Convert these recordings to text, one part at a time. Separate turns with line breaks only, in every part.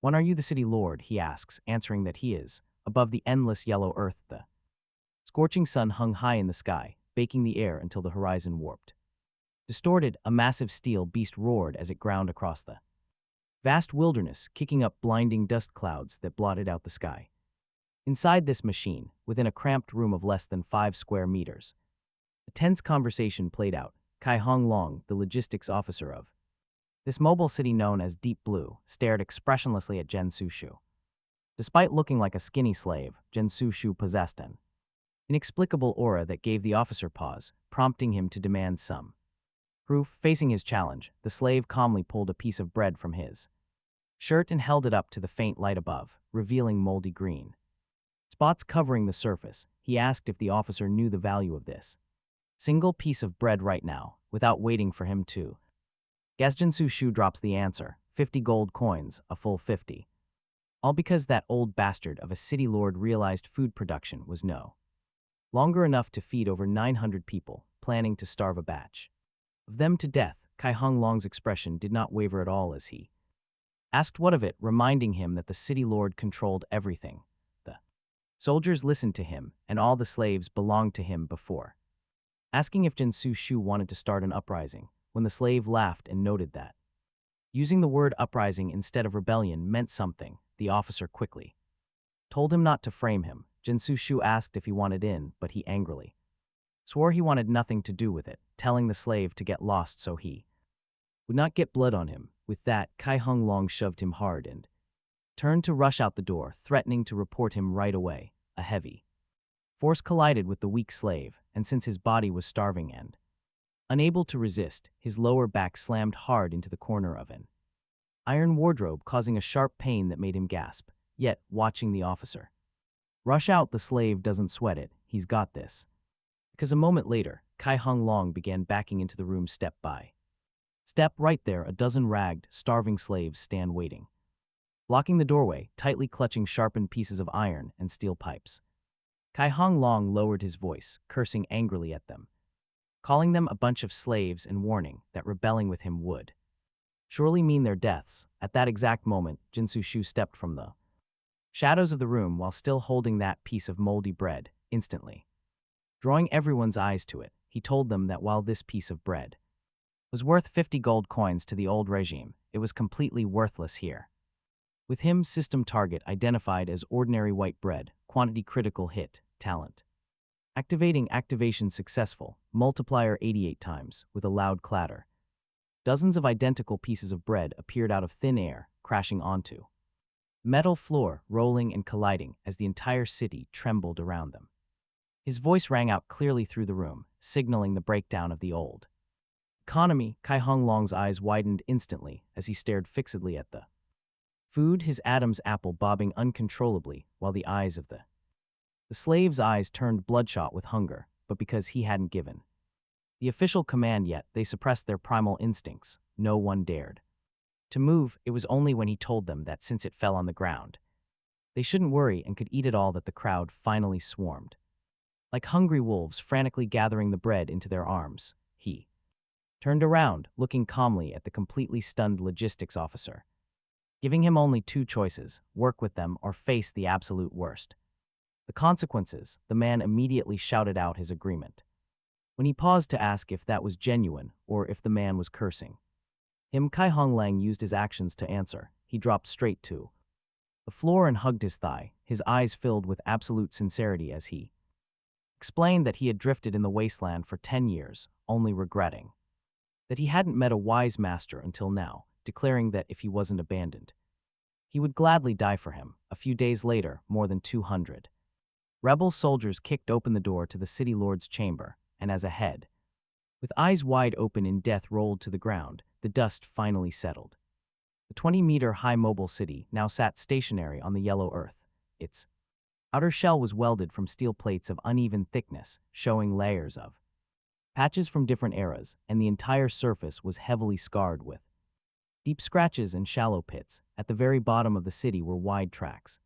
When are you the city lord? He asks, answering that he is. Above the endless yellow earth, the scorching sun hung high in the sky, baking the air until the horizon warped. Distorted, a massive steel beast roared as it ground across the vast wilderness, kicking up blinding dust clouds that blotted out the sky. Inside this machine, within a cramped room of less than 5 square meters, a tense conversation played out. Kai Hong Long, the logistics officer of this mobile city known as Deep Blue, stared expressionlessly at Xu Shu. Despite looking like a skinny slave, Xu Shu possessed an inexplicable aura that gave the officer pause, prompting him to demand some proof. Facing his challenge, the slave calmly pulled a piece of bread from his shirt and held it up to the faint light above, revealing moldy green spots covering the surface. He asked if the officer knew the value of this single piece of bread right now, without waiting for him to guess. Xu Shu drops the answer, 50 gold coins, a full 50. All because that old bastard of a city lord realized food production was no longer enough to feed over 900 people, planning to starve a batch of them to death. Kai Hong Long's expression did not waver at all as he asked what of it, reminding him that the city lord controlled everything. The soldiers listened to him, and all the slaves belonged to him before asking if Xu Shu wanted to start an uprising, when the slave laughed and noted that using the word uprising instead of rebellion meant something. The officer quickly told him not to frame him. Xu Shu asked if he wanted in, but he angrily swore he wanted nothing to do with it, telling the slave to get lost so he would not get blood on him. With that, Kai Hong Long shoved him hard and turned to rush out the door, threatening to report him right away. A heavy force collided with the weak slave, and since his body was starving and unable to resist, his lower back slammed hard into the corner of an iron wardrobe, causing a sharp pain that made him gasp. Yet, watching the officer rush out, the slave doesn't sweat it. He's got this. Because a moment later, Kai Hong Long began backing into the room step by step. Right there, a dozen ragged, starving slaves stand waiting, blocking the doorway, tightly clutching sharpened pieces of iron and steel pipes. Kai Hong Long lowered his voice, cursing angrily at them, calling them a bunch of slaves and warning that rebelling with him would surely mean their deaths. At that exact moment, Xu Shu stepped from the shadows of the room while still holding that piece of moldy bread. Instantly drawing everyone's eyes to it, he told them that while this piece of bread was worth 50 gold coins to the old regime, it was completely worthless here. With him, system target identified as ordinary white bread, quantity critical hit, talent activation successful, multiplier 88 times, with a loud clatter. Dozens of identical pieces of bread appeared out of thin air, crashing onto metal floor, rolling and colliding as the entire city trembled around them. His voice rang out clearly through the room, signaling the breakdown of the old economy. Kai Hong Long's eyes widened instantly as he stared fixedly at the food, his Adam's apple bobbing uncontrollably, while the eyes of the slave's eyes turned bloodshot with hunger, but because he hadn't given the official command yet, they suppressed their primal instincts. No one dared to move. It was only when he told them that since it fell on the ground, they shouldn't worry and could eat it all that the crowd finally swarmed. Like hungry wolves frantically gathering the bread into their arms, he turned around, looking calmly at the completely stunned logistics officer, giving him only 2 choices: work with them or face the absolute worst. The consequences. The man immediately shouted out his agreement. When he paused to ask if that was genuine or if the man was cursing him, Kai Hong Lang used his actions to answer. He dropped straight to the floor and hugged his thigh, his eyes filled with absolute sincerity as he explained that he had drifted in the wasteland for 10 years, only regretting that he hadn't met a wise master until now, declaring that if he wasn't abandoned, he would gladly die for him. A few days later, more than 200 rebel soldiers kicked open the door to the city lord's chamber, and as a head, with eyes wide open in death, rolled to the ground, the dust finally settled. The 20-meter-high mobile city now sat stationary on the yellow earth. Its outer shell was welded from steel plates of uneven thickness, showing layers of patches from different eras, and the entire surface was heavily scarred with deep scratches and shallow pits. At the very bottom of the city were wide tracks,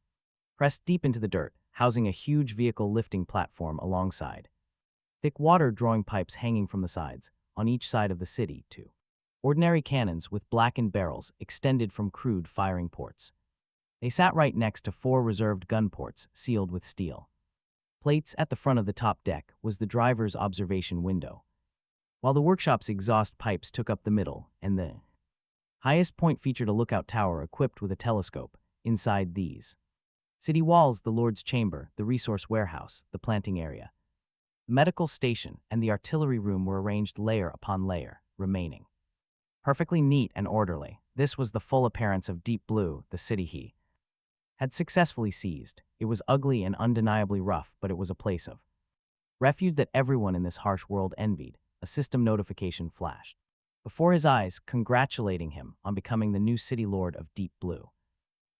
pressed deep into the dirt, housing a huge vehicle lifting platform alongside thick water-drawing pipes hanging from the sides. On each side of the city, 2 ordinary cannons with blackened barrels extended from crude firing ports. They sat right next to 4 reserved gun ports sealed with steel. Plates at the front of the top deck was the driver's observation window, while the workshop's exhaust pipes took up the middle, and the highest point featured a lookout tower equipped with a telescope. Inside these city walls, the Lord's Chamber, the resource warehouse, the planting area, the medical station, and the artillery room were arranged layer upon layer, remaining perfectly neat and orderly. This was the full appearance of Deep Blue, the city he had successfully seized. It was ugly and undeniably rough, but it was a place of refuge that everyone in this harsh world envied. A system notification flashed before his eyes, congratulating him on becoming the new city lord of Deep Blue.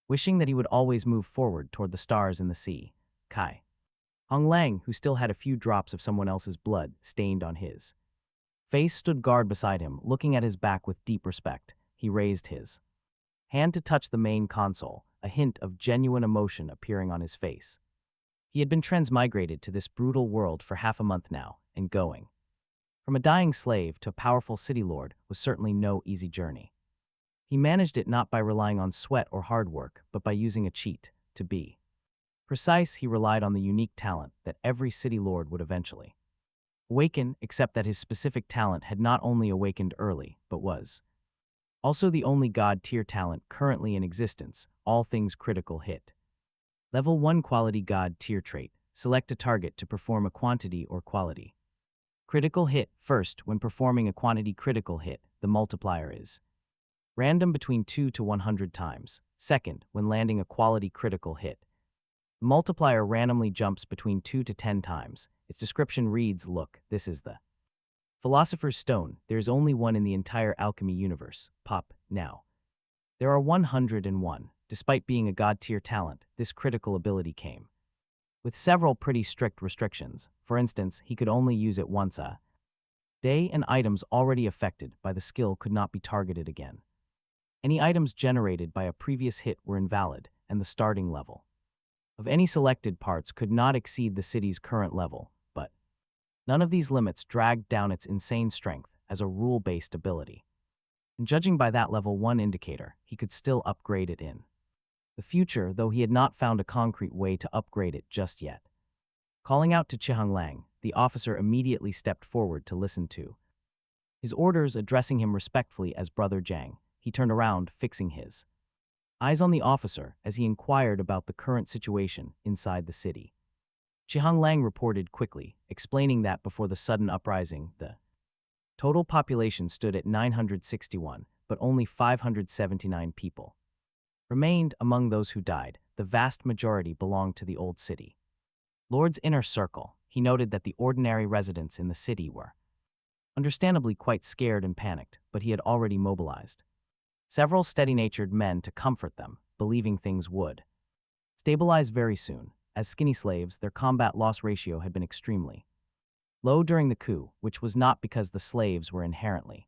Wishing that he would always move forward toward the stars in the sea, Kai Hong Lang, who still had a few drops of someone else's blood stained on his face, stood guard beside him, looking at his back with deep respect. He raised his hand to touch the main console, a hint of genuine emotion appearing on his face. He had been transmigrated to this brutal world for half a month now, and going from a dying slave to a powerful city lord was certainly no easy journey. He managed it not by relying on sweat or hard work, but by using a cheat. To be precise, he relied on the unique talent that every city lord would eventually awaken, except that his specific talent had not only awakened early, but was also the only god-tier talent currently in existence. All things critical hit. Level 1 quality god-tier trait. Select a target to perform a quantity or quality critical hit. First, when performing a quantity critical hit, the multiplier is random between 2 to 100 times. Second, when landing a quality critical hit, the multiplier randomly jumps between 2 to 10 times. Its description reads, "Look, this is the Philosopher's Stone. There's only one in the entire alchemy universe. Pop, now. There are 101. Despite being a god-tier talent, this critical ability came with several pretty strict restrictions. For instance, he could only use it once a day, and items already affected by the skill could not be targeted again. Any items generated by a previous hit were invalid, and the starting level of any selected parts could not exceed the city's current level, but none of these limits dragged down its insane strength as a rule-based ability. And judging by that level 1 indicator, he could still upgrade it in the future, though he had not found a concrete way to upgrade it just yet. Calling out to Chihang Lang, the officer immediately stepped forward to listen to his orders, addressing him respectfully as Brother Jiang. He turned around, fixing his eyes on the officer as he inquired about the current situation inside the city. Chihang Lang reported quickly, explaining that before the sudden uprising, the total population stood at 961, but only 579 people remained. Among those who died, the vast majority belonged to the old city lord's inner circle. He noted that the ordinary residents in the city were understandably quite scared and panicked, but he had already mobilized several steady-natured men to comfort them, believing things would stabilize very soon. As skinny slaves, their combat loss ratio had been extremely low during the coup, which was not because the slaves were inherently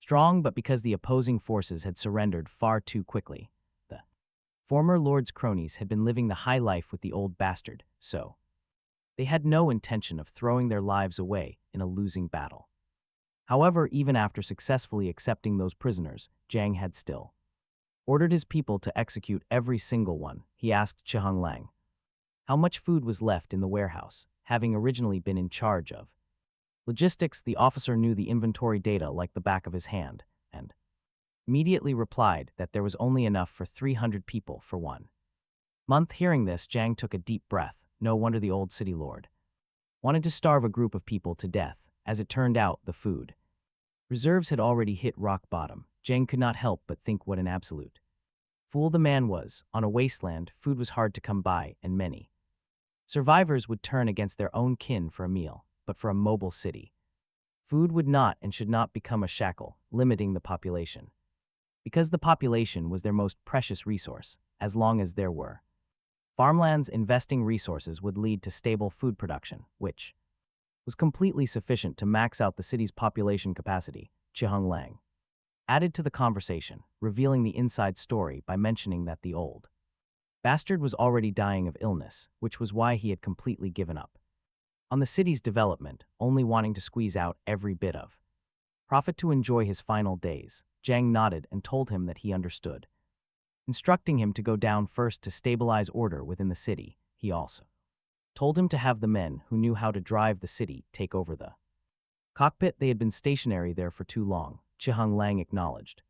strong, but because the opposing forces had surrendered far too quickly. The former lord's cronies had been living the high life with the old bastard, so they had no intention of throwing their lives away in a losing battle. However, even after successfully accepting those prisoners, Jiang had still ordered his people to execute every single one. He asked Chihang Lang how much food was left in the warehouse, having originally been in charge of logistics. The officer knew the inventory data like the back of his hand, and immediately replied that there was only enough for 300 people for 1 month. Hearing this, Jiang took a deep breath. No wonder the old city lord wanted to starve a group of people to death. As it turned out, the food reserves had already hit rock bottom. Jiang could not help but think what an absolute fool the man was. On a wasteland, food was hard to come by, and many survivors would turn against their own kin for a meal. But for a mobile city, food would not and should not become a shackle, limiting the population, because the population was their most precious resource. As long as there were farmlands, investing resources would lead to stable food production, which was completely sufficient to max out the city's population capacity. Chihang Lang added to the conversation, revealing the inside story by mentioning that the old bastard was already dying of illness, which was why he had completely given up on the city's development, only wanting to squeeze out every bit of profit to enjoy his final days. Jiang nodded and told him that he understood. Instructing him to go down first to stabilize order within the city. He also told him to have the men who knew how to drive the city take over the cockpit. They had been stationary there for too long, Chihang Lang acknowledged.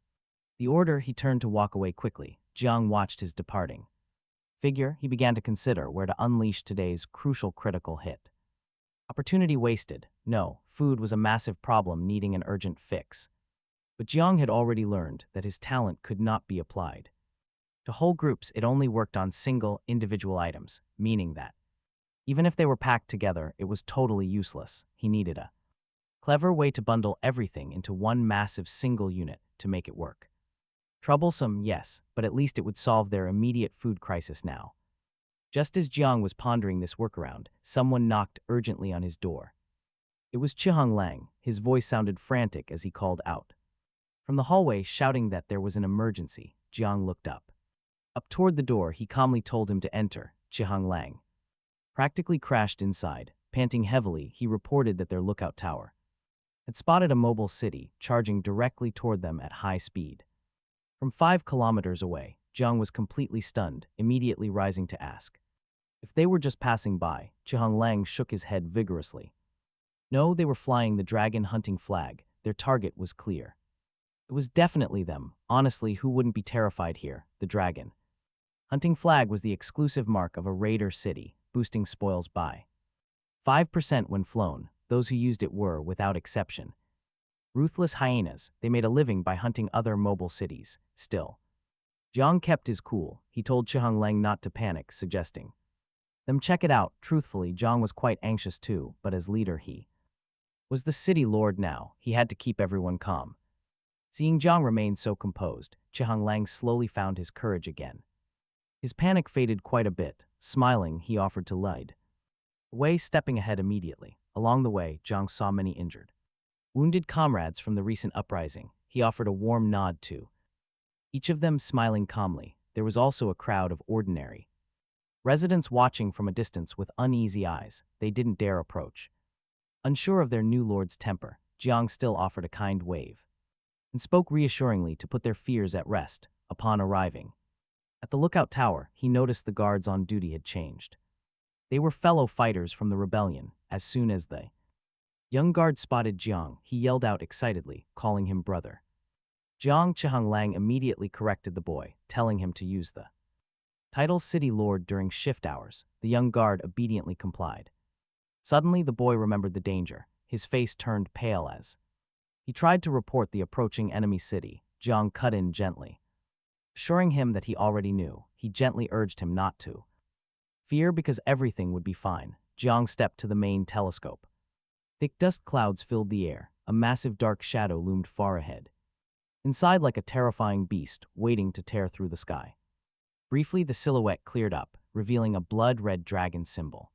The order, he turned to walk away quickly. Jiang watched his departing figure. He began to consider where to unleash today's crucial critical hit. Opportunity wasted. No, food was a massive problem needing an urgent fix. But Jiang had already learned that his talent could not be applied to whole groups. It only worked on single, individual items, meaning that even if they were packed together, it was totally useless. He needed a clever way to bundle everything into one massive single unit to make it work. Troublesome, yes, but at least it would solve their immediate food crisis now. Just as Jiang was pondering this workaround, someone knocked urgently on his door. It was Chihang Lang. His voice sounded frantic as he called out from the hallway, shouting that there was an emergency. Jiang looked up. Up toward the door, he calmly told him to enter. Chihang Lang practically crashed inside. Panting heavily, he reported that their lookout tower had spotted a mobile city charging directly toward them at high speed. From 5 kilometers away, Jiang was completely stunned, immediately rising to ask if they were just passing by. Chihang Lang shook his head vigorously. No, they were flying the dragon hunting flag. Their target was clear. It was definitely them. Honestly, who wouldn't be terrified here? The dragon hunting flag was the exclusive mark of a raider city, boosting spoils by 5% when flown. Those who used it were, without exception, ruthless hyenas. They made a living by hunting other mobile cities. Still, Jiang kept his cool. He told Chihang Lang not to panic, suggesting them check it out. Truthfully, Jiang was quite anxious too, but as leader he was the city lord now. He had to keep everyone calm. Seeing Jiang remain so composed, Chihang Lang slowly found his courage again. His panic faded quite a bit. Smiling, he offered to lead the way, stepping ahead immediately. Along the way, Jiang saw many injured, wounded comrades from the recent uprising. He offered a warm nod to each of them, smiling calmly. There was also a crowd of ordinary residents watching from a distance with uneasy eyes. They didn't dare approach. Unsure of their new lord's temper, Jiang still offered a kind wave and spoke reassuringly to put their fears at rest. Upon arriving at the lookout tower, he noticed the guards on duty had changed. They were fellow fighters from the rebellion. As soon as the young guard spotted Jiang, he yelled out excitedly, calling him brother. Chihang Lang immediately corrected the boy, telling him to use the title City Lord during shift hours. The young guard obediently complied. Suddenly, the boy remembered the danger. His face turned pale as he tried to report the approaching enemy city. Jiang cut in gently, assuring him that he already knew. He gently urged him not to fear because everything would be fine. Jiang stepped to the main telescope. Thick dust clouds filled the air. A massive dark shadow loomed far ahead, inside like a terrifying beast waiting to tear through the sky. Briefly, the silhouette cleared up, revealing a blood-red dragon symbol.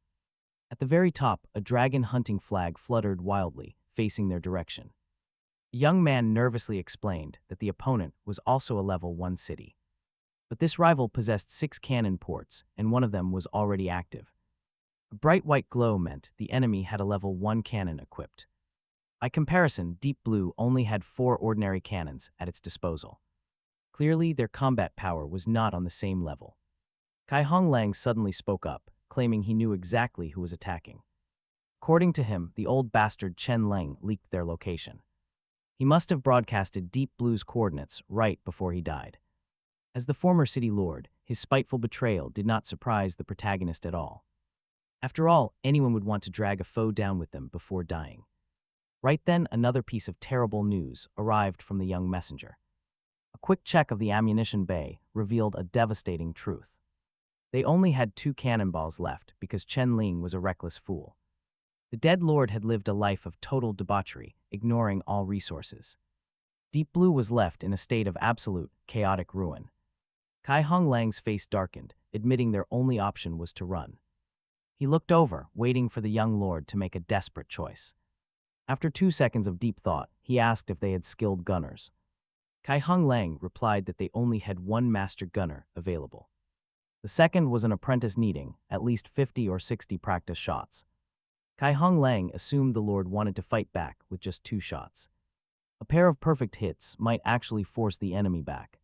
At the very top, a dragon hunting flag fluttered wildly, facing their direction. A young man nervously explained that the opponent was also a level 1 city. But this rival possessed 6 cannon ports, and one of them was already active. A bright white glow meant the enemy had a level 1 cannon equipped. By comparison, Deep Blue only had 4 ordinary cannons at its disposal. Clearly, their combat power was not on the same level. Kai Hong Lang suddenly spoke up, claiming he knew exactly who was attacking. According to him, the old bastard Chen Lang leaked their location. He must have broadcasted Deep Blue's coordinates right before he died. As the former city lord, his spiteful betrayal did not surprise the protagonist at all. After all, anyone would want to drag a foe down with them before dying. Right then, another piece of terrible news arrived from the young messenger. A quick check of the ammunition bay revealed a devastating truth. They only had 2 cannonballs left because Chen Ling was a reckless fool. The dead lord had lived a life of total debauchery, ignoring all resources. Deep Blue was left in a state of absolute, chaotic ruin. Kai Hong Lang's face darkened, admitting their only option was to run. He looked over, waiting for the young lord to make a desperate choice. After 2 seconds of deep thought, he asked if they had skilled gunners. Kai Hong Lang replied that they only had 1 master gunner available. The second was an apprentice needing at least 50 or 60 practice shots. Kai Hong Lang assumed the lord wanted to fight back with just 2 shots. A pair of perfect hits might actually force the enemy back.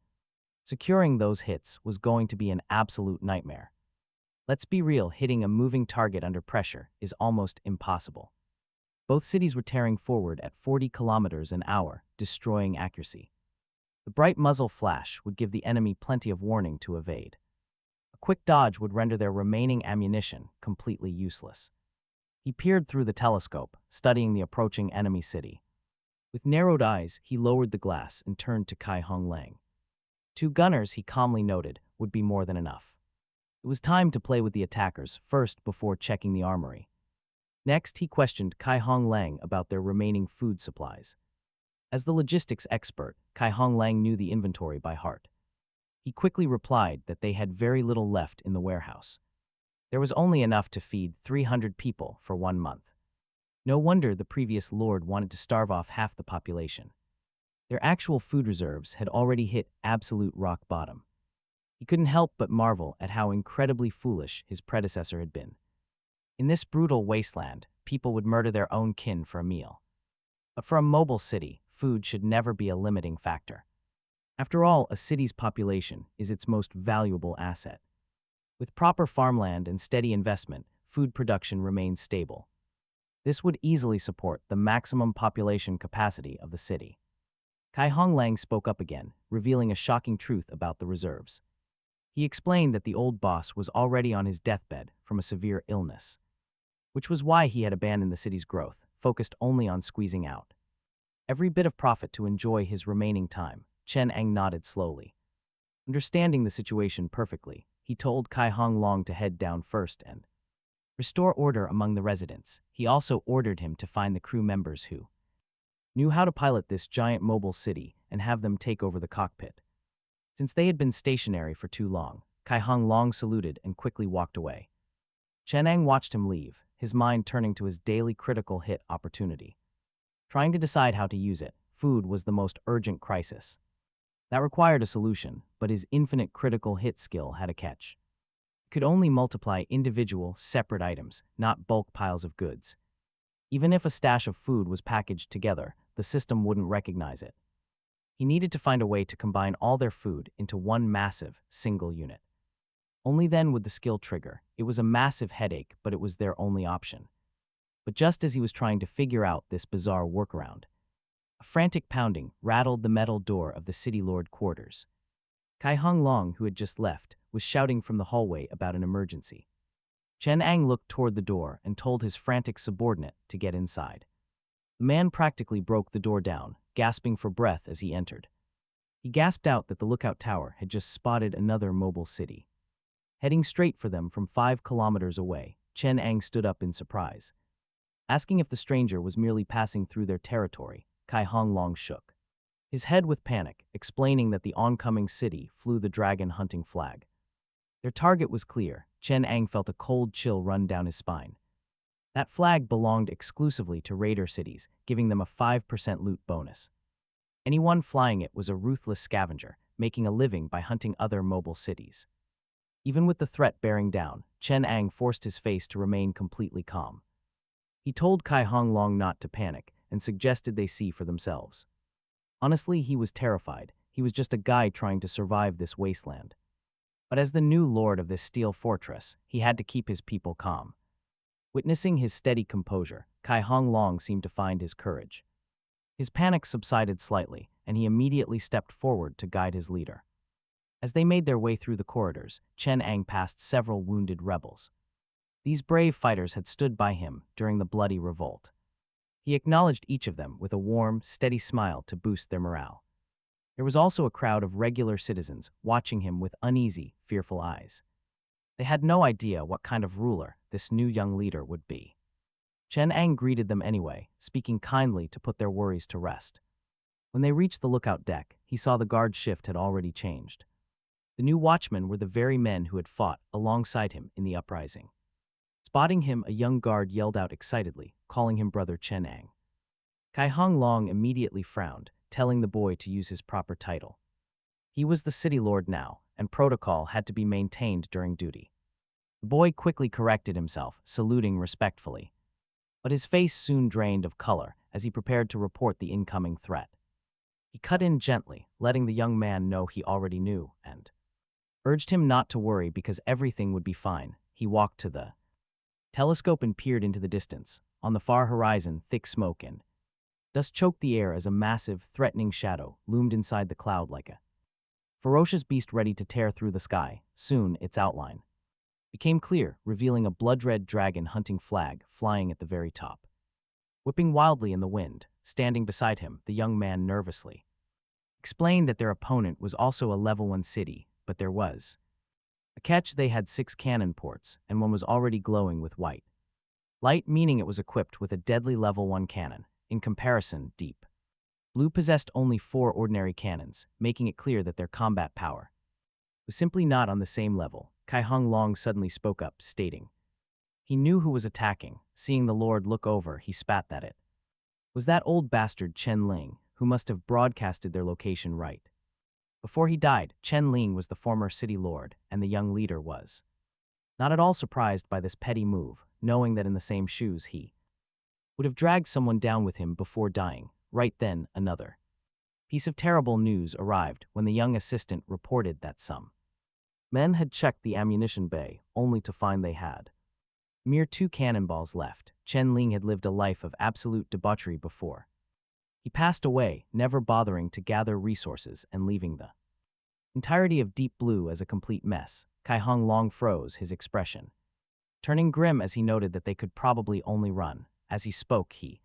Securing those hits was going to be an absolute nightmare. Let's be real, hitting a moving target under pressure is almost impossible. Both cities were tearing forward at 40 kilometers an hour, destroying accuracy. The bright muzzle flash would give the enemy plenty of warning to evade. A quick dodge would render their remaining ammunition completely useless. He peered through the telescope, studying the approaching enemy city. With narrowed eyes, he lowered the glass and turned to Kai Hong Lang. 2 gunners, he calmly noted, would be more than enough. It was time to play with the attackers first before checking the armory. Next, he questioned Kai Hong Lang about their remaining food supplies. As the logistics expert, Kai Hong Lang knew the inventory by heart. He quickly replied that they had very little left in the warehouse. There was only enough to feed 300 people for 1 month. No wonder the previous lord wanted to starve off half the population. Their actual food reserves had already hit absolute rock bottom. He couldn't help but marvel at how incredibly foolish his predecessor had been. In this brutal wasteland, people would murder their own kin for a meal. But for a mobile city, food should never be a limiting factor. After all, a city's population is its most valuable asset. With proper farmland and steady investment, food production remains stable. This would easily support the maximum population capacity of the city. Kai Hong Lang spoke up again, revealing a shocking truth about the reserves. He explained that the old boss was already on his deathbed from a severe illness, which was why he had abandoned the city's growth, focused only on squeezing out every bit of profit to enjoy his remaining time. Chen Ang nodded slowly. Understanding the situation perfectly, he told Kai Hong Lang to head down first and restore order among the residents. He also ordered him to find the crew members who knew how to pilot this giant mobile city and have them take over the cockpit. Since they had been stationary for too long, Kai Hong Lang saluted and quickly walked away. Chen Ang watched him leave, his mind turning to his daily critical hit opportunity. Trying to decide how to use it, food was the most urgent crisis. That required a solution, but his infinite critical hit skill had a catch. It could only multiply individual, separate items, not bulk piles of goods. Even if a stash of food was packaged together, the system wouldn't recognize it. He needed to find a way to combine all their food into one massive, single unit. Only then would the skill trigger. It was a massive headache, but it was their only option. But just as he was trying to figure out this bizarre workaround, a frantic pounding rattled the metal door of the city lord quarters. Kai Hong Lang, who had just left, was shouting from the hallway about an emergency. Chen Ang looked toward the door and told his frantic subordinate to get inside. The man practically broke the door down, gasping for breath as he entered. He gasped out that the lookout tower had just spotted another mobile city. Heading straight for them from 5 kilometers away, Chen Ang stood up in surprise. Asking if the stranger was merely passing through their territory, Kai Hong Lang shook his head with panic, explaining that the oncoming city flew the dragon hunting flag. Their target was clear. Chen Ang felt a cold chill run down his spine. That flag belonged exclusively to raider cities, giving them a 5% loot bonus. Anyone flying it was a ruthless scavenger, making a living by hunting other mobile cities. Even with the threat bearing down, Chen Ang forced his face to remain completely calm. He told Kai Hong Lang not to panic and suggested they see for themselves. Honestly, he was terrified. He was just a guy trying to survive this wasteland. But as the new lord of this steel fortress, he had to keep his people calm. Witnessing his steady composure, Kai Hong Lang seemed to find his courage. His panic subsided slightly, and he immediately stepped forward to guide his leader. As they made their way through the corridors, Chen Ang passed several wounded rebels. These brave fighters had stood by him during the bloody revolt. He acknowledged each of them with a warm, steady smile to boost their morale. There was also a crowd of regular citizens watching him with uneasy, fearful eyes. They had no idea what kind of ruler this new young leader would be. Chen Ang greeted them anyway, speaking kindly to put their worries to rest. When they reached the lookout deck, he saw the guard shift had already changed. The new watchmen were the very men who had fought alongside him in the uprising. Spotting him, a young guard yelled out excitedly, calling him Brother Chen Ang. Kai Hong Lang immediately frowned, telling the boy to use his proper title. He was the city lord now, and protocol had to be maintained during duty. The boy quickly corrected himself, saluting respectfully. But his face soon drained of color as he prepared to report the incoming threat. He cut in gently, letting the young man know he already knew, and urged him not to worry because everything would be fine. He walked to the telescope and peered into the distance. On the far horizon, thick smoke and dust choked the air as a massive, threatening shadow loomed inside the cloud like a ferocious beast ready to tear through the sky. Soon, its outline became clear, revealing a blood-red dragon hunting flag flying at the very top. Whipping wildly in the wind, standing beside him, the young man nervously explained that their opponent was also a level 1 city, but there was a catch. They had 6 cannon ports, and one was already glowing with white light, meaning it was equipped with a deadly level 1 cannon. In comparison, Deep Blue possessed only 4 ordinary cannons, making it clear that their combat power was simply not on the same level. Kai Hung Long suddenly spoke up, stating he knew who was attacking. Seeing the Lord look over, he spat that it was that old bastard Chen Ling, who must have broadcasted their location right. Before he died, Chen Ling was the former city lord, and the young leader was not at all surprised by this petty move, knowing that in the same shoes he would have dragged someone down with him before dying. Right then, another piece of terrible news arrived when the young assistant reported that some men had checked the ammunition bay, only to find they had mere 2 cannonballs left. Chen Ling had lived a life of absolute debauchery before he passed away, never bothering to gather resources and leaving the entirety of Deep Blue as a complete mess. Kai Hung Long froze, his expression turning grim as he noted that they could probably only run. As he spoke, he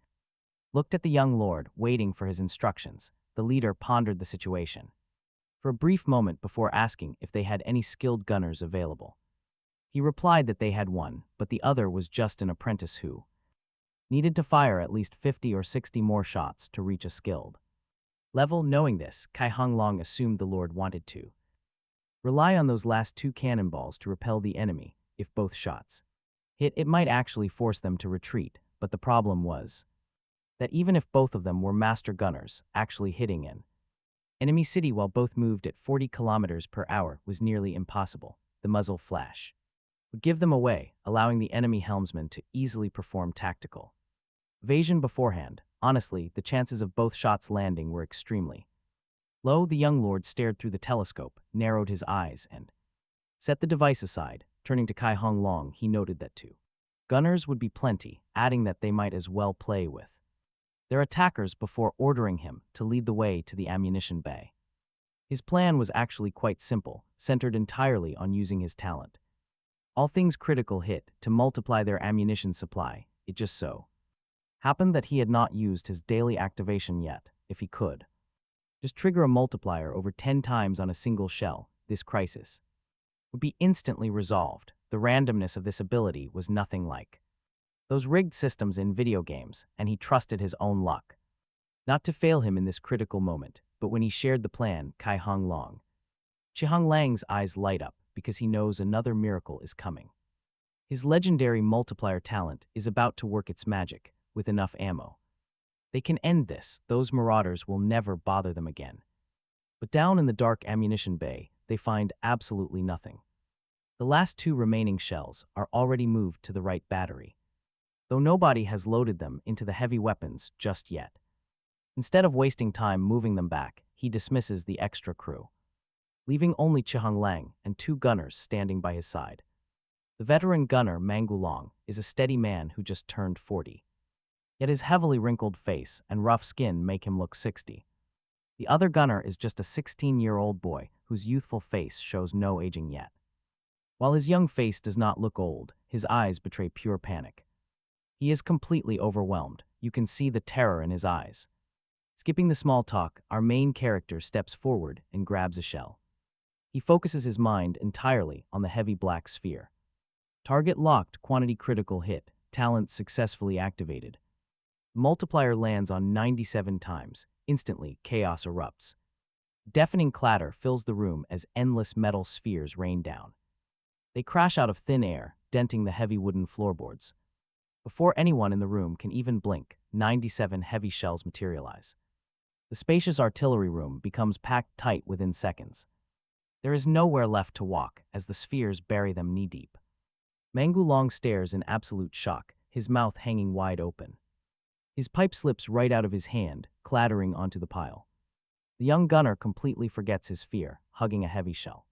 looked at the young lord, waiting for his instructions. The leader pondered the situation for a brief moment before asking if they had any skilled gunners available. He replied that they had one, but the other was just an apprentice who needed to fire at least 50 or 60 more shots to reach a skilled level. Knowing this, Kai Hung Long assumed the Lord wanted to rely on those last 2 cannonballs to repel the enemy. If both shots hit, it might actually force them to retreat, but the problem was that even if both of them were master gunners, actually hitting an enemy city while both moved at 40 kilometers per hour was nearly impossible. The muzzle flash would give them away, allowing the enemy helmsman to easily perform tactical evasion beforehand. Honestly, the chances of both shots landing were extremely low. The young lord stared through the telescope, narrowed his eyes, and set the device aside. Turning to Kai Hung Long, he noted that 2 gunners would be plenty, adding that they might as well play with their attackers before ordering him to lead the way to the ammunition bay. His plan was actually quite simple, centered entirely on using his talent. All things critical hit to multiply their ammunition supply. It just so happened that he had not used his daily activation yet. If he could just trigger a multiplier over 10 times on a single shell, this crisis would be instantly resolved. The randomness of this ability was nothing like those rigged systems in video games, and he trusted his own luck not to fail him in this critical moment. But when he shared the plan, Kai Hung Long, Chihang Lang's eyes light up because he knows another miracle is coming. His legendary multiplier talent is about to work its magic. With enough ammo, they can end this. Those marauders will never bother them again. But down in the dark ammunition bay, they find absolutely nothing. The last 2 remaining shells are already moved to the right battery, though nobody has loaded them into the heavy weapons just yet. Instead of wasting time moving them back, he dismisses the extra crew, leaving only Chihang Lang and 2 gunners standing by his side. The veteran gunner, Mangu Long, is a steady man who just turned 40. Yet his heavily wrinkled face and rough skin make him look 60. The other gunner is just a 16-year-old boy whose youthful face shows no aging yet. While his young face does not look old, his eyes betray pure panic. He is completely overwhelmed. You can see the terror in his eyes. Skipping the small talk, our main character steps forward and grabs a shell. He focuses his mind entirely on the heavy black sphere. Target locked, quantity critical hit, talent successfully activated. Multiplier lands on 97 times. Instantly, chaos erupts. Deafening clatter fills the room as endless metal spheres rain down. They crash out of thin air, denting the heavy wooden floorboards. Before anyone in the room can even blink, 97 heavy shells materialize. The spacious artillery room becomes packed tight within seconds. There is nowhere left to walk as the spheres bury them knee-deep. Mangu Long stares in absolute shock, his mouth hanging wide open. His pipe slips right out of his hand, clattering onto the pile. The young gunner completely forgets his fear, hugging a heavy shell.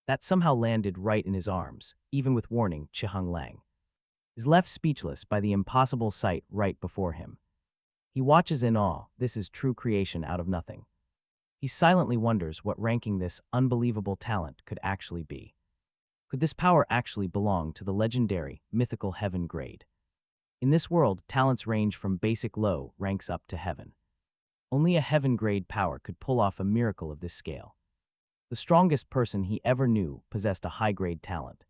That somehow landed right in his arms, even with warning Chihung Lang. Is left speechless by the impossible sight right before him. He watches in awe. This is true creation out of nothing. He silently wonders what ranking this unbelievable talent could actually be. Could this power actually belong to the legendary, mythical heaven grade? In this world, talents range from basic low ranks up to heaven. Only a heaven grade power could pull off a miracle of this scale. The strongest person he ever knew possessed a high-grade talent,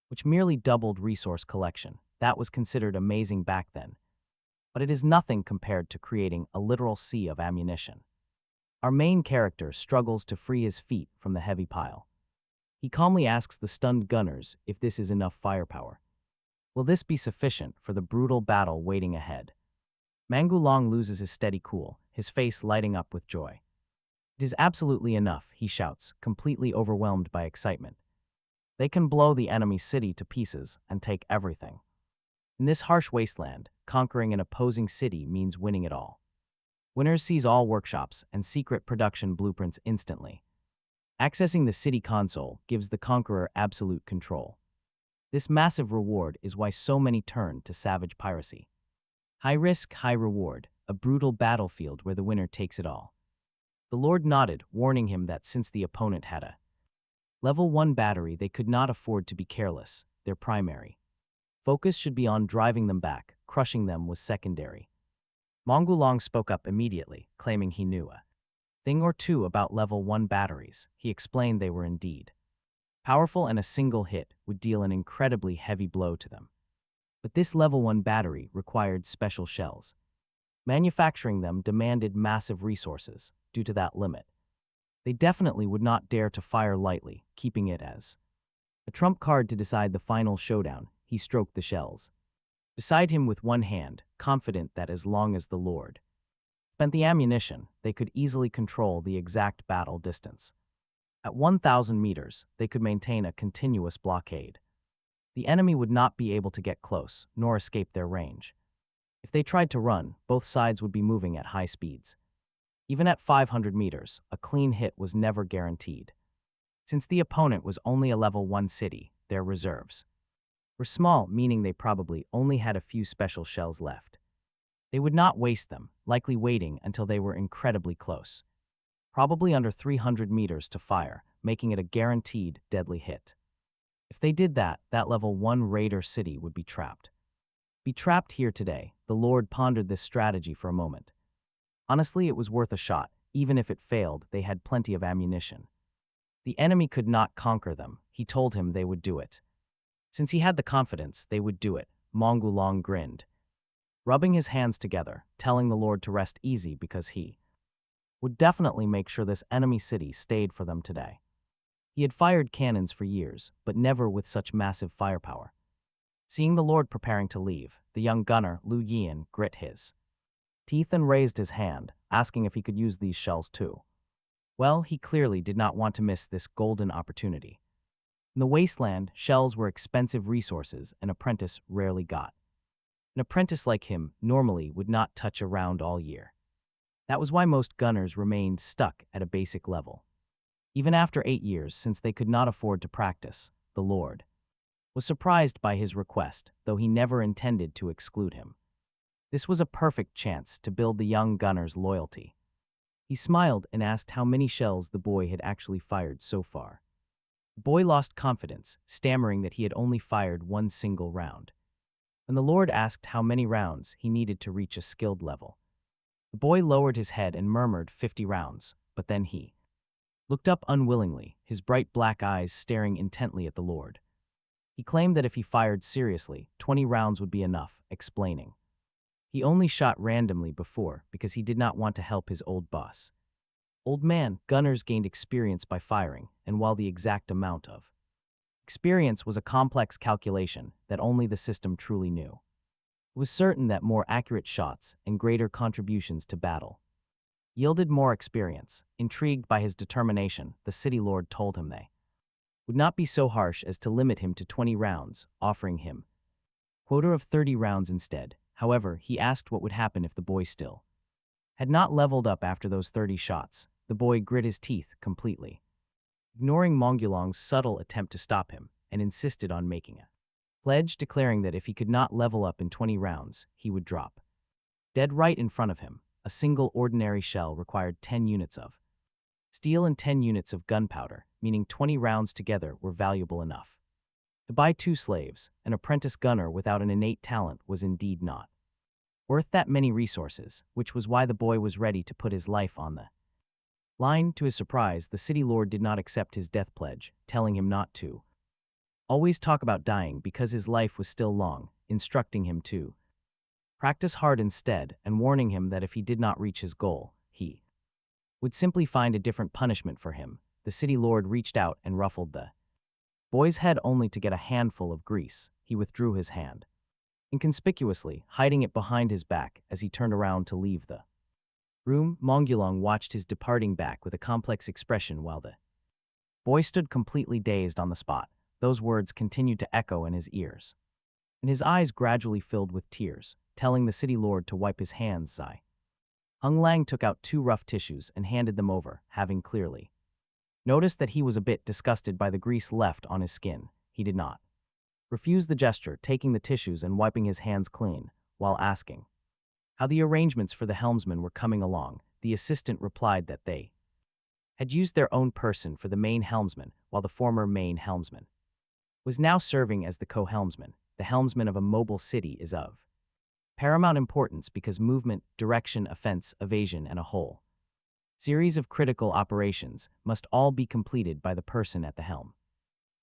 which merely doubled resource collection. That was considered amazing back then. But it is nothing compared to creating a literal sea of ammunition. Our main character struggles to free his feet from the heavy pile. He calmly asks the stunned gunners if this is enough firepower. Will this be sufficient for the brutal battle waiting ahead? Mangulang loses his steady cool, his face lighting up with joy. It is absolutely enough, he shouts, completely overwhelmed by excitement. They can blow the enemy city to pieces and take everything. In this harsh wasteland, conquering an opposing city means winning it all. Winners seize all workshops and secret production blueprints instantly. Accessing the city console gives the conqueror absolute control. This massive reward is why so many turn to savage piracy. High risk, high reward, a brutal battlefield where the winner takes it all. The Lord nodded, warning him that since the opponent had a level 1 battery, they could not afford to be careless, their primary focus should be on driving them back, crushing them was secondary. Mangulang spoke up immediately, claiming he knew a thing or two about level 1 batteries. He explained they were indeed powerful and a single hit would deal an incredibly heavy blow to them. But this level 1 battery required special shells. Manufacturing them demanded massive resources due to that limit. They definitely would not dare to fire lightly, keeping it as a trump card to decide the final showdown. He stroked the shells beside him with one hand, confident that as long as the Lord spent the ammunition, they could easily control the exact battle distance. At 1,000 meters, they could maintain a continuous blockade. The enemy would not be able to get close, nor escape their range. If they tried to run, both sides would be moving at high speeds. Even at 500 meters, a clean hit was never guaranteed. Since the opponent was only a level 1 city, their reserves were small, meaning they probably only had a few special shells left. They would not waste them, likely waiting until they were incredibly close. Probably under 300 meters to fire, making it a guaranteed deadly hit. If they did that, that level 1 raider city would be trapped. Be trapped here today, the Lord pondered this strategy for a moment. Honestly, it was worth a shot. Even if it failed, they had plenty of ammunition. The enemy could not conquer them. He told him they would do it. Since he had the confidence, they would do it. Mangulang grinned, rubbing his hands together, telling the Lord to rest easy because he would definitely make sure this enemy city stayed for them today. He had fired cannons for years, but never with such massive firepower. Seeing the Lord preparing to leave, the young gunner, Lu Yian, grit his teeth and raised his hand, asking if he could use these shells too. Well, he clearly did not want to miss this golden opportunity. In the wasteland, shells were expensive resources an apprentice rarely got. An apprentice like him normally would not touch a round all year. That was why most gunners remained stuck at a basic level. Even after 8 years, since they could not afford to practice, the Lord was surprised by his request, though he never intended to exclude him. This was a perfect chance to build the young gunner's loyalty. He smiled and asked how many shells the boy had actually fired so far. The boy lost confidence, stammering that he had only fired 1 single round. When the Lord asked how many rounds he needed to reach a skilled level, the boy lowered his head and murmured 50 rounds, but then he looked up unwillingly, his bright black eyes staring intently at the Lord. He claimed that if he fired seriously, 20 rounds would be enough, explaining he only shot randomly before because he did not want to help his old boss. Old man, gunners gained experience by firing, and while the exact amount of experience was a complex calculation that only the system truly knew, it was certain that more accurate shots and greater contributions to battle yielded more experience. Intrigued by his determination, the city lord told him they would not be so harsh as to limit him to 20 rounds, offering him a quota of 30 rounds instead. However, he asked what would happen if the boy still had not leveled up after those 30 shots. the boy grit his teeth completely, ignoring Mongulong's subtle attempt to stop him, and insisted on making a pledge declaring that if he could not level up in 20 rounds, he would drop. Dead right in front of him, a single ordinary shell required 10 units of steel and 10 units of gunpowder, meaning 20 rounds together were valuable enough. To buy 2 slaves, an apprentice gunner without an innate talent was indeed not worth that many resources, which was why the boy was ready to put his life on the line. To his surprise, the city lord did not accept his death pledge, telling him not to always talk about dying because his life was still long, instructing him to practice hard instead, and warning him that if he did not reach his goal, he would simply find a different punishment for him. The city lord reached out and ruffled the boy's head only to get a handful of grease. He withdrew his hand, inconspicuously hiding it behind his back as he turned around to leave the room. Mongulong watched his departing back with a complex expression while the boy stood completely dazed on the spot. Those words continued to echo in his ears, and his eyes gradually filled with tears, telling the city lord to wipe his hands. Sigh. Hung Lang took out 2 rough tissues and handed them over, having clearly noticed that he was a bit disgusted by the grease left on his skin. He did not refuse the gesture, taking the tissues and wiping his hands clean, while asking how the arrangements for the helmsmen were coming along. The assistant replied that they had used their own person for the main helmsman, while the former main helmsman was now serving as the co-helmsman. The helmsman of a mobile city is of paramount importance because movement, direction, offense, evasion, and a whole series of critical operations must all be completed by the person at the helm.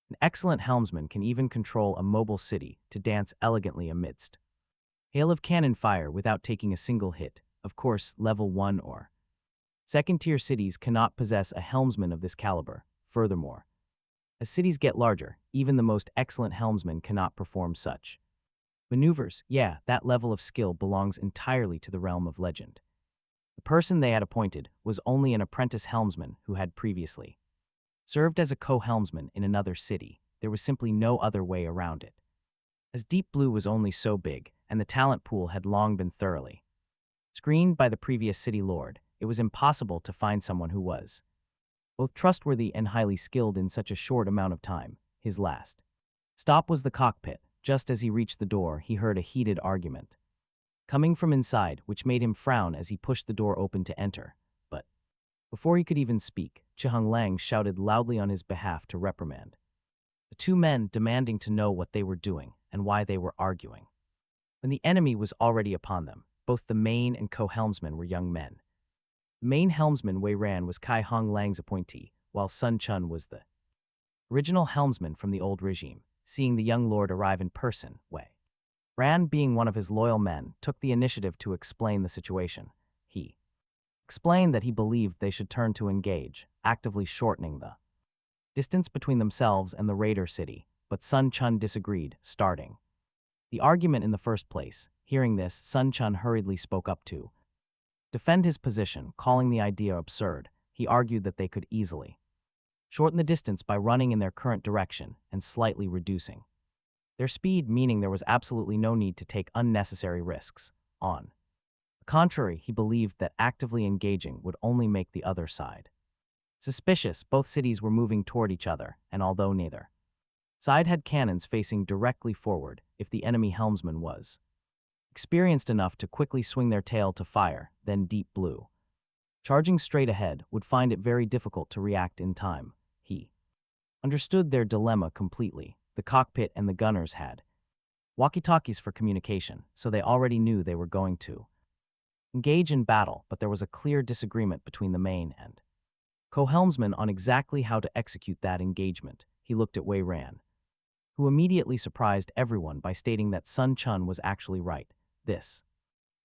An excellent helmsman can even control a mobile city to dance elegantly amidst hail of cannon fire without taking a single hit. Of course, level 1 or second-tier cities cannot possess a helmsman of this caliber. Furthermore, as cities get larger, even the most excellent helmsman cannot perform such maneuvers. Yeah, that level of skill belongs entirely to the realm of legend. The person they had appointed was only an apprentice helmsman who had previously served as a co-helmsman in another city. There was simply no other way around it, as Deep Blue was only so big, and the talent pool had long been thoroughly screened by the previous city lord. It was impossible to find someone who was both trustworthy and highly skilled in such a short amount of time. His last stop was the cockpit. Just as he reached the door, he heard a heated argument coming from inside, which made him frown as he pushed the door open to enter. But before he could even speak, Hung Lang shouted loudly on his behalf to reprimand the 2 men, demanding to know what they were doing and why they were arguing when the enemy was already upon them. Both the main and co-helmsmen were young men. The main helmsman Wei Ran was Kai Hong Lang's appointee, while Sun Chun was the original helmsman from the old regime. Seeing the young lord arrive in person, Wei Ran, being one of his loyal men, took the initiative to explain the situation. He explained that he believed they should turn to engage, actively shortening the distance between themselves and the raider city, but Sun Chun disagreed, starting the argument in the first place. Hearing this, Sun Chun hurriedly spoke up to defend his position, calling the idea absurd. He argued that they could easily shorten the distance by running in their current direction and slightly reducing their speed, meaning there was absolutely no need to take unnecessary risks. On the contrary, he believed that actively engaging would only make the other side suspicious. Both cities were moving toward each other, and although neither side had cannons facing directly forward, if the enemy helmsman was experienced enough to quickly swing their tail to fire, then Deep Blue, charging straight ahead, would find it very difficult to react in time. He understood their dilemma completely. The cockpit and the gunners had walkie-talkies for communication, so they already knew they were going to engage in battle, but there was a clear disagreement between the main and co-helmsman on exactly how to execute that engagement. He looked at Wei Ran, who immediately surprised everyone by stating that Sun Chun was actually right. This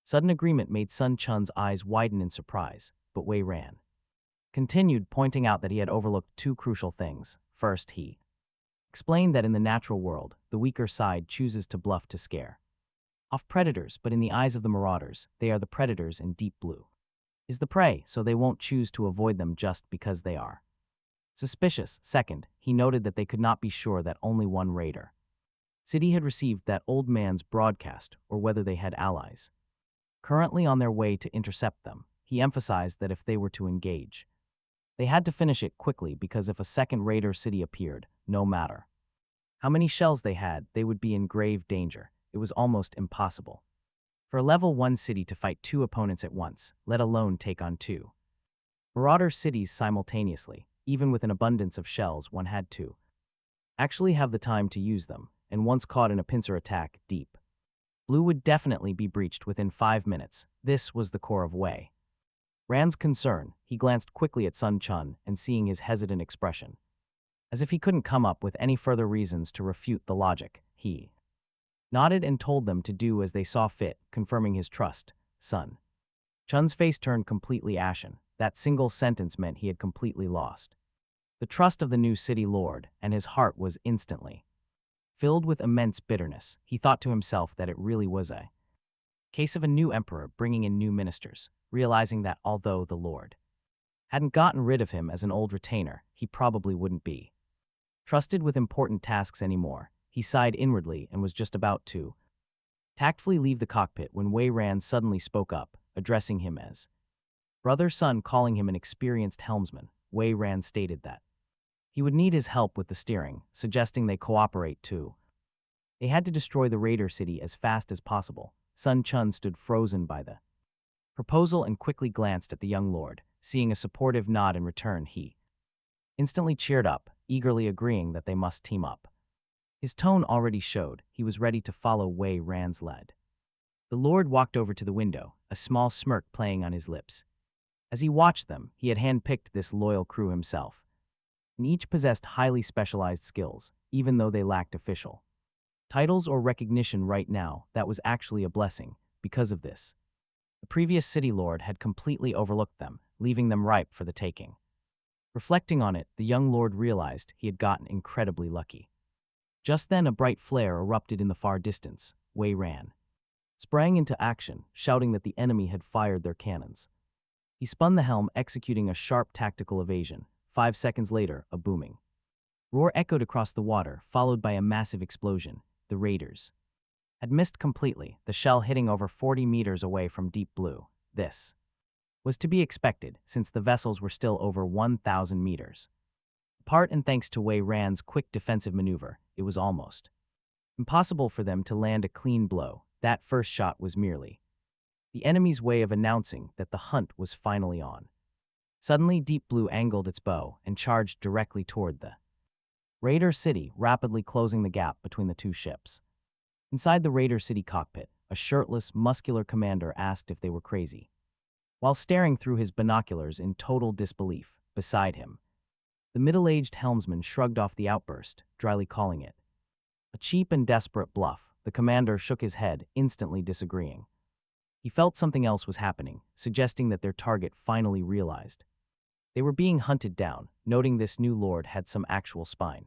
sudden agreement made Sun Chun's eyes widen in surprise, but Wei Ran continued, pointing out that he had overlooked 2 crucial things. First, he explained that in the natural world, the weaker side chooses to bluff to scare off predators, but in the eyes of the marauders, they are the predators and Deep Blue is the prey, so they won't choose to avoid them just because they are suspicious. Second, he noted that they could not be sure that only one raider city had received that old man's broadcast, or whether they had allies currently on their way to intercept them. He emphasized that if they were to engage, They had to finish it quickly because if a second raider city appeared, no matter how many shells they had, they would be in grave danger. It was almost impossible for a level 1 city to fight 2 opponents at once, let alone take on 2 marauder cities simultaneously. Even with an abundance of shells, one had to actually have the time to use them, and once caught in a pincer attack, Deep Blue would definitely be breached within 5 minutes. This was the core of Wei Ran's concern. He glanced quickly at Sun Chun and seeing his hesitant expression, as if he couldn't come up with any further reasons to refute the logic, he nodded and told them to do as they saw fit, confirming his trust. Sun Chun's face turned completely ashen. That single sentence meant he had completely lost the trust of the new city lord, and his heart was instantly filled with immense bitterness. He thought to himself that it really was a case of a new emperor bringing in new ministers, realizing that although the lord hadn't gotten rid of him as an old retainer, he probably wouldn't be trusted with important tasks anymore. He sighed inwardly and was just about to tactfully leave the cockpit when Wei Ran suddenly spoke up, addressing him as brother Sun. Calling him an experienced helmsman, Wei Ran stated that he would need his help with the steering, suggesting they cooperate too. They had to destroy the raider city as fast as possible. Sun Chun stood frozen by the proposal and quickly glanced at the young lord. Seeing a supportive nod in return, he instantly cheered up, eagerly agreeing that they must team up. His tone already showed he was ready to follow Wei Ran's lead. The lord walked over to the window, a small smirk playing on his lips. As he watched them, he had handpicked this loyal crew himself, and each possessed highly specialized skills, even though they lacked official titles or recognition right now. That was actually a blessing. Because of this, the previous city lord had completely overlooked them, leaving them ripe for the taking. Reflecting on it, the young lord realized he had gotten incredibly lucky. Just then a bright flare erupted in the far distance. Wei Ran sprang into action, shouting that the enemy had fired their cannons. He spun the helm, executing a sharp tactical evasion. 5 seconds later, a booming roar echoed across the water, followed by a massive explosion. The raiders had missed completely, the shell hitting over 40 meters away from Deep Blue. This was to be expected, since the vessels were still over 1,000 meters apart, and thanks to Wei Ran's quick defensive maneuver, it was almost impossible for them to land a clean blow. That first shot was merely the enemy's way of announcing that the hunt was finally on. Suddenly, Deep Blue angled its bow and charged directly toward the raider city, rapidly closing the gap between the two ships. Inside the raider city cockpit, a shirtless, muscular commander asked if they were crazy, while staring through his binoculars in total disbelief. Beside him, the middle-aged helmsman shrugged off the outburst, dryly calling it a cheap and desperate bluff. The commander shook his head, instantly disagreeing. He felt something else was happening, suggesting that their target finally realized they were being hunted down. Noting this new lord had some actual spine,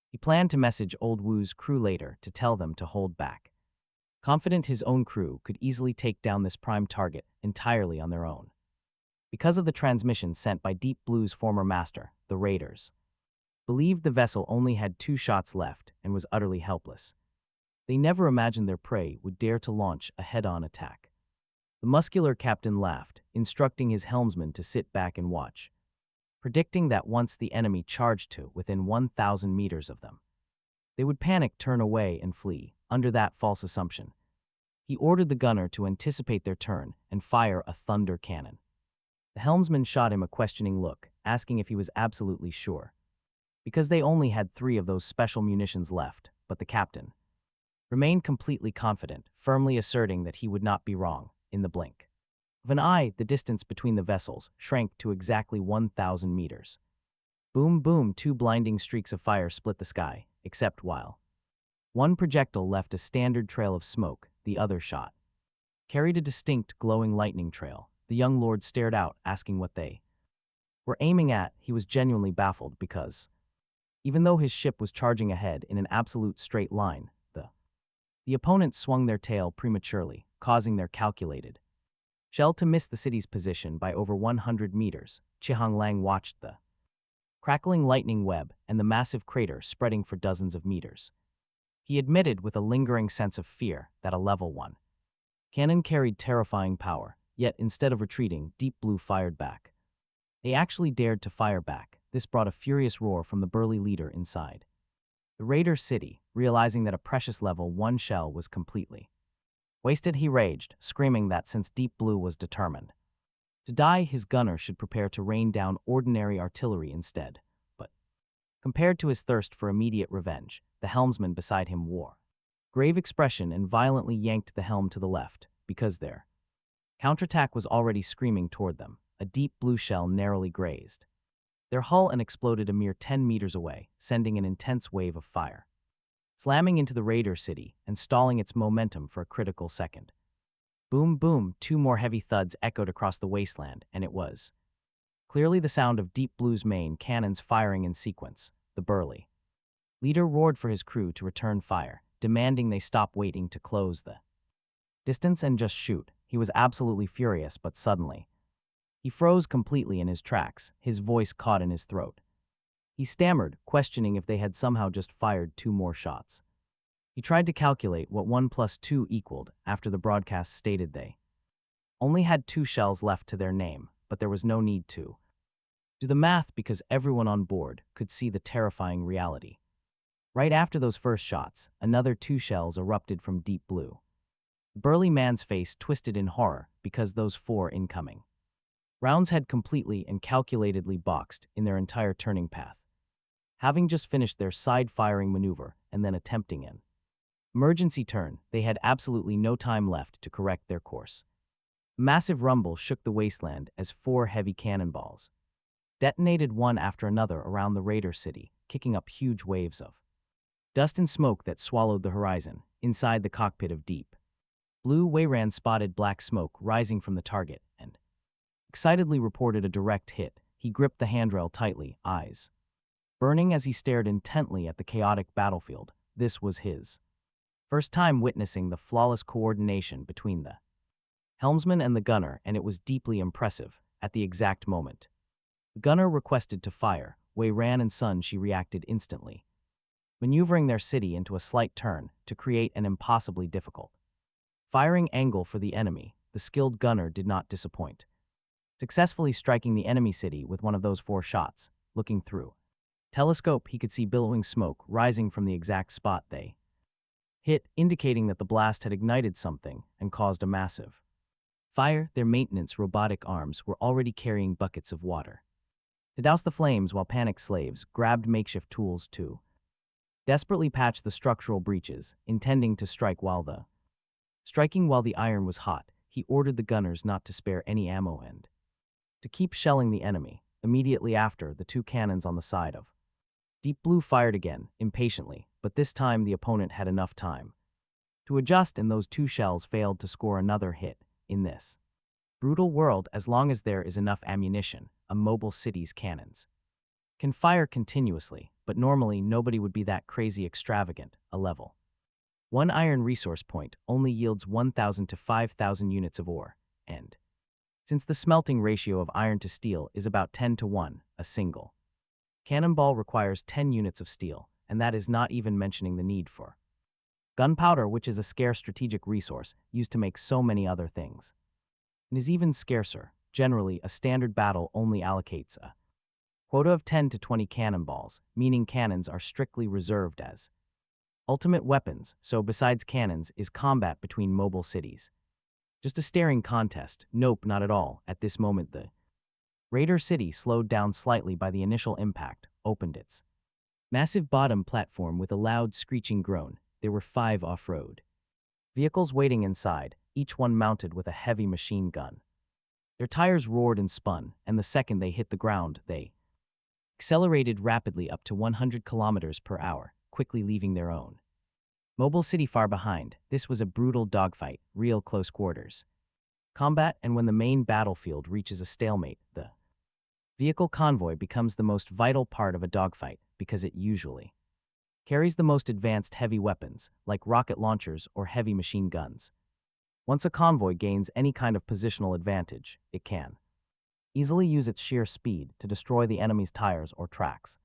he planned to message Old Wu's crew later to tell them to hold back, confident his own crew could easily take down this prime target entirely on their own. Because of the transmission sent by Deep Blue's former master, the raiders believed the vessel only had 2 shots left and was utterly helpless. They never imagined their prey would dare to launch a head-on attack. The muscular captain laughed, instructing his helmsman to sit back and watch, predicting that once the enemy charged to within 1,000 meters of them, they would panic, turn away, and flee. Under that false assumption, he ordered the gunner to anticipate their turn and fire a thunder cannon. The helmsman shot him a questioning look, asking if he was absolutely sure, because they only had 3 of those special munitions left, but the captain remained completely confident, firmly asserting that he would not be wrong. In the blink of an eye, the distance between the vessels shrank to exactly 1,000 meters. Boom, boom, 2 blinding streaks of fire split the sky, except while one projectile left a standard trail of smoke, the other shot carried a distinct glowing lightning trail. The young lord stared out, asking what they were aiming at. He was genuinely baffled because, even though his ship was charging ahead in an absolute straight line, the opponents swung their tail prematurely, causing their calculated shell to miss the city's position by over 100 meters. Chihang Lang watched the crackling lightning web and the massive crater spreading for dozens of meters. He admitted with a lingering sense of fear that a level 1 cannon carried terrifying power, yet instead of retreating, Deep Blue fired back. They actually dared to fire back. This brought a furious roar from the burly leader inside. The Raider City, realizing that a precious level 1 shell was completely wasted, he raged, screaming that since Deep Blue was determined to die, his gunner should prepare to rain down ordinary artillery instead. But compared to his thirst for immediate revenge, the helmsman beside him wore grave expression and violently yanked the helm to the left, because their counterattack was already screaming toward them. A deep blue shell narrowly grazed their hull and exploded a mere 10 meters away, sending an intense wave of fire, slamming into the Raider City and stalling its momentum for a critical second. Boom, boom, 2 more heavy thuds echoed across the wasteland, and it was clearly the sound of Deep Blue's main cannons firing in sequence. The burly leader roared for his crew to return fire, demanding they stop waiting to close the distance and just shoot. He was absolutely furious, but suddenly he froze completely in his tracks, his voice caught in his throat. He stammered, questioning if they had somehow just fired 2 more shots. He tried to calculate what 1 plus 2 equaled after the broadcast stated they only had 2 shells left to their name, but there was no need to do the math because everyone on board could see the terrifying reality. Right after those first shots, another 2 shells erupted from Deep Blue. The burly man's face twisted in horror because those 4 incoming rounds had completely and calculatedly boxed in their entire turning path, having just finished their side-firing maneuver and then attempting an emergency turn. They had absolutely no time left to correct their course. A massive rumble shook the wasteland as 4 heavy cannonballs detonated one after another around the Raider City, kicking up huge waves of dust and smoke that swallowed the horizon. Inside the cockpit of Deep Blue, Wayran spotted black smoke rising from the target and excitedly reported a direct hit. He gripped the handrail tightly, eyes burning as he stared intently at the chaotic battlefield. This was his first time witnessing the flawless coordination between the helmsman and the gunner, and it was deeply impressive. At the exact moment the gunner requested to fire, Wayran and Sun Shi reacted instantly, maneuvering their city into a slight turn to create an impossibly difficult firing angle for the enemy. The skilled gunner did not disappoint, successfully striking the enemy city with one of those 4 shots. Looking through telescope, he could see billowing smoke rising from the exact spot they hit, indicating that the blast had ignited something and caused a massive fire. Their maintenance robotic arms were already carrying buckets of water to douse the flames, while panicked slaves grabbed makeshift tools to desperately patch the structural breaches, intending to striking while the iron was hot. He ordered the gunners not to spare any ammo and to keep shelling the enemy. Immediately after, the 2 cannons on the side of Deep Blue fired again, impatiently, but this time the opponent had enough time to adjust, and those 2 shells failed to score another hit. In this brutal world, as long as there is enough ammunition, a mobile city's cannons can fire continuously, but normally nobody would be that crazy extravagant. A level 1 iron resource point only yields 1,000 to 5,000 units of ore, and since the smelting ratio of iron to steel is about 10 to 1, a single cannonball requires 10 units of steel, and that is not even mentioning the need for gunpowder, which is a scarce strategic resource used to make so many other things, and is even scarcer. Generally, a standard battle only allocates a quota of 10 to 20 cannonballs, meaning cannons are strictly reserved as ultimate weapons. So besides cannons, is combat between mobile cities just a staring contest? Nope, not at all. At this moment, the Raider City slowed down slightly by the initial impact, opened its massive bottom platform with a loud screeching groan. There were 5 off-road vehicles waiting inside, each one mounted with a heavy machine gun. Their tires roared and spun, and the second they hit the ground, they accelerated rapidly up to 100 kilometers per hour, quickly leaving their own mobile city far behind. This was a brutal dogfight, real close quarters combat, and when the main battlefield reaches a stalemate, the vehicle convoy becomes the most vital part of a dogfight because it usually carries the most advanced heavy weapons, like rocket launchers or heavy machine guns. Once a convoy gains any kind of positional advantage, it can easily use its sheer speed to destroy the enemy's tires or tracks,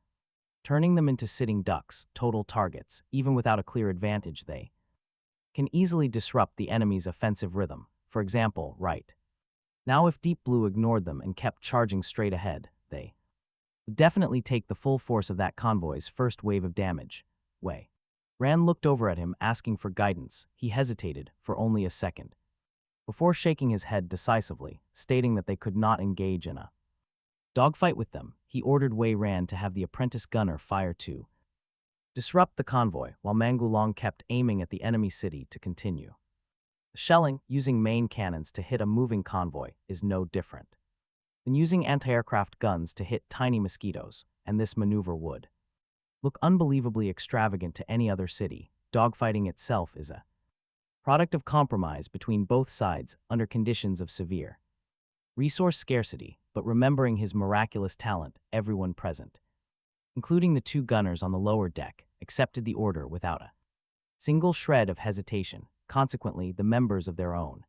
turning them into sitting ducks, total targets. Even without a clear advantage, they can easily disrupt the enemy's offensive rhythm. For example, right now, if Deep Blue ignored them and kept charging straight ahead, would definitely take the full force of that convoy's first wave of damage. Wei Ran looked over at him, asking for guidance. He hesitated for only a second, before shaking his head decisively, stating that they could not engage in a dogfight with them. He ordered Wei Ran to have the apprentice gunner fire to disrupt the convoy, while Mangulong kept aiming at the enemy city to continue. The shelling, using main cannons to hit a moving convoy, is no different than using anti-aircraft guns to hit tiny mosquitoes, and this maneuver would look unbelievably extravagant to any other city. Dogfighting itself is a product of compromise between both sides under conditions of severe resource scarcity, but remembering his miraculous talent, everyone present, including the two gunners on the lower deck, accepted the order without a single shred of hesitation. Consequently, the members of their own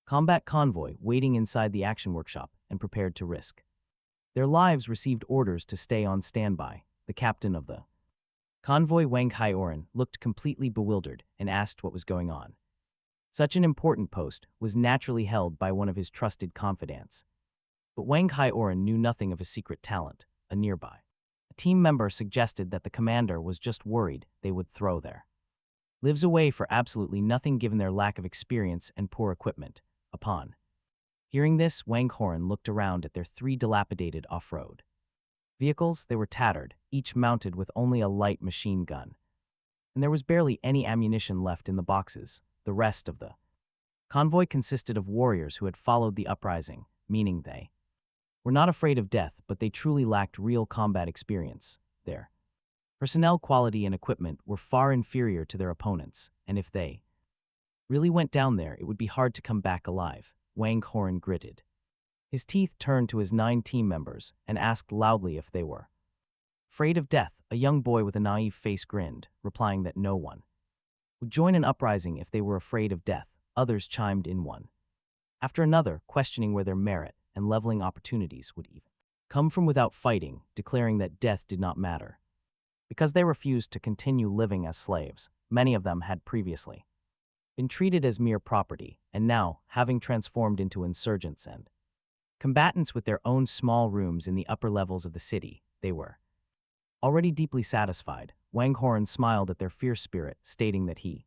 combat convoy waiting inside the action workshop and prepared to risk their lives received orders to stay on standby. The captain of the convoy, Wang Haioran, looked completely bewildered and asked what was going on. Such an important post was naturally held by one of his trusted confidants. But Wang Haioran knew nothing of his secret talent. A team member suggested that the commander was just worried they would throw their lives away for absolutely nothing given their lack of experience and poor equipment. Upon hearing this, Wang Horan looked around at their three dilapidated off-road vehicles. They were tattered, each mounted with only a light machine gun, and there was barely any ammunition left in the boxes. The rest of the convoy consisted of warriors who had followed the uprising, meaning they were not afraid of death, but they truly lacked real combat experience. Their personnel quality and equipment were far inferior to their opponents, and if they really went down there, it would be hard to come back alive. Wang Horan gritted his teeth, turned to his 9 team members, and asked loudly if they were afraid of death. A young boy with a naive face grinned, replying that no one would join an uprising if they were afraid of death. Others chimed in one after another, questioning where their merit and leveling opportunities would even come from without fighting, declaring that death did not matter, because they refused to continue living as slaves. Many of them had previously been treated as mere property, and now, having transformed into insurgents and combatants with their own small rooms in the upper levels of the city, they were already deeply satisfied. Wang Horan smiled at their fierce spirit, stating that he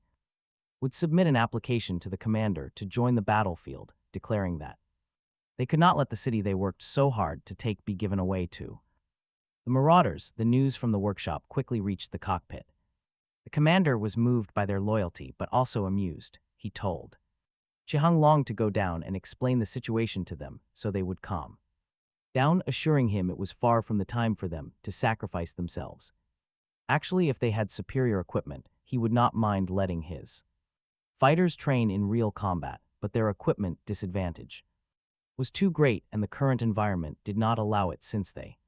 would submit an application to the commander to join the battlefield, declaring that they could not let the city they worked so hard to take be given away to the marauders. The news from the workshop quickly reached the cockpit. The commander was moved by their loyalty, but also amused. He told Chihang Long to go down and explain the situation to them so they would calm down, assuring him it was far from the time for them to sacrifice themselves. Actually, if they had superior equipment, he would not mind letting his fighters train in real combat, but their equipment disadvantage was too great, and the current environment did not allow it, since they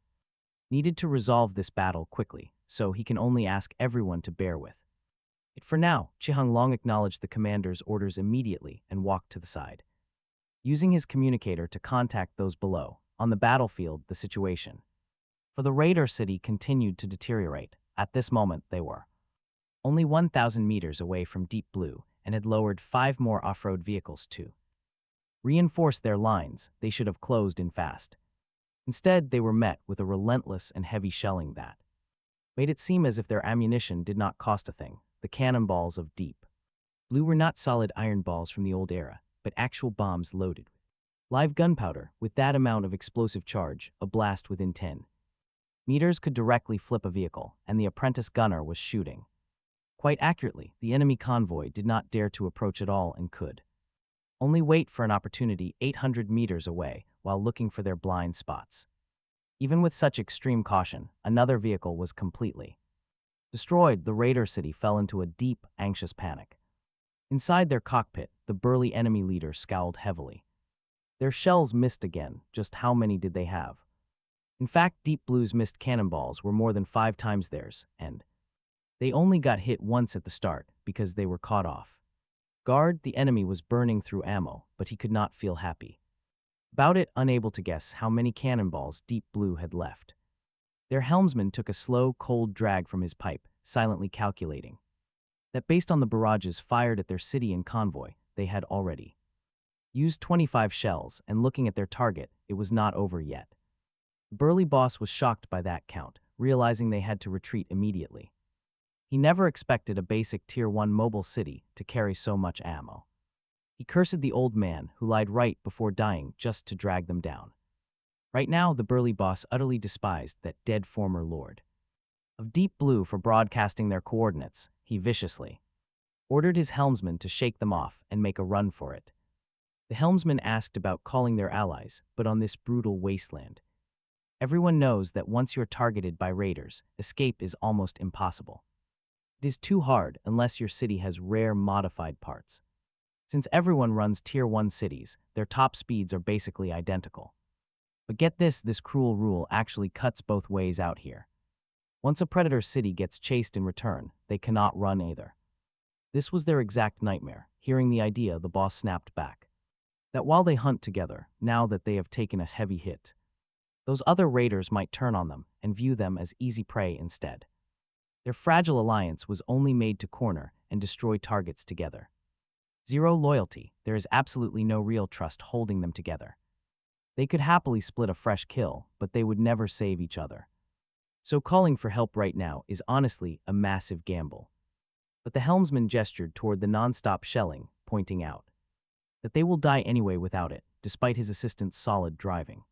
needed to resolve this battle quickly, so he can only ask everyone to bear with it for now. Chihang Long acknowledged the commander's orders immediately and walked to the side, using his communicator to contact those below. On the battlefield, the situation for the raider city continued to deteriorate. At this moment, they were only 1,000 meters away from Deep Blue and had lowered 5 more off-road vehicles to reinforce their lines. They should have closed in fast. Instead, they were met with a relentless and heavy shelling that made it seem as if their ammunition did not cost a thing. The cannonballs of Deep Blue were not solid iron balls from the old era, but actual bombs loaded with live gunpowder. With that amount of explosive charge, a blast within 10 meters could directly flip a vehicle, and the apprentice gunner was shooting quite accurately. The enemy convoy did not dare to approach at all and could only wait for an opportunity 800 meters away while looking for their blind spots. Even with such extreme caution, another vehicle was completely destroyed. The raider city fell into a deep, anxious panic. Inside their cockpit, the burly enemy leader scowled heavily. Their shells missed again. Just how many did they have? In fact, Deep Blue's missed cannonballs were more than 5 times theirs, and they only got hit once at the start because they were caught off guard. The enemy was burning through ammo, but he could not feel happy about it, unable to guess how many cannonballs Deep Blue had left. Their helmsman took a slow, cold drag from his pipe, silently calculating that based on the barrages fired at their city and convoy, they had already used 25 shells, and looking at their target, it was not over yet. The burly boss was shocked by that count, realizing they had to retreat immediately. He never expected a basic Tier 1 mobile city to carry so much ammo. He cursed the old man who lied right before dying just to drag them down. Right now, the burly boss utterly despised that dead former lord of Deep Blue for broadcasting their coordinates. He viciously ordered his helmsman to shake them off and make a run for it. The helmsman asked about calling their allies, but on this brutal wasteland, everyone knows that once you're targeted by raiders, escape is almost impossible. It is too hard unless your city has rare modified parts. Since everyone runs Tier 1 cities, their top speeds are basically identical. But get this cruel rule actually cuts both ways out here. Once a predator city gets chased in return, they cannot run either. This was their exact nightmare. Hearing the idea, the boss snapped back. That while they hunt together, now that they have taken a heavy hit, those other raiders might turn on them and view them as easy prey instead. Their fragile alliance was only made to corner and destroy targets together. Zero loyalty, there is absolutely no real trust holding them together. They could happily split a fresh kill, but they would never save each other. So calling for help right now is honestly a massive gamble. But the helmsman gestured toward the non-stop shelling, pointing out that they will die anyway without it, despite his assistant's solid driving.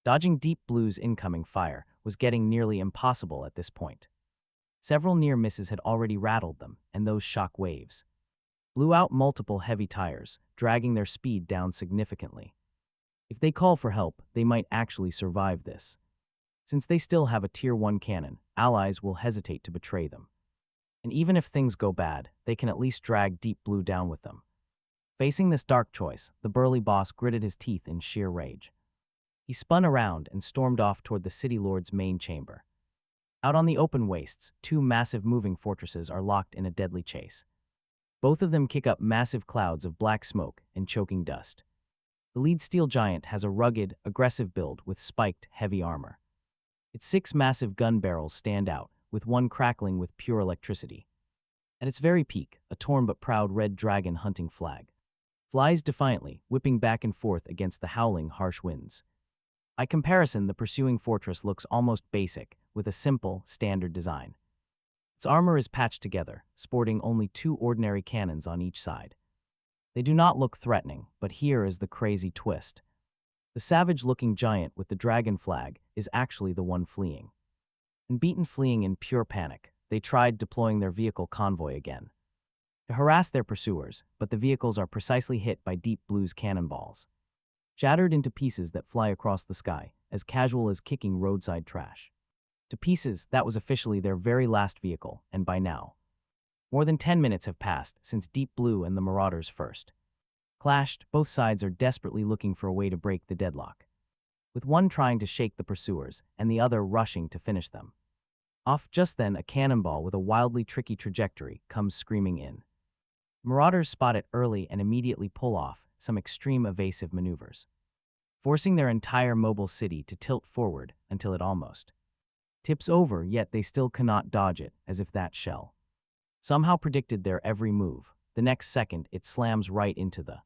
Dodging Deep Blue's incoming fire was getting nearly impossible at this point. Several near misses had already rattled them, and those shock waves blew out multiple heavy tires, dragging their speed down significantly. If they call for help, they might actually survive this. Since they still have a Tier 1 cannon, allies will hesitate to betray them. And even if things go bad, they can at least drag Deep Blue down with them. Facing this dark choice, the burly boss gritted his teeth in sheer rage. He spun around and stormed off toward the city lord's main chamber. Out on the open wastes, two massive moving fortresses are locked in a deadly chase. Both of them kick up massive clouds of black smoke and choking dust. The lead steel giant has a rugged, aggressive build with spiked, heavy armor. Its 6 massive gun barrels stand out, with one crackling with pure electricity. At its very peak, a torn but proud red dragon hunting flag flies defiantly, whipping back and forth against the howling, harsh winds. By comparison, the pursuing fortress looks almost basic, with a simple, standard design. Its armor is patched together, sporting only 2 ordinary cannons on each side. They do not look threatening, but here is the crazy twist. The savage-looking giant with the dragon flag is actually the one fleeing. And beaten fleeing in pure panic, they tried deploying their vehicle convoy again to harass their pursuers, but the vehicles are precisely hit by Deep Blue's cannonballs, shattered into pieces that fly across the sky, as casual as kicking roadside trash. To pieces, that was officially their very last vehicle, and by now, more than 10 minutes have passed since Deep Blue and the Marauders first clashed. Both sides are desperately looking for a way to break the deadlock, with one trying to shake the pursuers and the other rushing to finish them off. Just then, a cannonball with a wildly tricky trajectory comes screaming in. Marauders spot it early and immediately pull off some extreme evasive maneuvers, forcing their entire mobile city to tilt forward until it almost tips over, yet they still cannot dodge it, as if that shell somehow predicted their every move. The next second, it slams right into the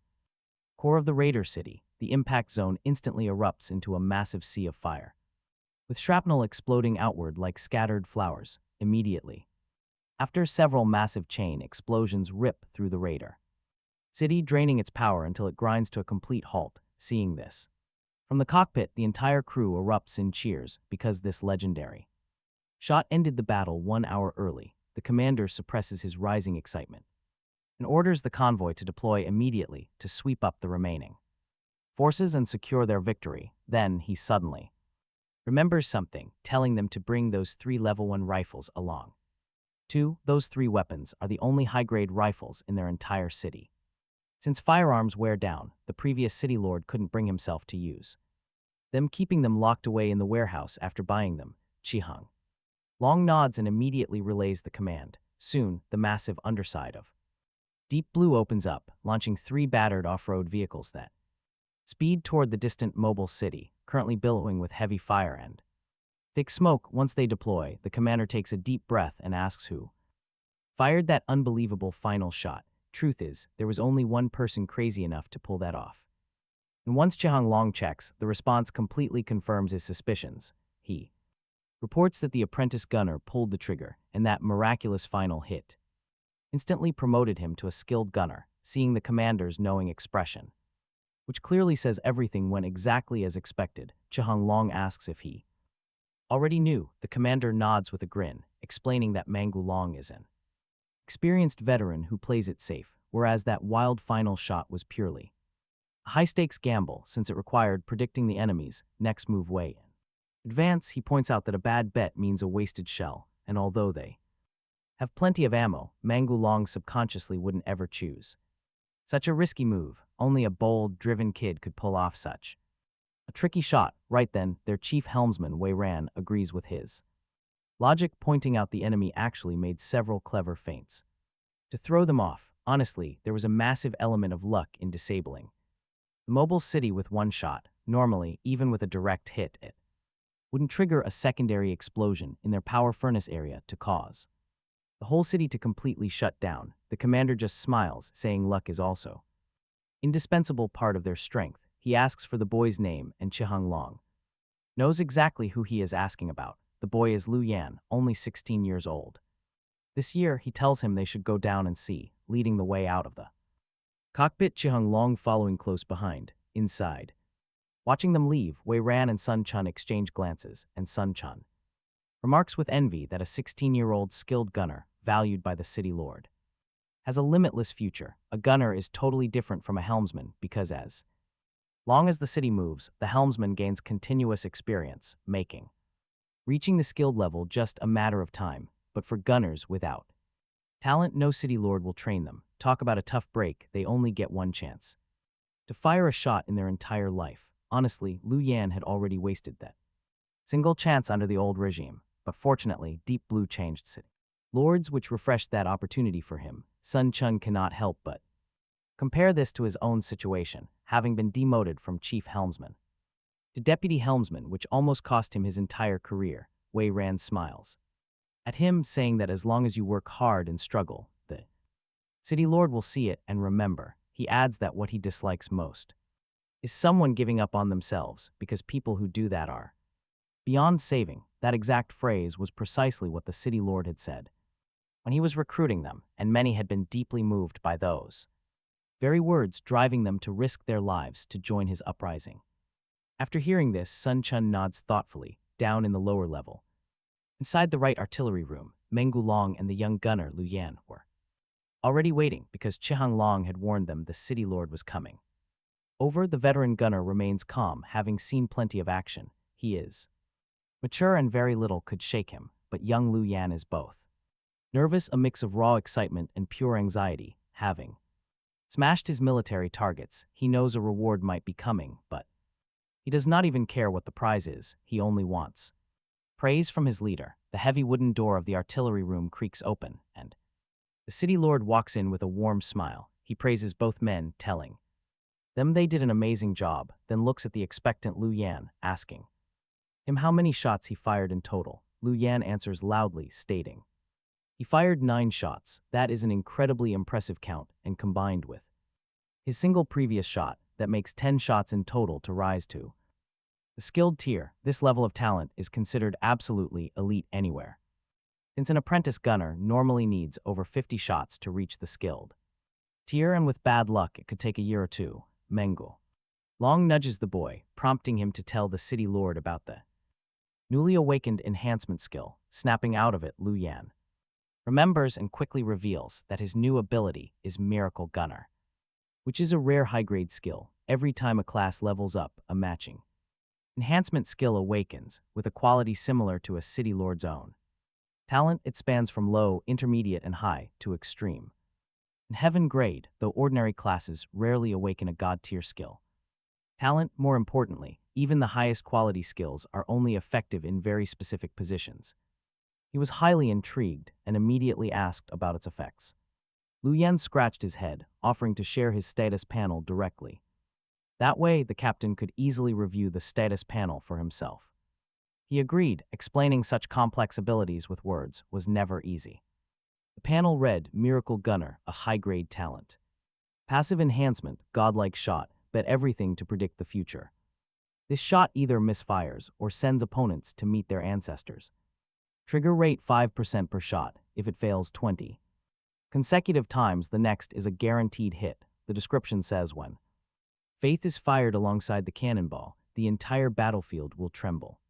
core of the raider city. The impact zone instantly erupts into a massive sea of fire, with shrapnel exploding outward like scattered flowers. Immediately after, several massive chain explosions rip through the raider city, draining its power until it grinds to a complete halt. Seeing this from the cockpit, the entire crew erupts in cheers because this legendary shot ended the battle 1 hour early. The commander suppresses his rising excitement and orders the convoy to deploy immediately to sweep up the remaining forces and secure their victory. Then he suddenly remembers something, telling them to bring those 3 level 1 rifles along. Those 3 weapons are the only high-grade rifles in their entire city. Since firearms wear down, the previous city lord couldn't bring himself to use them, keeping them locked away in the warehouse after buying them. Chi-hung Long nods and immediately relays the command. Soon, the massive underside of Deep Blue opens up, launching 3 battered off-road vehicles that speed toward the distant mobile city, currently billowing with heavy fire and thick smoke. Once they deploy, the commander takes a deep breath and asks who fired that unbelievable final shot. Truth is, there was only one person crazy enough to pull that off. And once Chihang Long checks, the response completely confirms his suspicions. He reports that the apprentice gunner pulled the trigger, and that miraculous final hit instantly promoted him to a skilled gunner, seeing the commander's knowing expression, which clearly says everything went exactly as expected. Chihang Long asks if he already knew. The commander nods with a grin, explaining that Mangu Long is an experienced veteran who plays it safe, whereas that wild final shot was purely a high-stakes gamble since it required predicting the enemy's next move way in advance. He points out that a bad bet means a wasted shell, and although they have plenty of ammo, Mangu Long subconsciously wouldn't ever choose such a risky move. Only a bold, driven kid could pull off such a tricky shot. Right then, their chief helmsman Wei Ran agrees with his logic, pointing out the enemy actually made several clever feints to throw them off. Honestly, there was a massive element of luck in disabling the mobile city with one shot. Normally, even with a direct hit, it wouldn't trigger a secondary explosion in their power furnace area to cause the whole city to completely shut down. The commander just smiles, saying luck is also indispensable part of their strength. He asks for the boy's name, and Chihang Long knows exactly who he is asking about. The boy is Lu Yan, only 16 years old. This year, he tells him they should go down and see, leading the way out of the cockpit, Chihang Long following close behind. Inside, watching them leave, Wei Ran and Sun Chun exchange glances, and Sun Chun remarks with envy that a 16-year-old skilled gunner, valued by the city lord, has a limitless future. A gunner is totally different from a helmsman because as long as the city moves, the helmsman gains continuous experience, making reaching the skilled level just a matter of time. But for gunners without talent, no city lord will train them. Talk about a tough break. They only get one chance to fire a shot in their entire life. Honestly, Lu Yan had already wasted that single chance under the old regime, but fortunately, Deep Blue changed city lords, which refreshed that opportunity for him. Sun Chun cannot help but compare this to his own situation, having been demoted from chief helmsman to deputy helmsman, which almost cost him his entire career. Wei Ran smiles at him, saying that as long as you work hard and struggle, the city lord will see it and remember. He adds that what he dislikes most is someone giving up on themselves, because people who do that are beyond saving. That exact phrase was precisely what the city lord had said when he was recruiting them, and many had been deeply moved by those very words, driving them to risk their lives to join his uprising. After hearing this, Sun Chun nods thoughtfully. Down in the lower level, inside the right artillery room, Mangu Long and the young gunner Lu Yan were already waiting because Chihang Long had warned them the city lord was coming. Over, the veteran gunner remains calm, having seen plenty of action. He is mature and very little could shake him, but young Lu Yan is both nervous, a mix of raw excitement and pure anxiety. Having smashed his military targets, he knows a reward might be coming, but he does not even care what the prize is. He only wants praise from his leader. The heavy wooden door of the artillery room creaks open, and the city lord walks in with a warm smile. He praises both men, telling them they did an amazing job, then looks at the expectant Lu Yan, asking him how many shots he fired in total. Lu Yan answers loudly, stating he fired 9 shots. That is an incredibly impressive count, and combined with his single previous shot, that makes 10 shots in total to rise to the skilled tier. This level of talent is considered absolutely elite anywhere, since an apprentice gunner normally needs over 50 shots to reach the skilled tier, and with bad luck it could take a year or two. Mangu Long nudges the boy, prompting him to tell the city lord about the newly awakened enhancement skill. Snapping out of it, Lu Yan remembers and quickly reveals that his new ability is Miracle Gunner, which is a rare high-grade skill. Every time a class levels up, a matching enhancement skill awakens, with a quality similar to a city lord's own talent. It spans from low, intermediate, and high to extreme and heaven grade, though ordinary classes rarely awaken a god-tier skill talent. More importantly, even the highest quality skills are only effective in very specific positions. He was highly intrigued and immediately asked about its effects. Lu Yan scratched his head, offering to share his status panel directly. That way, the captain could easily review the status panel for himself. He agreed. Explaining such complex abilities with words was never easy. The panel read, Miracle Gunner, a high-grade talent. Passive enhancement, godlike shot, bet everything to predict the future. This shot either misfires or sends opponents to meet their ancestors. Trigger rate 5% per shot. If it fails, 20 consecutive times, the next is a guaranteed hit. The description says when faith is fired alongside the cannonball, the entire battlefield will tremble.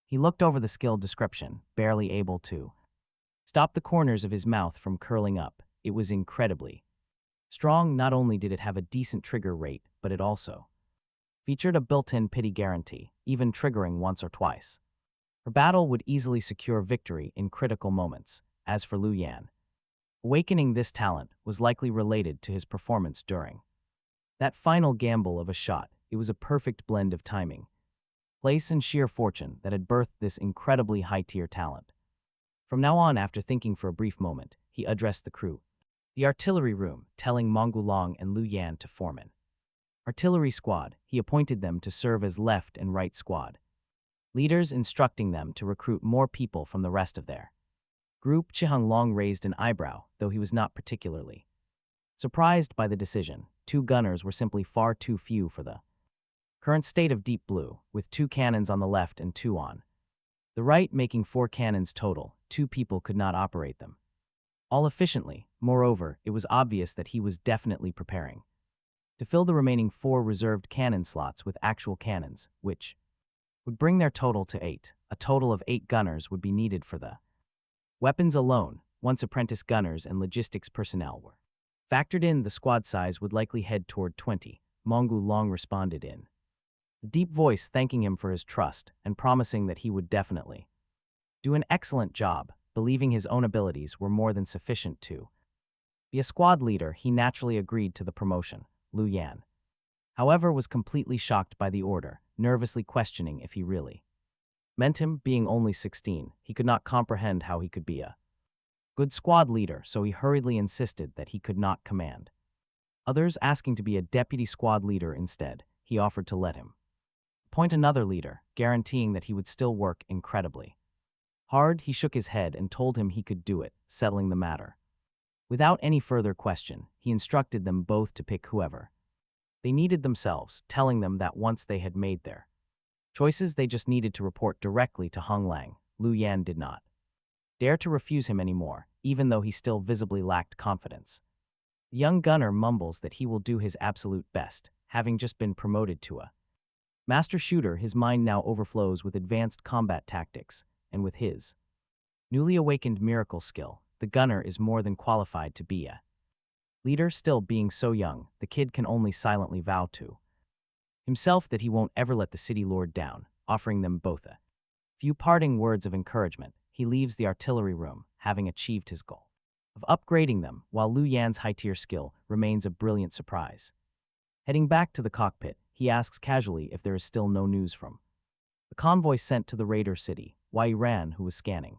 He looked over the skill description, barely able to stop the corners of his mouth from curling up. It was incredibly strong. Not only did it have a decent trigger rate, but it also featured a built-in pity guarantee, even triggering once or twice. Her battle would easily secure victory in critical moments. As for Lu Yan, awakening this talent was likely related to his performance during that final gamble of a shot. It was a perfect blend of timing, place, and sheer fortune that had birthed this incredibly high-tier talent. From now on, after thinking for a brief moment, he addressed the crew, the artillery room, telling Mongulong and Lu Yan to form an artillery squad. He appointed them to serve as left and right squad leaders, instructing them to recruit more people from the rest of their group. Chiheng Long raised an eyebrow, though he was not particularly surprised by the decision. 2 gunners were simply far too few for the current state of Deep Blue, with 2 cannons on the left and 2 on the right, making 4 cannons total. 2 people could not operate them all efficiently. Moreover, it was obvious that he was definitely preparing to fill the remaining 4 reserved cannon slots with actual cannons, which would bring their total to 8. A total of 8 gunners would be needed for the weapons alone. Once apprentice gunners and logistics personnel were factored in, the squad size would likely head toward 20. Mongu Long responded in a deep voice, thanking him for his trust and promising that he would definitely do an excellent job. Believing his own abilities were more than sufficient to be a squad leader, he naturally agreed to the promotion. Lu Yan, however, was completely shocked by the order, nervously questioning if he really meant him. Being only 16, he could not comprehend how he could be a good squad leader, so he hurriedly insisted that he could not command others, asking to be a deputy squad leader instead. He offered to let him appoint another leader, guaranteeing that he would still work incredibly hard. He shook his head and told him he could do it, settling the matter. Without any further question, he instructed them both to pick whoever they needed themselves, telling them that once they had made their choices, they just needed to report directly to Hung Lang. Lu Yan did not dare to refuse him anymore, even though he still visibly lacked confidence. The young gunner mumbles that he will do his absolute best, having just been promoted to a master shooter. His mind now overflows with advanced combat tactics, and with his newly awakened miracle skill, the gunner is more than qualified to be a leader. Still, being so young, the kid can only silently vow to himself that he won't ever let the city lord down. Offering them both a few parting words of encouragement, he leaves the artillery room, having achieved his goal of upgrading them, while Lu Yan's high-tier skill remains a brilliant surprise. Heading back to the cockpit, he asks casually if there is still no news from the convoy sent to the raider city. Wai Ran, who was scanning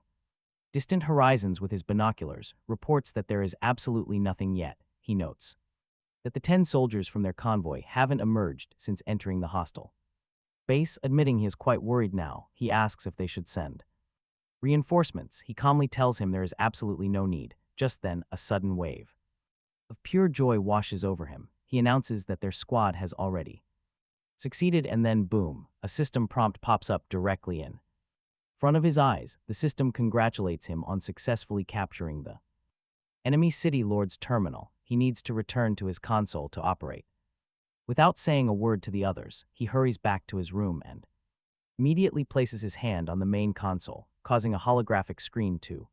distant horizons with his binoculars, reports that there is absolutely nothing yet. He notes that the 10 soldiers from their convoy haven't emerged since entering the hostile base. Admitting he is quite worried now, he asks if they should send reinforcements. He calmly tells him there is absolutely no need. Just then, a sudden wave of pure joy washes over him. He announces that their squad has already succeeded, and then boom, a system prompt pops up directly in front of his eyes. The system congratulates him on successfully capturing the enemy city lord's terminal. He needs to return to his console to operate. Without saying a word to the others, he hurries back to his room and immediately places his hand on the main console, causing a holographic screen to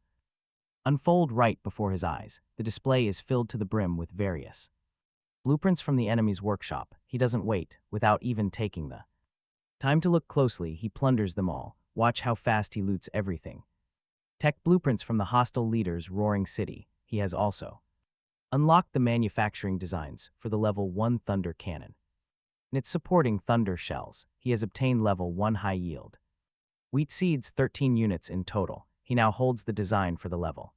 unfold right before his eyes. The display is filled to the brim with various blueprints from the enemy's workshop. He doesn't wait. Without even taking the time to look closely, he plunders them all. Watch how fast he loots everything. Tech blueprints from the hostile leader's roaring city. He has also unlocked the manufacturing designs for the level 1 Thunder Cannon and its supporting Thunder Shells. He has obtained level 1 High Yield Wheat Seeds, 13 units in total. He now holds the design for the level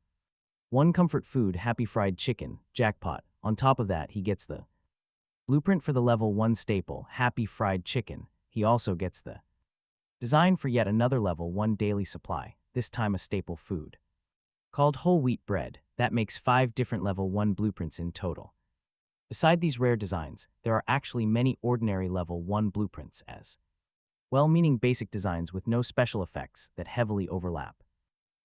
1 Comfort Food Happy Fried Chicken Jackpot. On top of that, he gets the blueprint for the level 1 Staple Happy Fried Chicken. He also gets the design for yet another level 1 daily supply, this time a staple food called whole wheat bread. That makes 5 different level 1 blueprints in total. Beside these rare designs, there are actually many ordinary level 1 blueprints as well-meaning basic designs with no special effects that heavily overlap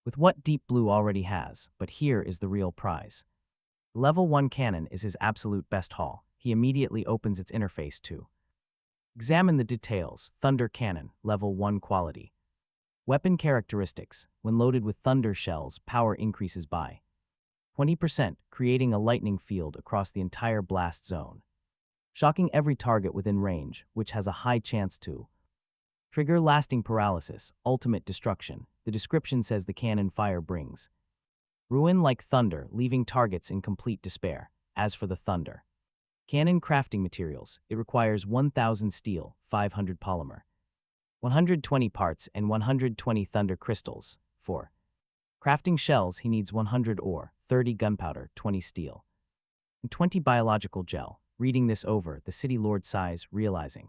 with what Deep Blue already has, but here is the real prize. Level 1 cannon is his absolute best haul. He immediately opens its interface to examine the details. Thunder Cannon, Level 1 quality. Weapon characteristics. When loaded with thunder shells, power increases by 20%, creating a lightning field across the entire blast zone, shocking every target within range, which has a high chance to trigger lasting paralysis, ultimate destruction. The description says the cannon fire brings ruin like thunder, leaving targets in complete despair. As for the thunder cannon crafting materials, it requires 1,000 steel, 500 polymer, 120 parts, and 120 thunder crystals. For crafting shells, he needs 100 ore, 30 gunpowder, 20 steel, and 20 biological gel. Reading this over, the city lord sighs, realizing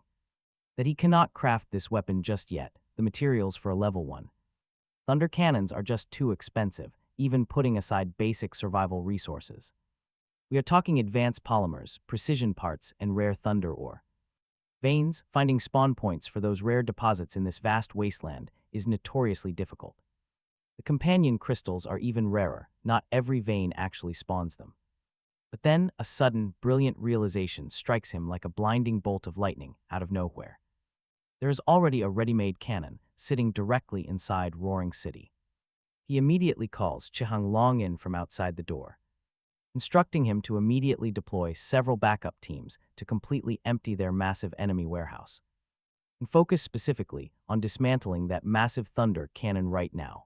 that he cannot craft this weapon just yet. The materials for a level 1 thunder cannons are just too expensive, even putting aside basic survival resources. We are talking advanced polymers, precision parts, and rare thunder ore veins. Finding spawn points for those rare deposits in this vast wasteland is notoriously difficult. The companion crystals are even rarer. Not every vein actually spawns them. But then, a sudden, brilliant realization strikes him like a blinding bolt of lightning out of nowhere. There is already a ready-made cannon sitting directly inside Roaring City. He immediately calls Chihang Long in from outside the door, instructing him to immediately deploy several backup teams to completely empty their massive enemy warehouse, and focus specifically on dismantling that massive thunder cannon right now,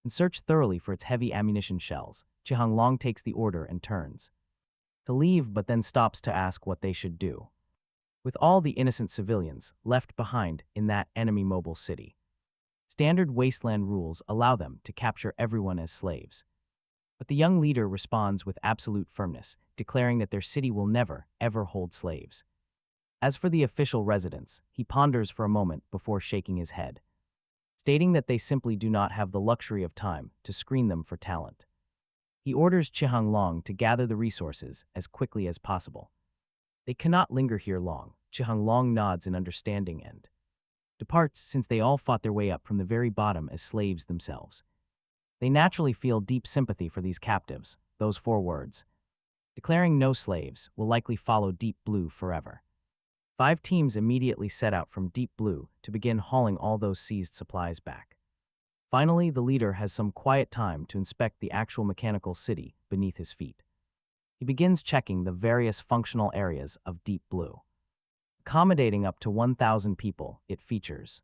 and search thoroughly for its heavy ammunition shells. Chihang Long takes the order and turns to leave, but then stops to ask what they should do with all the innocent civilians left behind in that enemy mobile city. Standard wasteland rules allow them to capture everyone as slaves. But the young leader responds with absolute firmness, declaring that their city will never, ever hold slaves. As for the official residents, he ponders for a moment before shaking his head, stating that they simply do not have the luxury of time to screen them for talent. He orders Chihang Long to gather the resources as quickly as possible. They cannot linger here long. Chihang Long nods in understanding and departs, since they all fought their way up from the very bottom as slaves themselves. They naturally feel deep sympathy for these captives. Those 4 words, declaring no slaves, will likely follow Deep Blue forever. 5 teams immediately set out from Deep Blue to begin hauling all those seized supplies back. Finally, the leader has some quiet time to inspect the actual mechanical city beneath his feet. He begins checking the various functional areas of Deep Blue. Accommodating up to 1,000 people, it features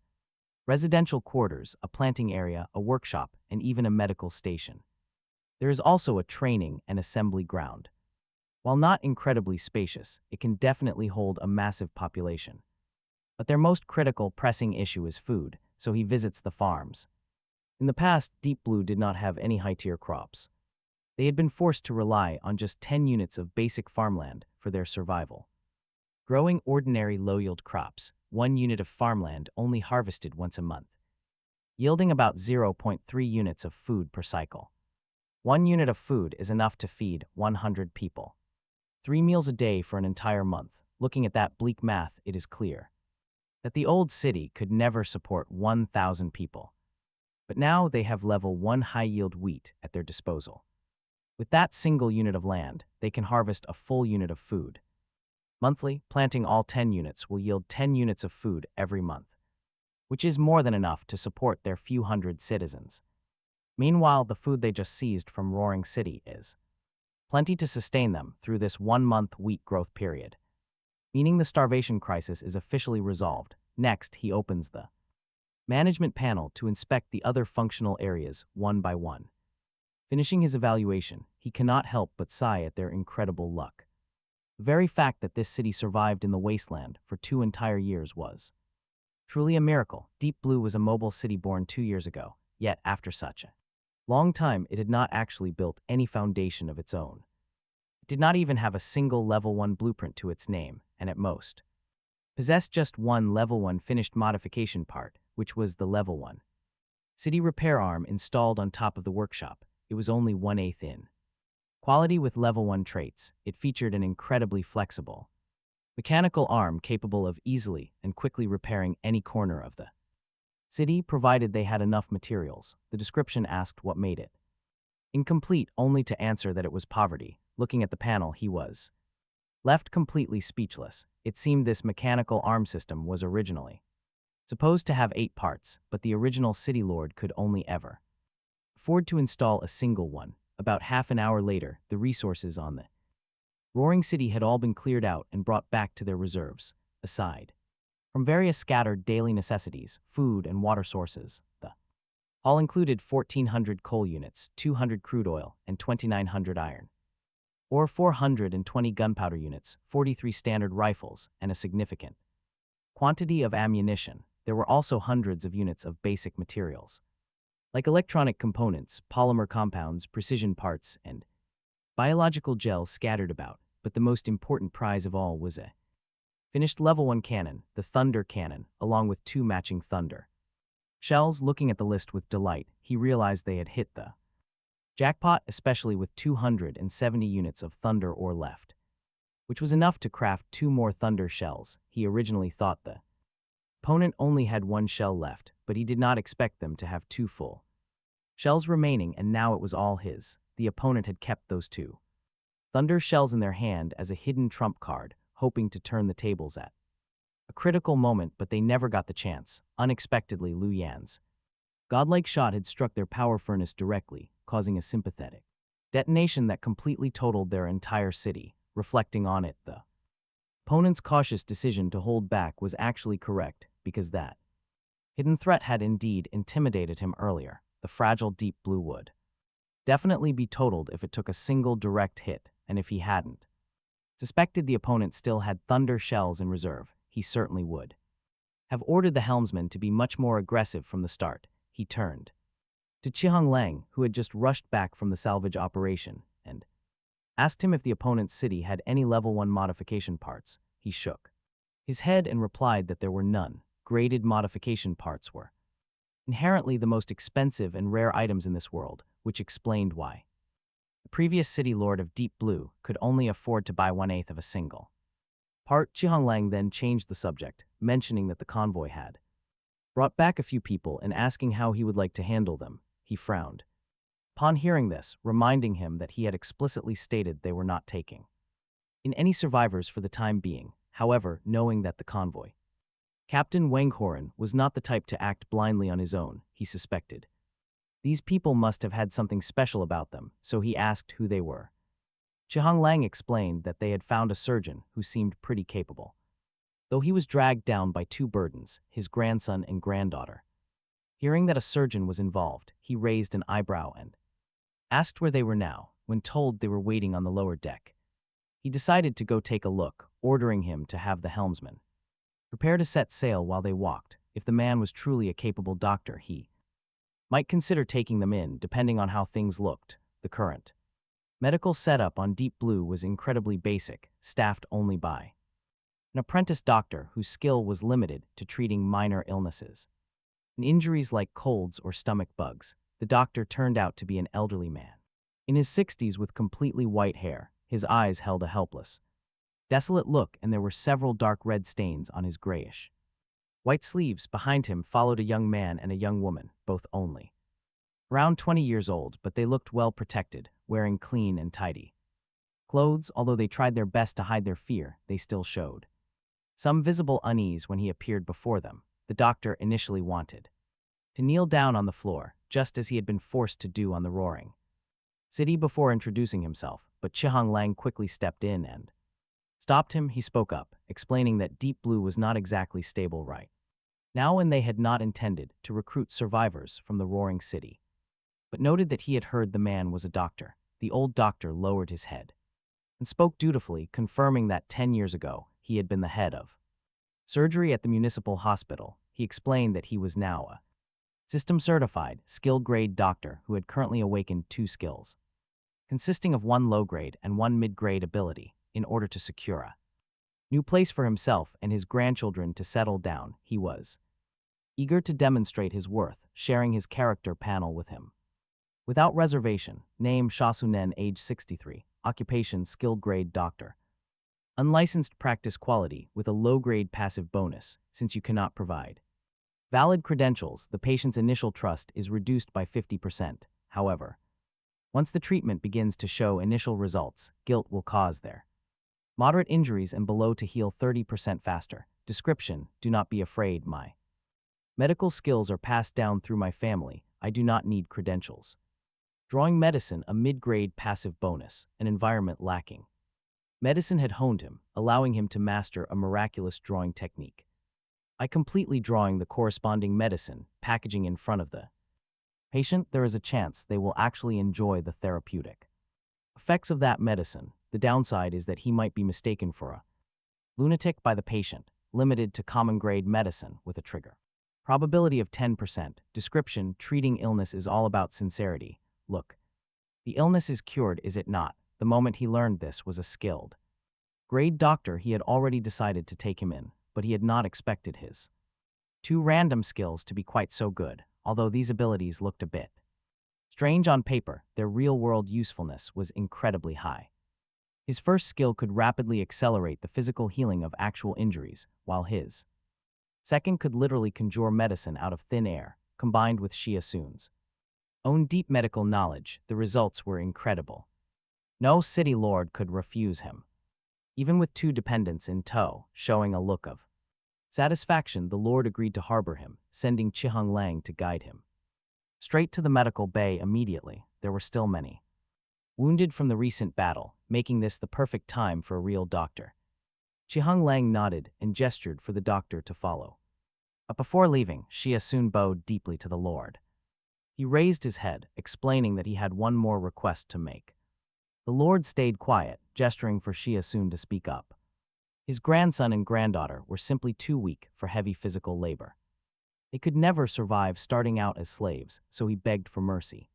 residential quarters, a planting area, a workshop, and even a medical station. There is also a training and assembly ground. While not incredibly spacious, it can definitely hold a massive population. But their most critical, pressing issue is food, so he visits the farms. In the past, Deep Blue did not have any high-tier crops. They had been forced to rely on just 10 units of basic farmland for their survival. Growing ordinary low-yield crops, 1 unit of farmland only harvested once a month, yielding about 0.3 units of food per cycle. 1 unit of food is enough to feed 100 people. 3 meals a day for an entire month. Looking at that bleak math, it is clear that the old city could never support 1,000 people. But now they have level 1 high-yield wheat at their disposal. With that single unit of land, they can harvest a full unit of food. Monthly, planting all 10 units will yield 10 units of food every month, which is more than enough to support their few hundred citizens. Meanwhile, the food they just seized from Roaring City is plenty to sustain them through this 1-month wheat growth period, meaning the starvation crisis is officially resolved. Next, he opens the management panel to inspect the other functional areas one by one. Finishing his evaluation, he cannot help but sigh at their incredible luck. The very fact that this city survived in the wasteland for 2 entire years was truly a miracle. Deep Blue was a mobile city born 2 years ago, yet after such a long time it had not actually built any foundation of its own. It did not even have a single level 1 blueprint to its name, and at most possessed just 1 level 1 finished modification part, which was the level 1 city repair arm installed on top of the workshop. It was only 1/8 in Quality with level 1 traits, it featured an incredibly flexible mechanical arm capable of easily and quickly repairing any corner of the city provided they had enough materials. The description asked what made it incomplete, only to answer that it was poverty. Looking at the panel, he was left completely speechless. It seemed this mechanical arm system was originally supposed to have 8 parts, but the original city lord could only ever afford to install a single one. About half an hour later, the resources on the roaring city had all been cleared out and brought back to their reserves. Aside from various scattered daily necessities, food and water sources, the all included 1,400 coal units, 200 crude oil, and 2,900 iron ore, 420 gunpowder units, 43 standard rifles, and a significant quantity of ammunition. There were also hundreds of units of basic materials, like electronic components, polymer compounds, precision parts, and biological gels scattered about. But the most important prize of all was a finished level 1 cannon, the Thunder Cannon, along with 2 matching Thunder shells. Looking at the list with delight, he realized they had hit the jackpot, especially with 270 units of Thunder ore left, which was enough to craft 2 more Thunder shells. He originally thought the opponent only had 1 shell left, but he did not expect them to have 2 full shells remaining, and now it was all his. The opponent had kept those 2 Thunder shells in their hand as a hidden trump card, hoping to turn the tables at a critical moment, but they never got the chance. Unexpectedly, Lu Yan's godlike shot had struck their power furnace directly, causing a sympathetic detonation that completely totaled their entire city. Reflecting on it, the opponent's cautious decision to hold back was actually correct, because that hidden threat had indeed intimidated him earlier. The fragile deep blue would definitely be totaled if it took a single direct hit, and if he hadn't suspected the opponent still had Thunder shells in reserve, he certainly would have ordered the helmsman to be much more aggressive from the start. He turned to Chihang Lang, who had just rushed back from the salvage operation, and asked him if the opponent's city had any level 1 modification parts. He shook his head and replied that there were none. Graded modification parts were inherently the most expensive and rare items in this world, which explained why the previous city lord of Deep Blue could only afford to buy 1/8 of a single part. Chihang Lang then changed the subject, mentioning that the convoy had brought back a few people and asking how he would like to handle them. He frowned upon hearing this, reminding him that he had explicitly stated they were not taking in any survivors for the time being. However, knowing that the convoy Captain Wang Horan was not the type to act blindly on his own, he suspected these people must have had something special about them, so he asked who they were. Chihang Lang explained that they had found a surgeon who seemed pretty capable, though he was dragged down by 2 burdens, his grandson and granddaughter. Hearing that a surgeon was involved, he raised an eyebrow and asked where they were now. When told they were waiting on the lower deck, he decided to go take a look, ordering him to have the helmsman prepare to set sail while they walked. If the man was truly a capable doctor, he might consider taking them in, depending on how things looked. The current medical setup on Deep Blue was incredibly basic, staffed only by an apprentice doctor whose skill was limited to treating minor illnesses and injuries like colds or stomach bugs. The doctor turned out to be an elderly man in his 60s with completely white hair. His eyes held a helpless, desolate look, and there were several dark red stains on his grayish white sleeves. Behind him followed a young man and a young woman, both only around 20 years old, but they looked well protected, wearing clean and tidy clothes. Although they tried their best to hide their fear, they still showed some visible unease when he appeared before them. The doctor initially wanted to kneel down on the floor, just as he had been forced to do on the roaring city before introducing himself, but Chihang Lang quickly stepped in and stopped him. He spoke up, explaining that Deep Blue was not exactly stable right now, and they had not intended to recruit survivors from the roaring city, but noted that he had heard the man was a doctor. The old doctor lowered his head and spoke dutifully, confirming that 10 years ago he had been the head of surgery at the municipal hospital. He explained that he was now a system-certified, skill-grade doctor who had currently awakened 2 skills, consisting of 1 low-grade and 1 mid-grade ability, in order to secure a new place for himself and his grandchildren to settle down. He was eager to demonstrate his worth, sharing his character panel with him. Without reservation, name Shasunen, age 63, occupation skilled grade doctor. Unlicensed practice quality with a low-grade passive bonus, since you cannot provide valid credentials, the patient's initial trust is reduced by 50%. However, once the treatment begins to show initial results, guilt will cause their moderate injuries and below to heal 30% faster. Description: do not be afraid, my medical skills are passed down through my family, I do not need credentials. Drawing medicine, a mid-grade passive bonus, an environment lacking. Medicine had honed him, allowing him to master a miraculous drawing technique. By completely drawing the corresponding medicine, packaging in front of the patient, there is a chance they will actually enjoy the therapeutic effects of that medicine. The downside is that he might be mistaken for a lunatic by the patient, limited to common-grade medicine with a trigger probability of 10%. Description: treating illness is all about sincerity. Look, the illness is cured, is it not? The moment he learned this was a skilled grade doctor, he had already decided to take him in, but he had not expected his two random skills to be quite so good. Although these abilities looked a bit strange on paper, their real-world usefulness was incredibly high. His first skill could rapidly accelerate the physical healing of actual injuries, while his second could literally conjure medicine out of thin air. Combined with Xu Shu's own deep medical knowledge, the results were incredible. No city lord could refuse him. Even with two dependents in tow, showing a look of satisfaction, the lord agreed to harbor him, sending Chihung Lang to guide him straight to the medical bay immediately. There were still many wounded from the recent battle, making this the perfect time for a real doctor. Chihung Lang nodded and gestured for the doctor to follow. But before leaving, Xu Shu bowed deeply to the lord. He raised his head, explaining that he had one more request to make. The lord stayed quiet, gesturing for Xu Shu to speak up. His grandson and granddaughter were simply too weak for heavy physical labor. They could never survive starting out as slaves, so he begged for mercy.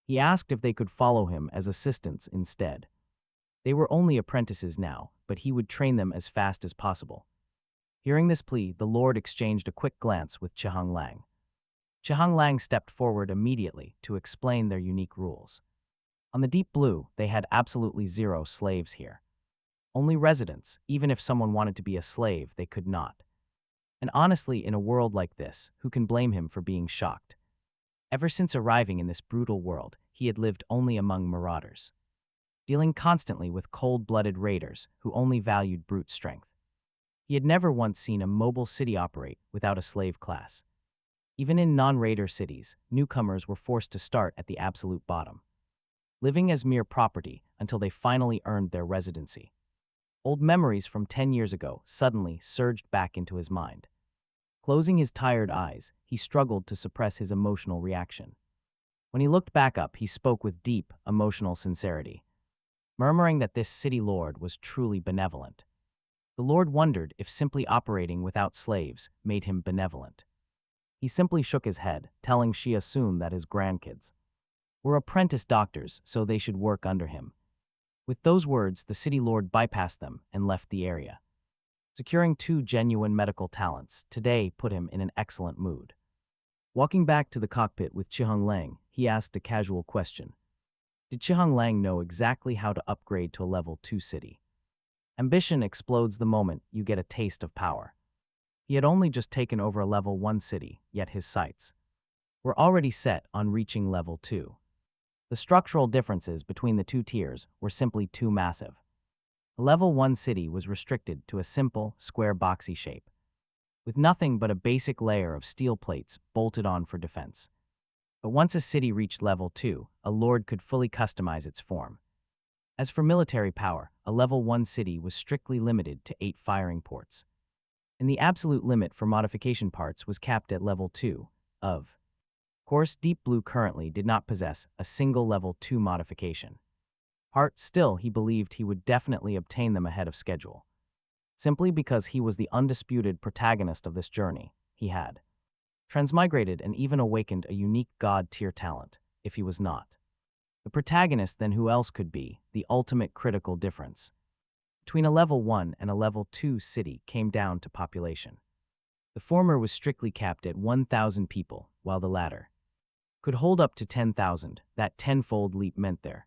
He asked if they could follow him as assistants instead. They were only apprentices now, but he would train them as fast as possible. Hearing this plea, the lord exchanged a quick glance with Chihung Lang. Chihung Lang stepped forward immediately to explain their unique rules. On the Deep Blue, they had absolutely zero slaves here. Only residents. Even if someone wanted to be a slave, they could not. And honestly, in a world like this, who can blame him for being shocked? Ever since arriving in this brutal world, he had lived only among marauders, dealing constantly with cold-blooded raiders who only valued brute strength. He had never once seen a mobile city operate without a slave class. Even in non-raider cities, newcomers were forced to start at the absolute bottom, living as mere property until they finally earned their residency. Old memories from 10 years ago suddenly surged back into his mind. Closing his tired eyes, he struggled to suppress his emotional reaction. When he looked back up, he spoke with deep, emotional sincerity, murmuring that this city lord was truly benevolent. The lord wondered if simply operating without slaves made him benevolent. He simply shook his head, telling Xu Shu that his grandkids were apprentice doctors, so they should work under him. With those words, the city lord bypassed them and left the area. Securing two genuine medical talents today put him in an excellent mood. Walking back to the cockpit with Chihung Lang, he asked a casual question. Did Chihung Lang know exactly how to upgrade to a level 2 city? Ambition explodes the moment you get a taste of power. He had only just taken over a level 1 city, yet his sights were already set on reaching level 2. The structural differences between the two tiers were simply too massive. A level 1 city was restricted to a simple, square boxy shape, with nothing but a basic layer of steel plates bolted on for defense. But once a city reached level 2, a lord could fully customize its form. As for military power, a level 1 city was strictly limited to 8 firing ports, and the absolute limit for modification parts was capped at level 2 of course. Deep Blue currently did not possess a single level 2 modification part. Still, he believed he would definitely obtain them ahead of schedule. Simply because he was the undisputed protagonist of this journey, he had transmigrated and even awakened a unique god-tier talent. If he was not the protagonist, then who else could be? The ultimate critical difference between a level 1 and a level 2 city came down to population. The former was strictly capped at 1,000 people, while the latter could hold up to 10,000. That tenfold leap meant their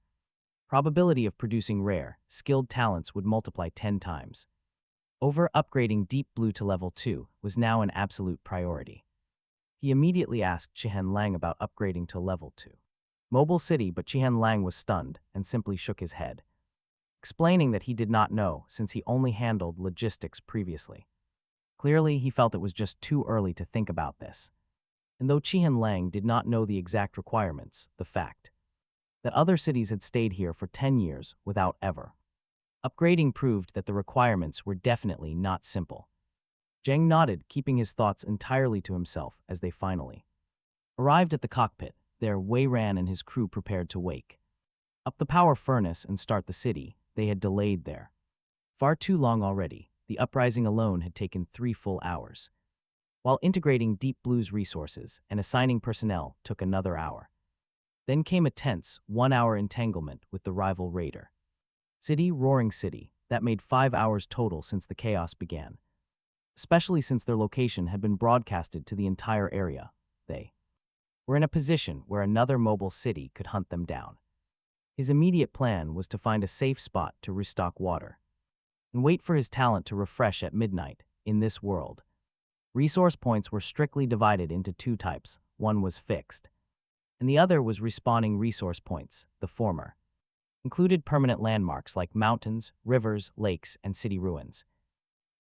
probability of producing rare, skilled talents would multiply 10 times. Upgrading Deep Blue to level 2 was now an absolute priority. He immediately asked Qihen Lang about upgrading to level 2. Mobile City, but Qihen Lang was stunned and simply shook his head, explaining that he did not know since he only handled logistics previously. Clearly, he felt it was just too early to think about this. And though Qihen Lang did not know the exact requirements, the fact that other cities had stayed here for 10 years without ever upgrading proved that the requirements were definitely not simple. Zhang nodded, keeping his thoughts entirely to himself as they finally arrived at the cockpit. There, Wei Ran and his crew prepared to wake up the power furnace and start the city. They had delayed there far too long already. The uprising alone had taken 3 full hours, while integrating Deep Blue's resources and assigning personnel took another hour. Then came a tense 1-hour entanglement with the rival raider city, Roaring City, that made 5 hours total since the chaos began. Especially since their location had been broadcasted to the entire area, they were in a position where another mobile city could hunt them down. His immediate plan was to find a safe spot to restock water and wait for his talent to refresh at midnight. In this world, resource points were strictly divided into 2 types. One was fixed, and the other was respawning resource points. The former included permanent landmarks like mountains, rivers, lakes, and city ruins,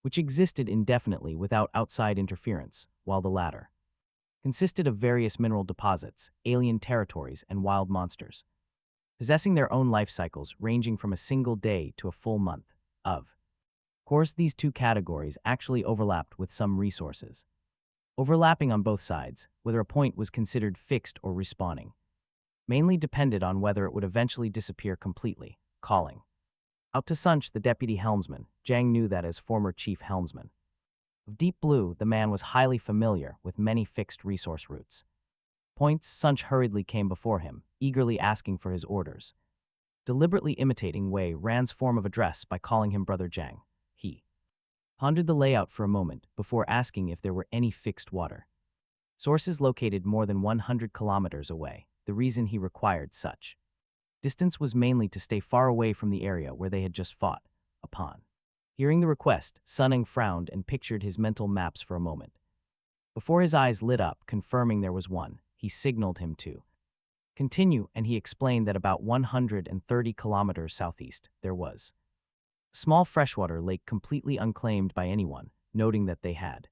which existed indefinitely without outside interference, while the latter consisted of various mineral deposits, alien territories, and wild monsters, possessing their own life cycles ranging from a single day to a full month. Of course, these 2 categories actually overlapped with some resources, overlapping on both sides, whether a point was considered fixed or respawning, mainly depended on whether it would eventually disappear completely. Calling out to Sunch, the deputy helmsman, Zhang knew that as former chief helmsman of Deep Blue, the man was highly familiar with many fixed resource routes. Points. Sunch hurriedly came before him, eagerly asking for his orders, deliberately imitating Wei Ran's form of address by calling him Brother Zhang. He pondered the layout for a moment before asking if there were any fixed water sources located more than 100 kilometers away. The reason he required such distance was mainly to stay far away from the area where they had just fought. Upon hearing the request, Sunning frowned and pictured his mental maps for a moment. Before his eyes lit up, confirming there was one, he signaled him to continue, and he explained that about 130 kilometers southeast, there was a small freshwater lake completely unclaimed by anyone, noting that they had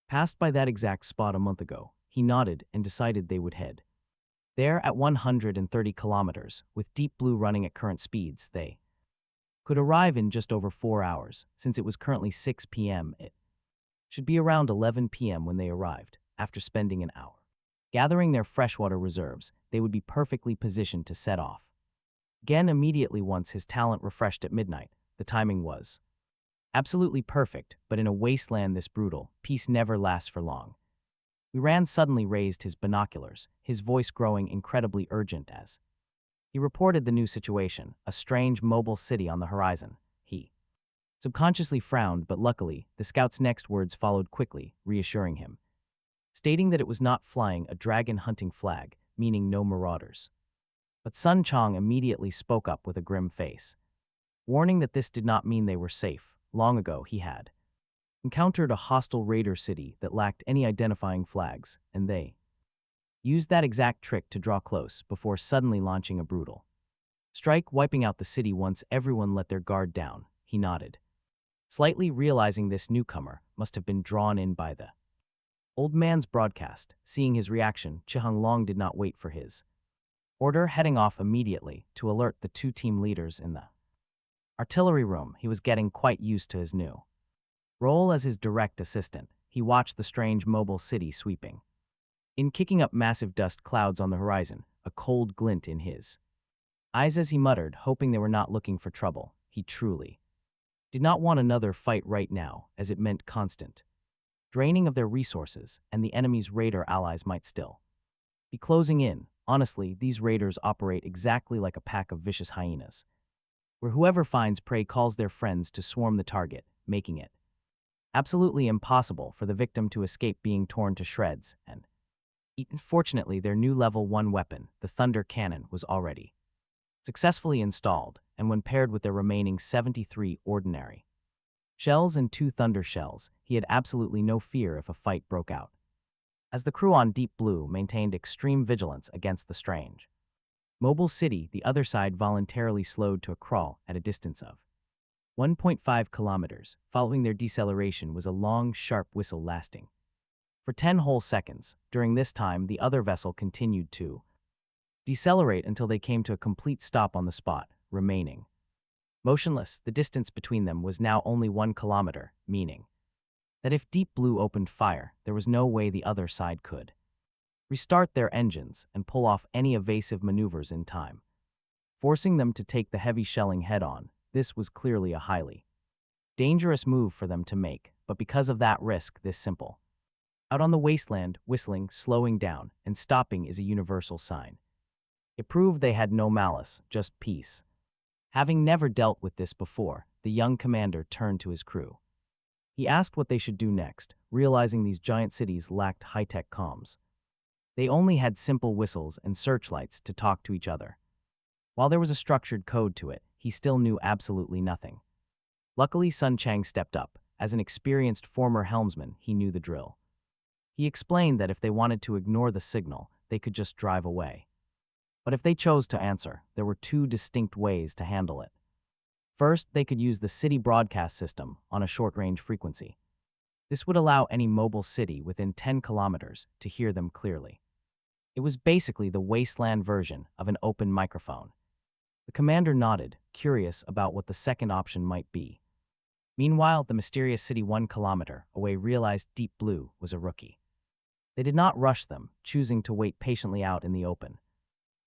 passed by that exact spot a month ago. He nodded and decided they would head there at 130 kilometers. With Deep Blue running at current speeds, they could arrive in just over 4 hours. Since it was currently 6 p.m., it should be around 11 p.m. when they arrived. After spending an hour gathering their freshwater reserves, they would be perfectly positioned to set off again immediately once his talent refreshed at midnight. The timing was absolutely perfect, but in a wasteland this brutal, peace never lasts for long. Ran suddenly raised his binoculars, his voice growing incredibly urgent as he reported the new situation, a strange mobile city on the horizon. He subconsciously frowned, but luckily, the scout's next words followed quickly, reassuring him, stating that it was not flying a dragon hunting flag, meaning no marauders. But Sun Chong immediately spoke up with a grim face, warning that this did not mean they were safe. Long ago he had encountered a hostile raider city that lacked any identifying flags, and they used that exact trick to draw close before suddenly launching a brutal strike, wiping out the city once everyone let their guard down. He nodded, slightly realizing this newcomer must have been drawn in by the old man's broadcast. Seeing his reaction, Chiheng Long did not wait for his order, heading off immediately to alert the 2 team leaders in the artillery room. He was getting quite used to his new role as his direct assistant. He watched the strange mobile city sweeping in, kicking up massive dust clouds on the horizon, a cold glint in his eyes as he muttered, hoping they were not looking for trouble. He truly did not want another fight right now, as it meant constant draining of their resources, and the enemy's raider allies might still be closing in. Honestly, these raiders operate exactly like a pack of vicious hyenas, where whoever finds prey calls their friends to swarm the target, making it absolutely impossible for the victim to escape being torn to shreds. And Fortunately, their new level 1 weapon, the Thunder Cannon, was already successfully installed, and when paired with their remaining 73 ordinary shells and 2 Thunder shells, he had absolutely no fear if a fight broke out. As the crew on Deep Blue maintained extreme vigilance against the strange Mobile City, the other side voluntarily slowed to a crawl at a distance of 1.5 kilometers. Following their deceleration was a long, sharp whistle lasting for 10 whole seconds. During this time, the other vessel continued to decelerate until they came to a complete stop on the spot, remaining motionless. The distance between them was now only 1 kilometer, meaning that if Deep Blue opened fire, there was no way the other side could restart their engines and pull off any evasive maneuvers in time, forcing them to take the heavy shelling head-on. This was clearly a highly dangerous move for them to make, but because of that risk, this simple out on the wasteland, whistling, slowing down, and stopping is a universal sign. It proved they had no malice, just peace. Having never dealt with this before, the young commander turned to his crew. He asked what they should do next, realizing these giant cities lacked high-tech comms. They only had simple whistles and searchlights to talk to each other. While there was a structured code to it, he still knew absolutely nothing. Luckily, Sun Chang stepped up. As an experienced former helmsman, he knew the drill. He explained that if they wanted to ignore the signal, they could just drive away. But if they chose to answer, there were 2 distinct ways to handle it. First, they could use the city broadcast system on a short-range frequency. This would allow any mobile city within 10 kilometers to hear them clearly. It was basically the wasteland version of an open microphone. The commander nodded, curious about what the second option might be. Meanwhile, the mysterious city 1 kilometer away realized Deep Blue was a rookie. They did not rush them, choosing to wait patiently out in the open.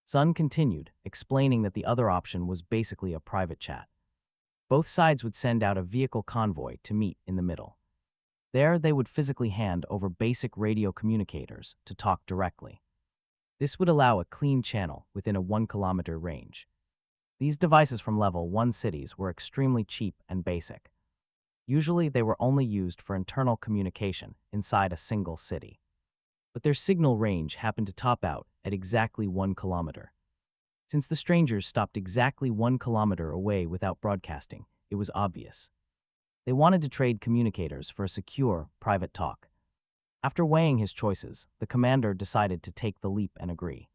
Sun continued, explaining that the other option was basically a private chat. Both sides would send out a vehicle convoy to meet in the middle. There, they would physically hand over basic radio communicators to talk directly. This would allow a clean channel within a 1 kilometer range. These devices from level 1 cities were extremely cheap and basic. Usually, they were only used for internal communication inside a single city. But their signal range happened to top out at exactly 1 kilometer. Since the strangers stopped exactly 1 kilometer away without broadcasting, it was obvious. They wanted to trade communicators for a secure, private talk. After weighing his choices, the commander decided to take the leap and agree.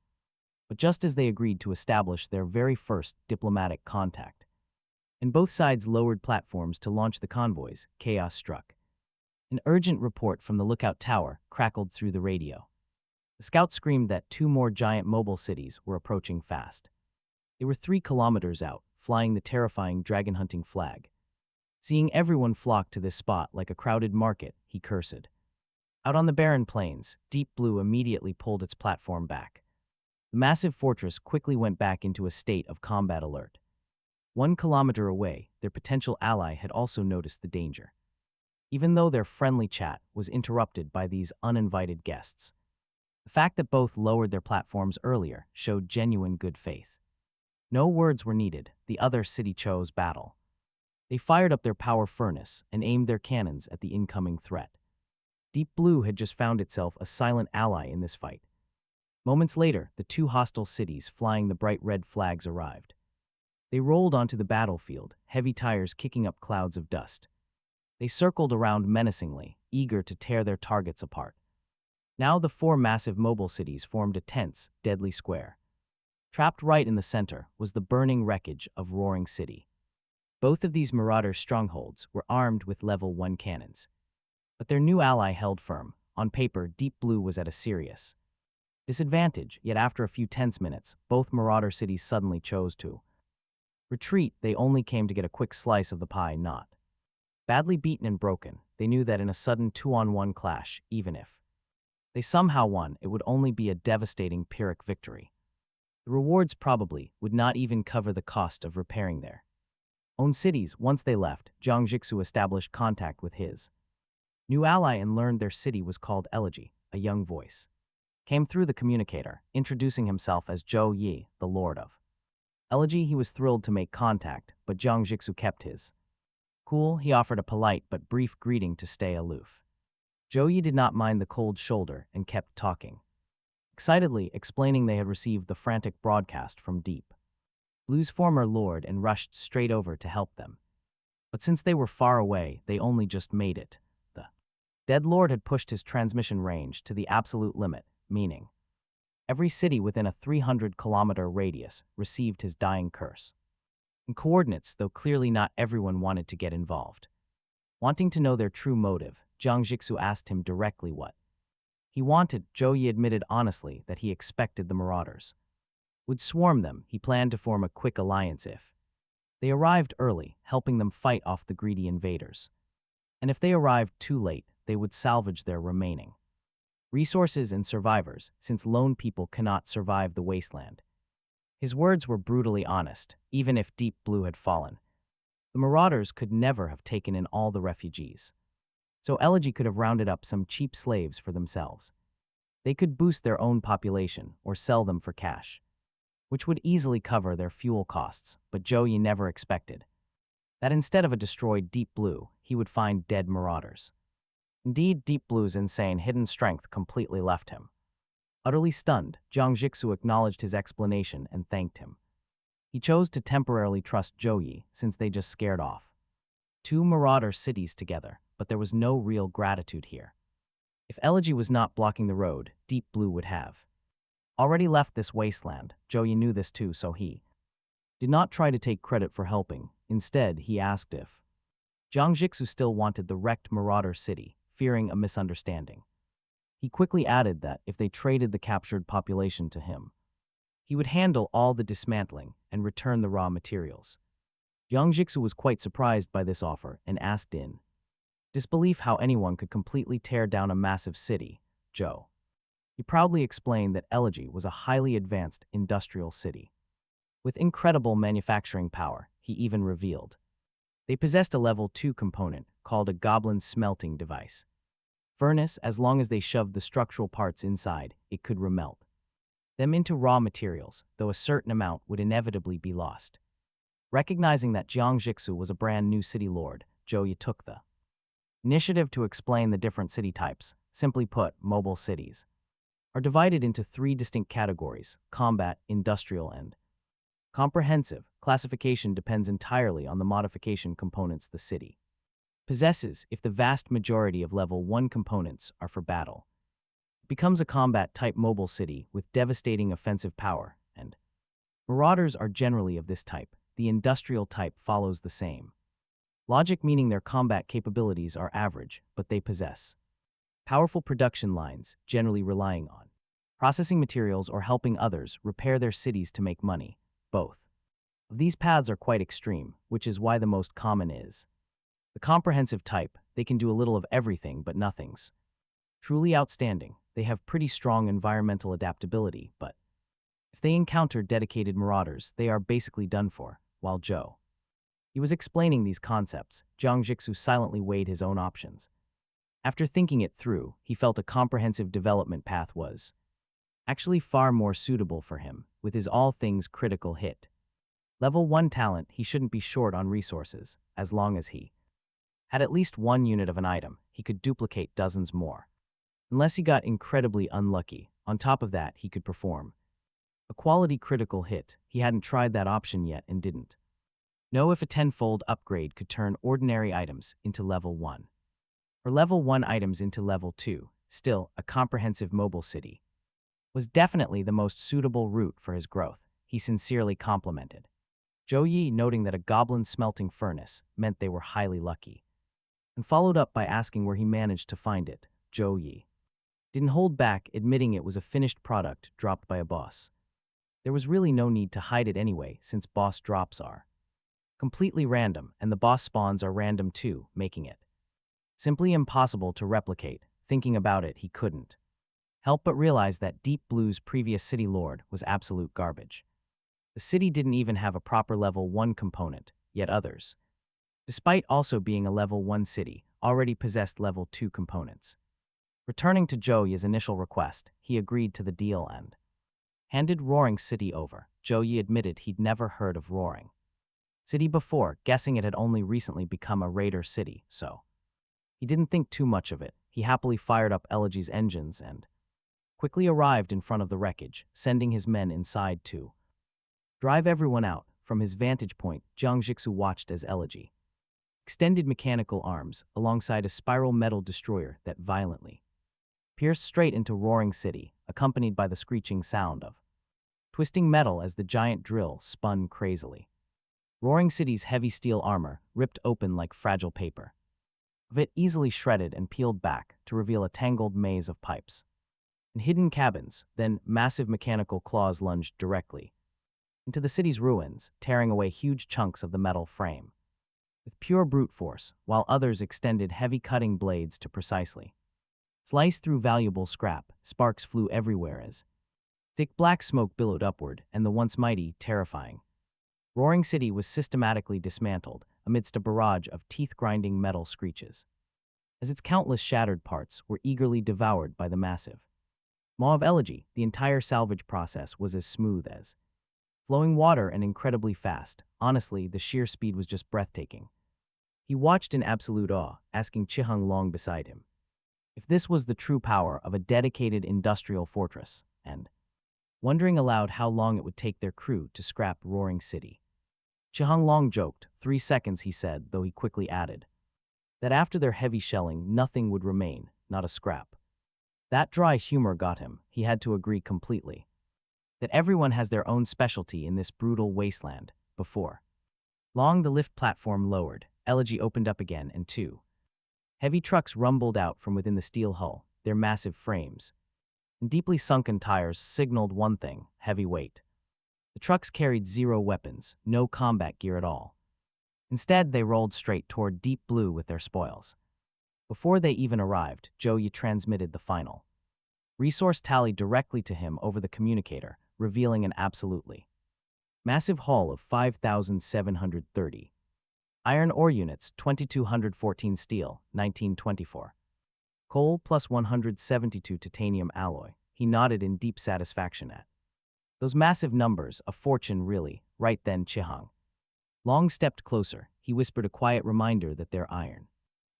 But just as they agreed to establish their very first diplomatic contact, and both sides lowered platforms to launch the convoys, chaos struck. An urgent report from the lookout tower crackled through the radio. The scout screamed that 2 more giant mobile cities were approaching fast. They were 3 kilometers out, flying the terrifying dragon-hunting flag. Seeing everyone flock to this spot like a crowded market, he cursed. Out on the barren plains, Deep Blue immediately pulled its platform back. The massive fortress quickly went back into a state of combat alert. 1 kilometer away, their potential ally had also noticed the danger. Even though their friendly chat was interrupted by these uninvited guests. The fact that both lowered their platforms earlier showed genuine good faith. No words were needed, the other city chose battle. They fired up their power furnace and aimed their cannons at the incoming threat. Deep Blue had just found itself a silent ally in this fight. Moments later, the 2 hostile cities flying the bright red flags arrived. They rolled onto the battlefield, heavy tires kicking up clouds of dust. They circled around menacingly, eager to tear their targets apart. Now the 4 massive mobile cities formed a tense, deadly square. Trapped right in the center was the burning wreckage of Roaring City. Both of these marauder strongholds were armed with level 1 cannons. But their new ally held firm. On paper, Deep Blue was at a serious disadvantage, yet after a few tense minutes, both marauder cities suddenly chose to retreat. They only came to get a quick slice of the pie, not badly beaten and broken. They knew that in a sudden 2-on-1 clash, even if they somehow won, it would only be a devastating Pyrrhic victory. The rewards probably would not even cover the cost of repairing their own cities. Once they left, Jiang Jixu established contact with his new ally and learned their city was called Elegy. A young voice came through the communicator, introducing himself as Zhou Yi, the Lord of Elegy. He was thrilled to make contact, but Jiang Jixu kept his cool. He offered a polite but brief greeting to stay aloof. Zhou Yi did not mind the cold shoulder and kept talking. excitedly explaining they had received the frantic broadcast from Deep Blue's former lord and rushed straight over to help them. But since they were far away, they only just made it. The dead lord had pushed his transmission range to the absolute limit, meaning every city within a 300-kilometer radius received his dying curse. In coordinates, though clearly not everyone wanted to get involved. Wanting to know their true motive, Jiang Jixu asked him directly what he wanted. Zhou Yi admitted honestly that he expected the marauders would swarm them. He planned to form a quick alliance if they arrived early, helping them fight off the greedy invaders. And if they arrived too late, they would salvage their remaining resources and survivors, since lone people cannot survive the wasteland. His words were brutally honest. Even if Deep Blue had fallen, the marauders could never have taken in all the refugees. So Elegy could have rounded up some cheap slaves for themselves. They could boost their own population or sell them for cash, which would easily cover their fuel costs. But Zhou Yi never expected that instead of a destroyed Deep Blue, he would find dead marauders. Indeed, Deep Blue's insane hidden strength completely left him. Utterly stunned, Jiang Jixu acknowledged his explanation and thanked him. He chose to temporarily trust Zhou Yi since they just scared off two marauder cities together, but there was no real gratitude here. If Elegy was not blocking the road, Deep Blue would have already left this wasteland. Zhou Yi knew this too, so he did not try to take credit for helping. Instead, he asked if Jiang Jixu still wanted the wrecked marauder city, fearing a misunderstanding. He quickly added that if they traded the captured population to him, he would handle all the dismantling and return the raw materials. Jiang Jixu was quite surprised by this offer and asked in disbelief how anyone could completely tear down a massive city. Zhou He proudly explained that Elegy was a highly advanced industrial city with incredible manufacturing power. He even revealed they possessed a level 2 component called a goblin smelting device. Furnace, as long as they shoved the structural parts inside, it could remelt them into raw materials, though a certain amount would inevitably be lost. Recognizing that Jiang Jixu was a brand new city lord, Zhou Yi took the initiative to explain the different city types. Simply put, mobile cities are divided into 3 distinct categories: combat, industrial, and comprehensive. Classification depends entirely on the modification components the city possesses. If the vast majority of level 1 components are for battle, it becomes a combat-type mobile city with devastating offensive power, and marauders are generally of this type. The industrial type follows the same logic, meaning their combat capabilities are average, but they possess powerful production lines, generally relying on processing materials or helping others repair their cities to make money. Both of these paths are quite extreme, which is why the most common is the comprehensive type. They can do a little of everything, but nothing's truly outstanding. They have pretty strong environmental adaptability, but if they encounter dedicated marauders, they are basically done for. While Zhou He was explaining these concepts, Jiang Jixu silently weighed his own options. After thinking it through, he felt a comprehensive development path was actually far more suitable for him. With his all things critical hit level 1 talent, he shouldn't be short on resources. As long as he had at least 1 unit of an item, he could duplicate dozens more. Unless he got incredibly unlucky. On top of that, he could perform a quality critical hit. He hadn't tried that option yet and didn't know if a 10-fold upgrade could turn ordinary items into level 1 or level 1 items into level 2. Still, a comprehensive mobile city was definitely the most suitable route for his growth. He sincerely complimented Zhou Yi, noting that a goblin smelting furnace meant they were highly lucky, and followed up by asking where he managed to find it. Zhou Yi didn't hold back, admitting it was a finished product dropped by a boss. There was really no need to hide it anyway, since boss drops are completely random, and the boss spawns are random too, making it simply impossible to replicate. Thinking about it, he couldn't help but realize that Deep Blue's previous city lord was absolute garbage. The city didn't even have a proper level 1 component, yet others, despite also being a level 1 city, already possessed level 2 components. Returning to Zhou Yi's initial request, he agreed to the deal and handed Roaring City over. Zhou Yi admitted he'd never heard of Roaring City before, guessing it had only recently become a raider city, so he didn't think too much of it. He happily fired up Elegy's engines and quickly arrived in front of the wreckage, sending his men inside to drive everyone out. From his vantage point, Jiang Jixu watched as Elegy extended mechanical arms alongside a spiral metal destroyer that violently pierced straight into Roaring City, accompanied by the screeching sound of twisting metal as the giant drill spun crazily. Roaring City's heavy steel armor ripped open like fragile paper, of it easily shredded and peeled back to reveal a tangled maze of pipes and hidden cabins. Then massive mechanical claws lunged directly into the city's ruins, tearing away huge chunks of the metal frame with pure brute force, while others extended heavy cutting blades to precisely slice through valuable scrap. Sparks flew everywhere as thick black smoke billowed upward, and the once mighty, terrifying Roaring City was systematically dismantled amidst a barrage of teeth-grinding metal screeches, as its countless shattered parts were eagerly devoured by the massive maw of Elegy. The entire salvage process was as smooth as flowing water and incredibly fast. Honestly, the sheer speed was just breathtaking. He watched in absolute awe, asking Chiheng Long beside him if this was the true power of a dedicated industrial fortress, and wondering aloud how long it would take their crew to scrap Roaring City. Chiheng Long joked. 3 seconds, he said, though he quickly added that after their heavy shelling, nothing would remain, not a scrap. That dry humor got him. He had to agree completely that everyone has their own specialty in this brutal wasteland. Before long, the lift platform lowered, Elegy opened up again, and 2 heavy trucks rumbled out from within the steel hull. Their massive frames and deeply sunken tires signaled one thing: heavy weight. The trucks carried 0 weapons, no combat gear at all. Instead, they rolled straight toward Deep Blue with their spoils. Before they even arrived, Zhou Yi transmitted the final resource tally directly to him over the communicator, revealing an absolutely massive haul of 5,730 iron ore units, 2,214 steel, 1924 coal, plus 172 titanium alloy. He nodded in deep satisfaction at those massive numbers. A fortune, really. Right then, Chiheng Long stepped closer. He whispered a quiet reminder that their iron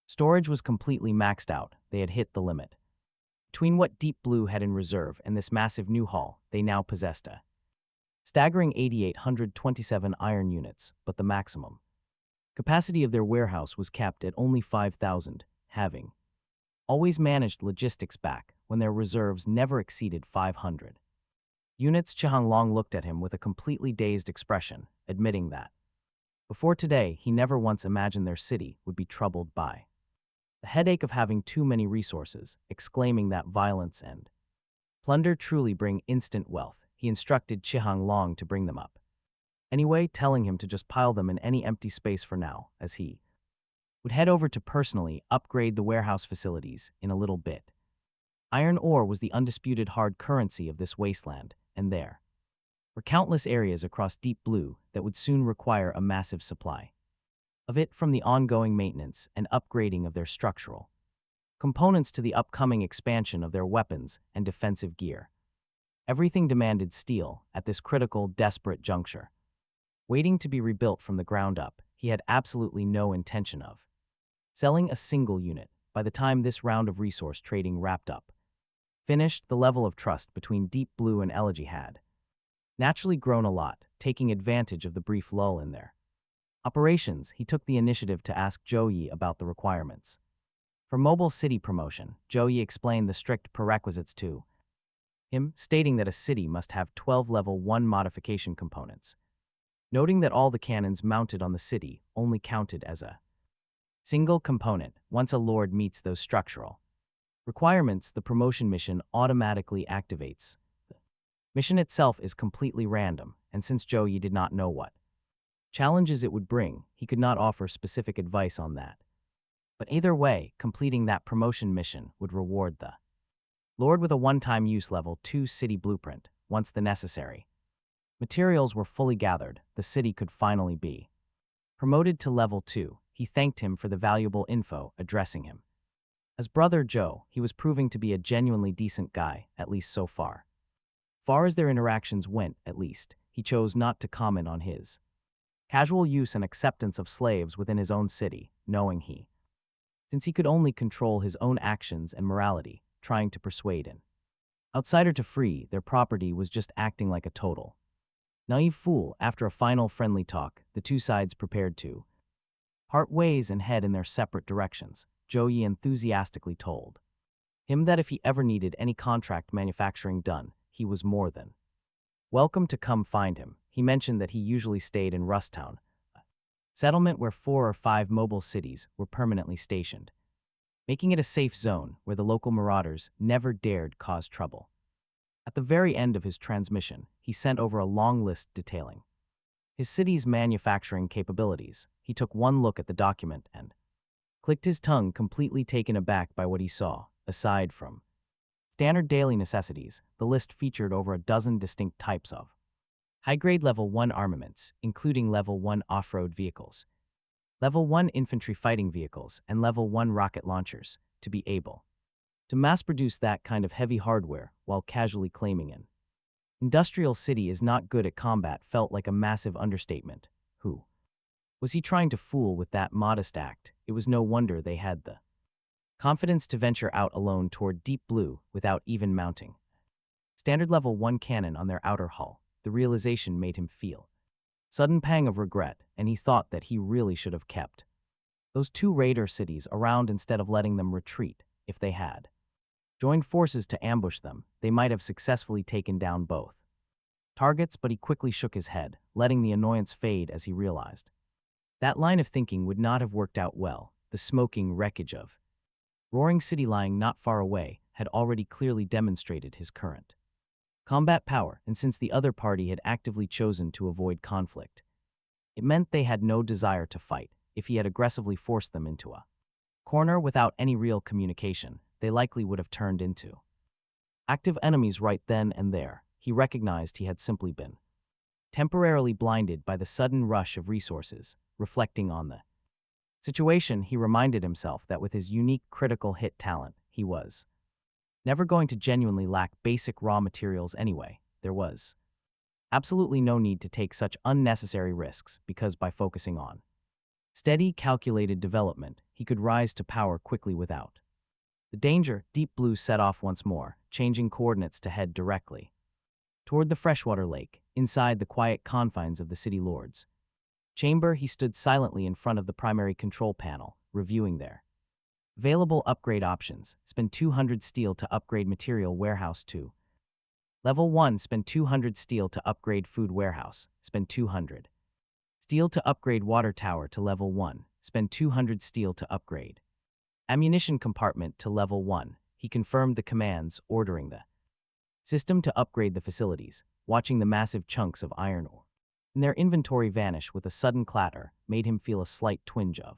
storage was completely maxed out. They had hit the limit. Between what Deep Blue had in reserve and this massive new haul, they now possessed a staggering 8,827 iron units, but the maximum capacity of their warehouse was capped at only 5,000, having always managed logistics back when their reserves never exceeded 500 units. Chiheng Long looked at him with a completely dazed expression, admitting that before today he never once imagined their city would be troubled by the headache of having too many resources, exclaiming that violence and plunder truly bring instant wealth. He instructed Chiheng Long to bring them up anyway, telling him to just pile them in any empty space for now, as he would head over to personally upgrade the warehouse facilities in a little bit. Iron ore was the undisputed hard currency of this wasteland, and there were countless areas across Deep Blue that would soon require a massive supply of it, from the ongoing maintenance and upgrading of their structural components to the upcoming expansion of their weapons and defensive gear. Everything demanded steel at this critical, desperate juncture. Waiting to be rebuilt from the ground up, he had absolutely no intention of selling a single unit. By the time this round of resource trading wrapped up, finished, the level of trust between Deep Blue and Elegy had naturally grown a lot. Taking advantage of the brief lull in their operations, he took the initiative to ask Zhou Yi about the requirements for mobile city promotion. Zhou Yi explained the strict prerequisites to him, stating that a city must have 12 level 1 modification components, noting that all the cannons mounted on the city only counted as a single component. Once a lord meets those structural requirements, the promotion mission automatically activates. The mission itself is completely random, and since Zhou Yi did not know what challenges it would bring, he could not offer specific advice on that. But either way, completing that promotion mission would reward the lord with a one-time use level 2 city blueprint. Once the necessary materials were fully gathered, the city could finally be promoted to level 2. He thanked him for the valuable info, addressing him as Brother Joe. He was proving to be a genuinely decent guy, at least so far. Far as their interactions went, at least, he chose not to comment on his casual use and acceptance of slaves within his own city, knowing since he could only control his own actions and morality, trying to persuade and Outsider to free, their property was just acting like a total naive fool. After a final friendly talk, the two sides prepared to part ways and head in their separate directions. Joey enthusiastically told him that if he ever needed any contract manufacturing done, he was more than welcome to come find him. He mentioned that he usually stayed in Rusttown, a settlement where 4 or 5 mobile cities were permanently stationed, making it a safe zone where the local marauders never dared cause trouble. At the very end of his transmission, he sent over a long list detailing his city's manufacturing capabilities. He took one look at the document and clicked his tongue, completely taken aback by what he saw. Aside from standard daily necessities, the list featured over a dozen distinct types of high-grade Level 1 armaments, including Level 1 off-road vehicles, Level 1 infantry fighting vehicles, and Level 1 rocket launchers. To be able to mass-produce that kind of heavy hardware while casually claiming an industrial city is not good at combat felt like a massive understatement. Who was he trying to fool with that modest act? It was no wonder they had the confidence to venture out alone toward Deep Blue without even mounting standard Level 1 cannon on their outer hull. The realization made him feel sudden pang of regret, and he thought that he really should have kept those 2 raider cities around instead of letting them retreat. If they had joined forces to ambush them, they might have successfully taken down both targets, but he quickly shook his head, letting the annoyance fade as he realized that line of thinking would not have worked out well. The smoking wreckage of Roaring City lying not far away had already clearly demonstrated his current combat power, and since the other party had actively chosen to avoid conflict, it meant they had no desire to fight. If he had aggressively forced them into a corner without any real communication, they likely would have turned into active enemies right then and there. He recognized he had simply been temporarily blinded by the sudden rush of resources. Reflecting on the situation, he reminded himself that with his unique critical hit talent, he was never going to genuinely lack basic raw materials anyway. There was absolutely no need to take such unnecessary risks, because by focusing on steady, calculated development, he could rise to power quickly without the danger. Deep Blue set off once more, changing coordinates to head directly toward the freshwater lake. Inside the quiet confines of the city lord's chamber, he stood silently in front of the primary control panel, reviewing their available upgrade options. Spend 200 steel to upgrade material warehouse to Level 1. Spend 200 steel to upgrade food warehouse. Spend 200 steel to upgrade water tower to Level 1. Spend 200 steel to upgrade ammunition compartment to Level 1. He confirmed the commands, ordering the system to upgrade the facilities. Watching the massive chunks of iron ore in their inventory vanish with a sudden clatter made him feel a slight twinge of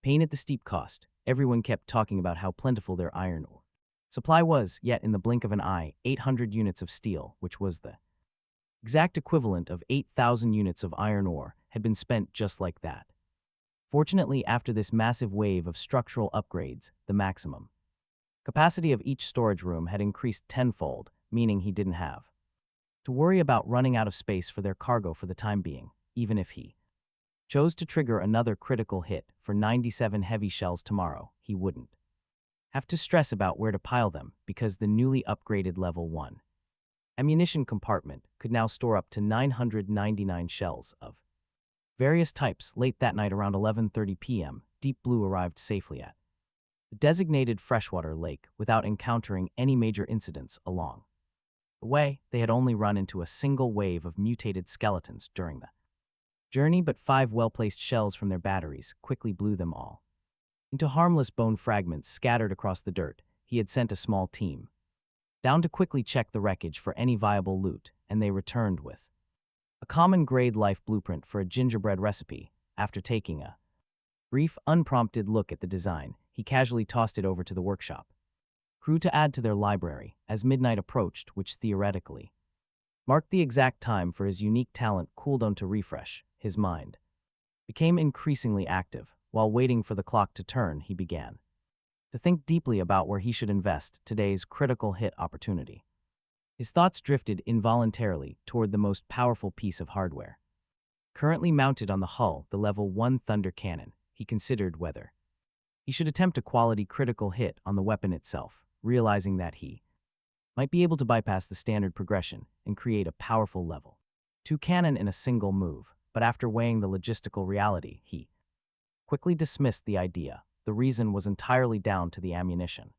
pain at the steep cost. Everyone kept talking about how plentiful their iron ore supply was, yet in the blink of an eye, 800 units of steel, which was the exact equivalent of 8,000 units of iron ore, had been spent just like that. Fortunately, after this massive wave of structural upgrades, the maximum capacity of each storage room had increased tenfold, meaning he didn't have to worry about running out of space for their cargo for the time being. Even if he chose to trigger another critical hit for 97 heavy shells tomorrow, he wouldn't have to stress about where to pile them, because the newly upgraded Level 1 ammunition compartment could now store up to 999 shells of various types. Late that night, around 11:30 p.m., Deep Blue arrived safely at the designated freshwater lake without encountering any major incidents along the way. They had only run into a single wave of mutated skeletons during the journey, but 5 well-placed shells from their batteries quickly blew them all into harmless bone fragments scattered across the dirt. He had sent a small team down to quickly check the wreckage for any viable loot, and they returned with a common grade life blueprint for a gingerbread recipe. After taking a brief, unprompted look at the design, he casually tossed it over to the workshop crew to add to their library. As midnight approached, which theoretically marked the exact time for his unique talent cooldown to refresh, his mind became increasingly active. While waiting for the clock to turn, he began to think deeply about where he should invest today's critical hit opportunity. His thoughts drifted involuntarily toward the most powerful piece of hardware currently mounted on the hull, the Level 1 Thunder Cannon. He considered whether he should attempt a quality critical hit on the weapon itself, realizing that he might be able to bypass the standard progression and create a powerful level 2 cannon in a single move, but after weighing the logistical reality, he quickly dismissed the idea. The reason was entirely down to the ammunition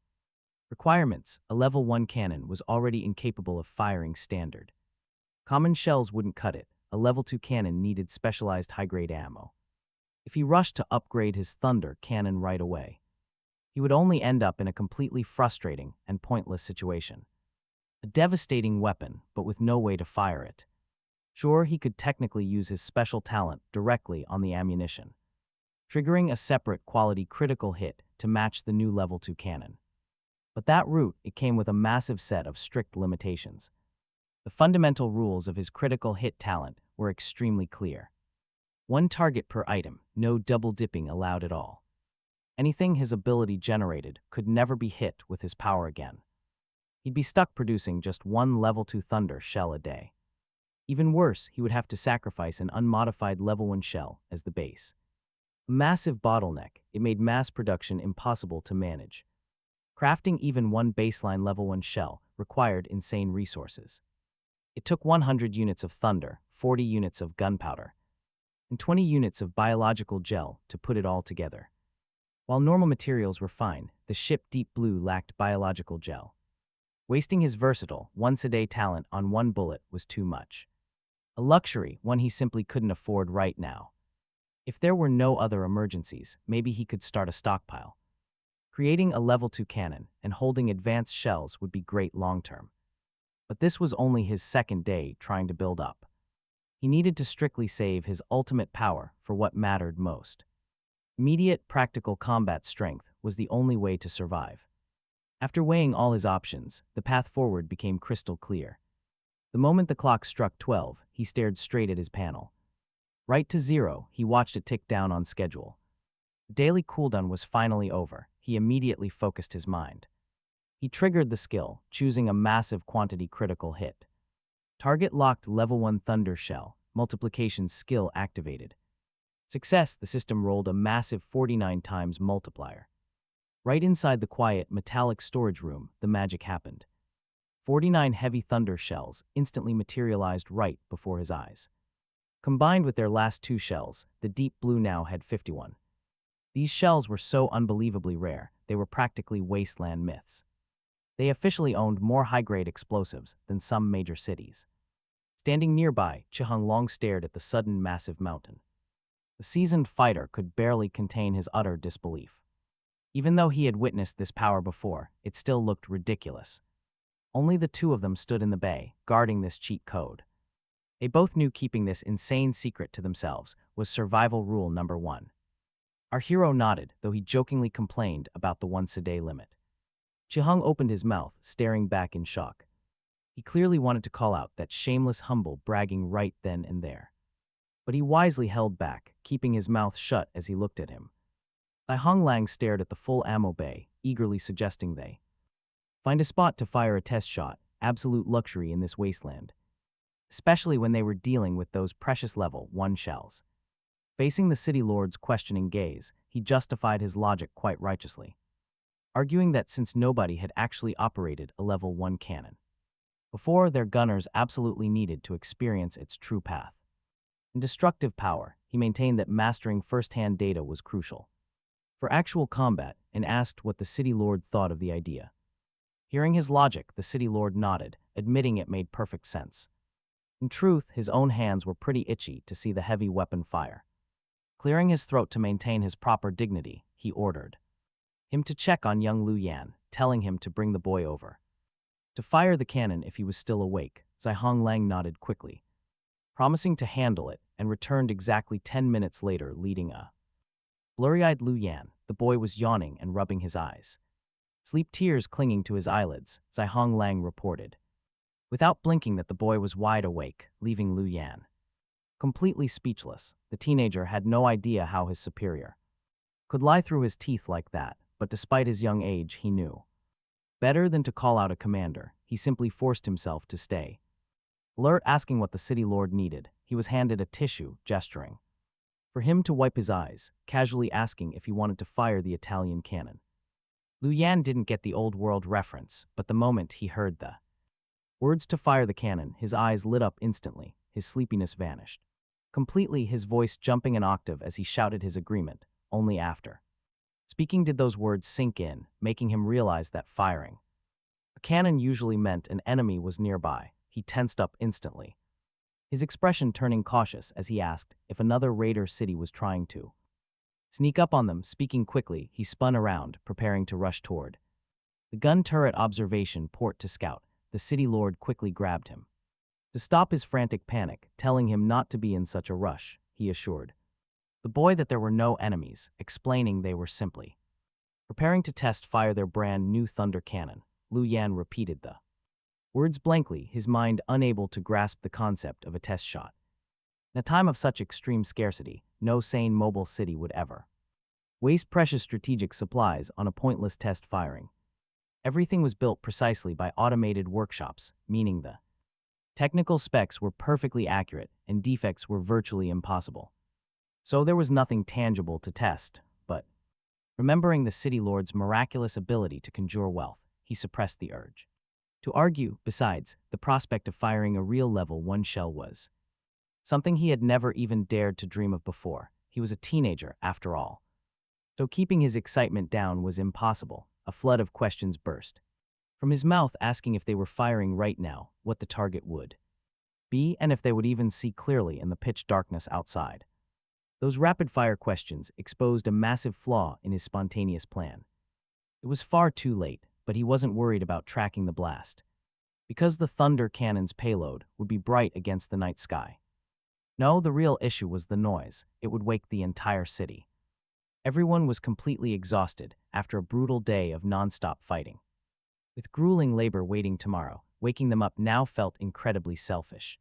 requirements. A level 1 cannon was already incapable of firing standard common shells wouldn't cut it. A level 2 cannon needed specialized high-grade ammo. If he rushed to upgrade his Thunder cannon right away, he would only end up in a completely frustrating and pointless situation. A devastating weapon, but with no way to fire it. Sure, he could technically use his special talent directly on the ammunition, triggering a separate quality critical hit to match the new level 2 cannon. But that route, it came with a massive set of strict limitations. The fundamental rules of his critical hit talent were extremely clear. 1 target per item, no double dipping allowed at all. Anything his ability generated could never be hit with his power again. He'd be stuck producing just 1 level 2 Thunder shell a day. Even worse, he would have to sacrifice an unmodified level 1 shell as the base. A massive bottleneck, it made mass production impossible to manage. Crafting even 1 baseline level 1 shell required insane resources. It took 100 units of Thunder, 40 units of gunpowder, and 20 units of biological gel to put it all together. While normal materials were fine, the ship Deep Blue lacked biological gel. Wasting his versatile, once-a-day talent on 1 bullet was too much. A luxury, one he simply couldn't afford right now. If there were no other emergencies, maybe he could start a stockpile. Creating a level 2 cannon and holding advanced shells would be great long-term. But this was only his second day trying to build up. He needed to strictly save his ultimate power for what mattered most. Immediate, practical combat strength was the only way to survive. After weighing all his options, the path forward became crystal clear. The moment the clock struck 12, he stared straight at his panel. Right to 0, he watched it tick down on schedule. The daily cooldown was finally over. He immediately focused his mind. He triggered the skill, choosing a massive quantity critical hit. Target locked level 1 Thunder Shell, multiplication skill activated. Success, the system rolled a massive 49 times multiplier. Right inside the quiet, metallic storage room, the magic happened. 49 heavy Thunder Shells instantly materialized right before his eyes. Combined with their last 2 shells, the Deep Blue now had 51. These shells were so unbelievably rare, they were practically wasteland myths. They officially owned more high-grade explosives than some major cities. Standing nearby, Chihung long stared at the sudden massive mountain. The seasoned fighter could barely contain his utter disbelief. Even though he had witnessed this power before, it still looked ridiculous. Only the 2 of them stood in the bay, guarding this cheat code. They both knew keeping this insane secret to themselves was survival rule number 1. Our hero nodded, though he jokingly complained about the once-a-day limit. Chihung opened his mouth, staring back in shock. He clearly wanted to call out that shameless humble bragging right then and there. But he wisely held back, keeping his mouth shut as he looked at him. Dai Hong Lang stared at the full ammo bay, eagerly suggesting they find a spot to fire a test shot, absolute luxury in this wasteland. Especially when they were dealing with those precious level 1 shells. Facing the city lord's questioning gaze, he justified his logic quite righteously, arguing that since nobody had actually operated a level 1 cannon before, their gunners absolutely needed to experience its true path. In destructive power, he maintained that mastering first-hand data was crucial for actual combat and asked what the city lord thought of the idea. Hearing his logic, the city lord nodded, admitting it made perfect sense. In truth, his own hands were pretty itchy to see the heavy weapon fire. Clearing his throat to maintain his proper dignity, he ordered him to check on young Lu Yan, telling him to bring the boy over to fire the cannon if he was still awake. Zai Hong Lang nodded quickly, promising to handle it, and returned exactly 10 minutes later leading a blurry-eyed Lu Yan. The boy was yawning and rubbing his eyes, sleep tears clinging to his eyelids, Zai Hong Lang reported, without blinking, that the boy was wide awake, leaving Lu Yan completely speechless. The teenager had no idea how his superior could lie through his teeth like that, but despite his young age, he knew better than to call out a commander. He simply forced himself to stay alert, asking what the city lord needed. He was handed a tissue, gesturing for him to wipe his eyes, casually asking if he wanted to fire the Italian cannon. Lu Yan didn't get the old world reference, but the moment he heard the Words to fire the cannon, his eyes lit up instantly, his sleepiness vanished. Completely, his voice jumping an octave as he shouted his agreement, only after. Speaking did those words sink in, making him realize that firing a cannon usually meant an enemy was nearby. He tensed up instantly, his expression turning cautious as he asked if another raider city was trying to sneak up on them. Speaking quickly, he spun around, preparing to rush toward the gun turret observation port to scout. The city lord quickly grabbed him to stop his frantic panic, telling him not to be in such a rush. He assured the boy that there were no enemies, explaining they were simply preparing to test fire their brand new thunder cannon. Lu Yan repeated the words blankly, his mind unable to grasp the concept of a test shot. In a time of such extreme scarcity, no sane mobile city would ever waste precious strategic supplies on a pointless test firing. Everything was built precisely by automated workshops, meaning the technical specs were perfectly accurate and defects were virtually impossible. So there was nothing tangible to test, but remembering the city lord's miraculous ability to conjure wealth, he suppressed the urge to argue. Besides, the prospect of firing a real level 1 shell was something he had never even dared to dream of before. He was a teenager, after all. So keeping his excitement down was impossible. A flood of questions burst from his mouth, asking if they were firing right now, what the target would be, and if they would even see clearly in the pitch darkness outside. Those rapid-fire questions exposed a massive flaw in his spontaneous plan. It was far too late, but he wasn't worried about tracking the blast, because the thunder cannon's payload would be bright against the night sky. No, the real issue was the noise. It would wake the entire city. Everyone was completely exhausted after a brutal day of non-stop fighting. With grueling labor waiting tomorrow, waking them up now felt incredibly selfish.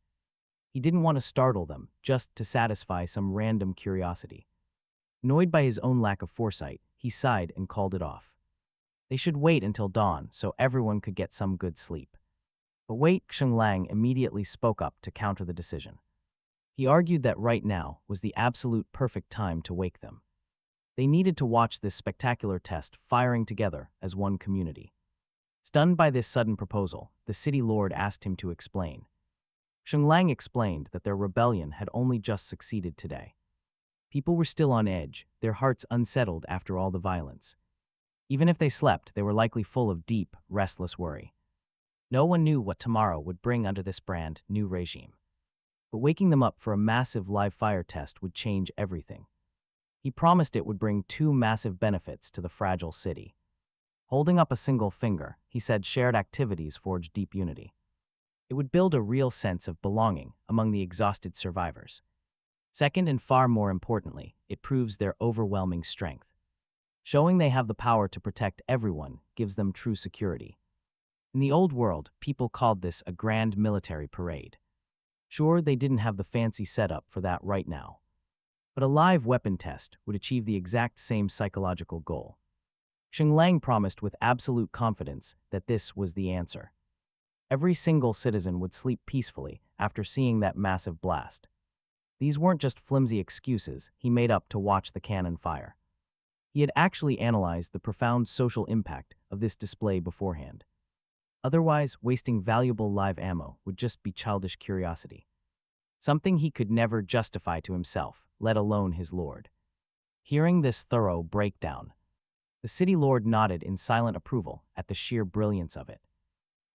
He didn't want to startle them, just to satisfy some random curiosity. Annoyed by his own lack of foresight, he sighed and called it off. They should wait until dawn so everyone could get some good sleep. But wait, Xu Lang immediately spoke up to counter the decision. He argued that right now was the absolute perfect time to wake them. They needed to watch this spectacular test firing together as one community. Stunned by this sudden proposal, the city lord asked him to explain. Xu Lang explained that their rebellion had only just succeeded today. People were still on edge, their hearts unsettled after all the violence. Even if they slept, they were likely full of deep, restless worry. No one knew what tomorrow would bring under this brand new regime. But waking them up for a massive live fire test would change everything. He promised it would bring 2 massive benefits to the fragile city. Holding up a single finger, he said shared activities forged deep unity. It would build a real sense of belonging among the exhausted survivors. Second, and far more importantly, it proves their overwhelming strength. Showing they have the power to protect everyone gives them true security. In the old world, people called this a grand military parade. Sure, they didn't have the fancy setup for that right now, but a live weapon test would achieve the exact same psychological goal. Xu Lang promised with absolute confidence that this was the answer. Every single citizen would sleep peacefully after seeing that massive blast. These weren't just flimsy excuses he made up to watch the cannon fire. He had actually analyzed the profound social impact of this display beforehand. Otherwise, wasting valuable live ammo would just be childish curiosity. Something he could never justify to himself, let alone his lord. Hearing this thorough breakdown, the city lord nodded in silent approval at the sheer brilliance of it.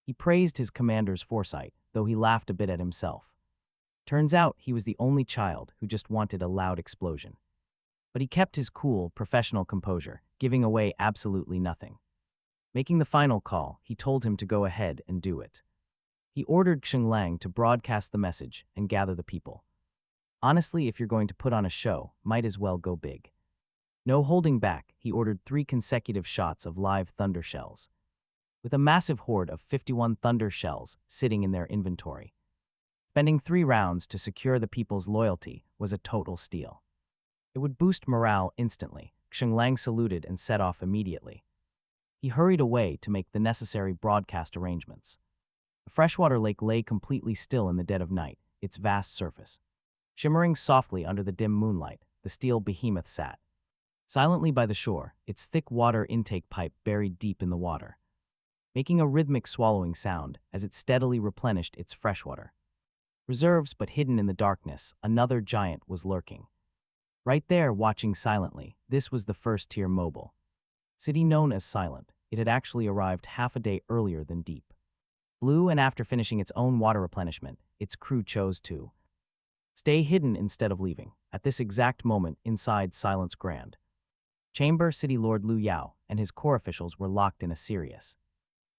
He praised his commander's foresight, though he laughed a bit at himself. Turns out he was the only child who just wanted a loud explosion. But he kept his cool, professional composure, giving away absolutely nothing. Making the final call, he told him to go ahead and do it. He ordered Xu Lang to broadcast the message and gather the people. Honestly, if you're going to put on a show, might as well go big. No holding back, he ordered 3 consecutive shots of live thunder shells. With a massive hoard of 51 thunder shells sitting in their inventory, spending 3 rounds to secure the people's loyalty was a total steal. It would boost morale instantly. Xu Lang saluted and set off immediately. He hurried away to make the necessary broadcast arrangements. The freshwater lake lay completely still in the dead of night, its vast surface shimmering softly under the dim moonlight. The steel behemoth sat silently by the shore, its thick water intake pipe buried deep in the water. making a rhythmic swallowing sound as it steadily replenished its freshwater reserves. But hidden in the darkness, another giant was lurking. Right there, watching silently, this was the first-tier mobile city known as Silent. It had actually arrived half a day earlier than Deep Blue, and after finishing its own water replenishment, its crew chose to stay hidden instead of leaving. At this exact moment, inside Silent's grand chamber, City Lord Liu Yao and his core officials were locked in a serious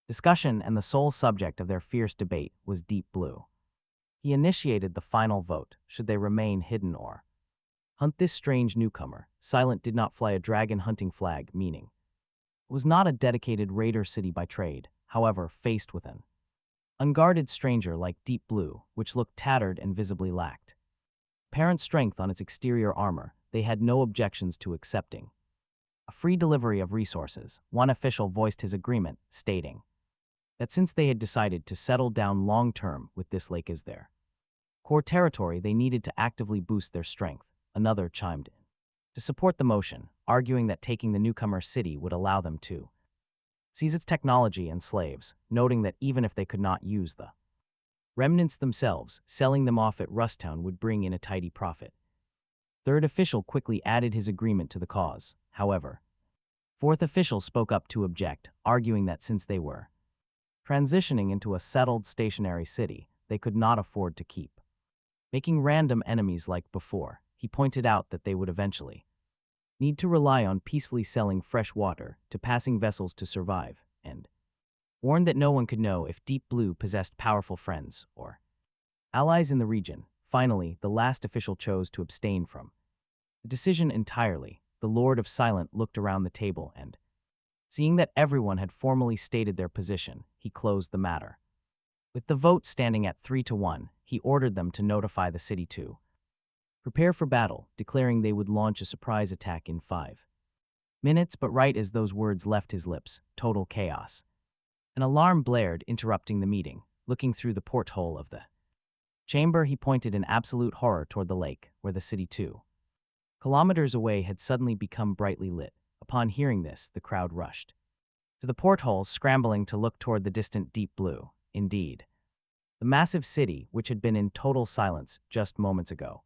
discussion, and the sole subject of their fierce debate was Deep Blue. He initiated the final vote: should they remain hidden or hunt this strange newcomer? Silent did not fly a dragon hunting flag, meaning it was not a dedicated raider city by trade. However, faced with an unguarded stranger like Deep Blue, which looked tattered and visibly lacked apparent strength on its exterior armor, they had no objections to accepting a free delivery of resources. One official voiced his agreement, stating that since they had decided to settle down long-term with this lake as their core territory, they needed to actively boost their strength. Another chimed in to support the motion, arguing that taking the newcomer city would allow them to seize its technology and slaves, noting that even if they could not use the remnants themselves, selling them off at Rusttown would bring in a tidy profit. Third official quickly added his agreement to the cause. However, fourth official spoke up to object, arguing that since they were transitioning into a settled stationary city, they could not afford to keep making random enemies like before. He pointed out that they would eventually need to rely on peacefully selling fresh water to passing vessels to survive, and warned that no one could know if Deep Blue possessed powerful friends or allies in the region. Finally, the last official chose to abstain from the decision entirely. The Lord of Silent looked around the table and, seeing that everyone had formally stated their position, he closed the matter. With the vote standing at 3-1, he ordered them to notify the city to prepare for battle, declaring they would launch a surprise attack in 5 minutes. But right as those words left his lips, total chaos. An alarm blared, interrupting the meeting. Looking through the porthole of the chamber, he pointed in absolute horror toward the lake, where the city 2 kilometers away had suddenly become brightly lit. Upon hearing this, the crowd rushed to the portholes, scrambling to look toward the distant Deep Blue. Indeed, the massive city, which had been in total silence just moments ago,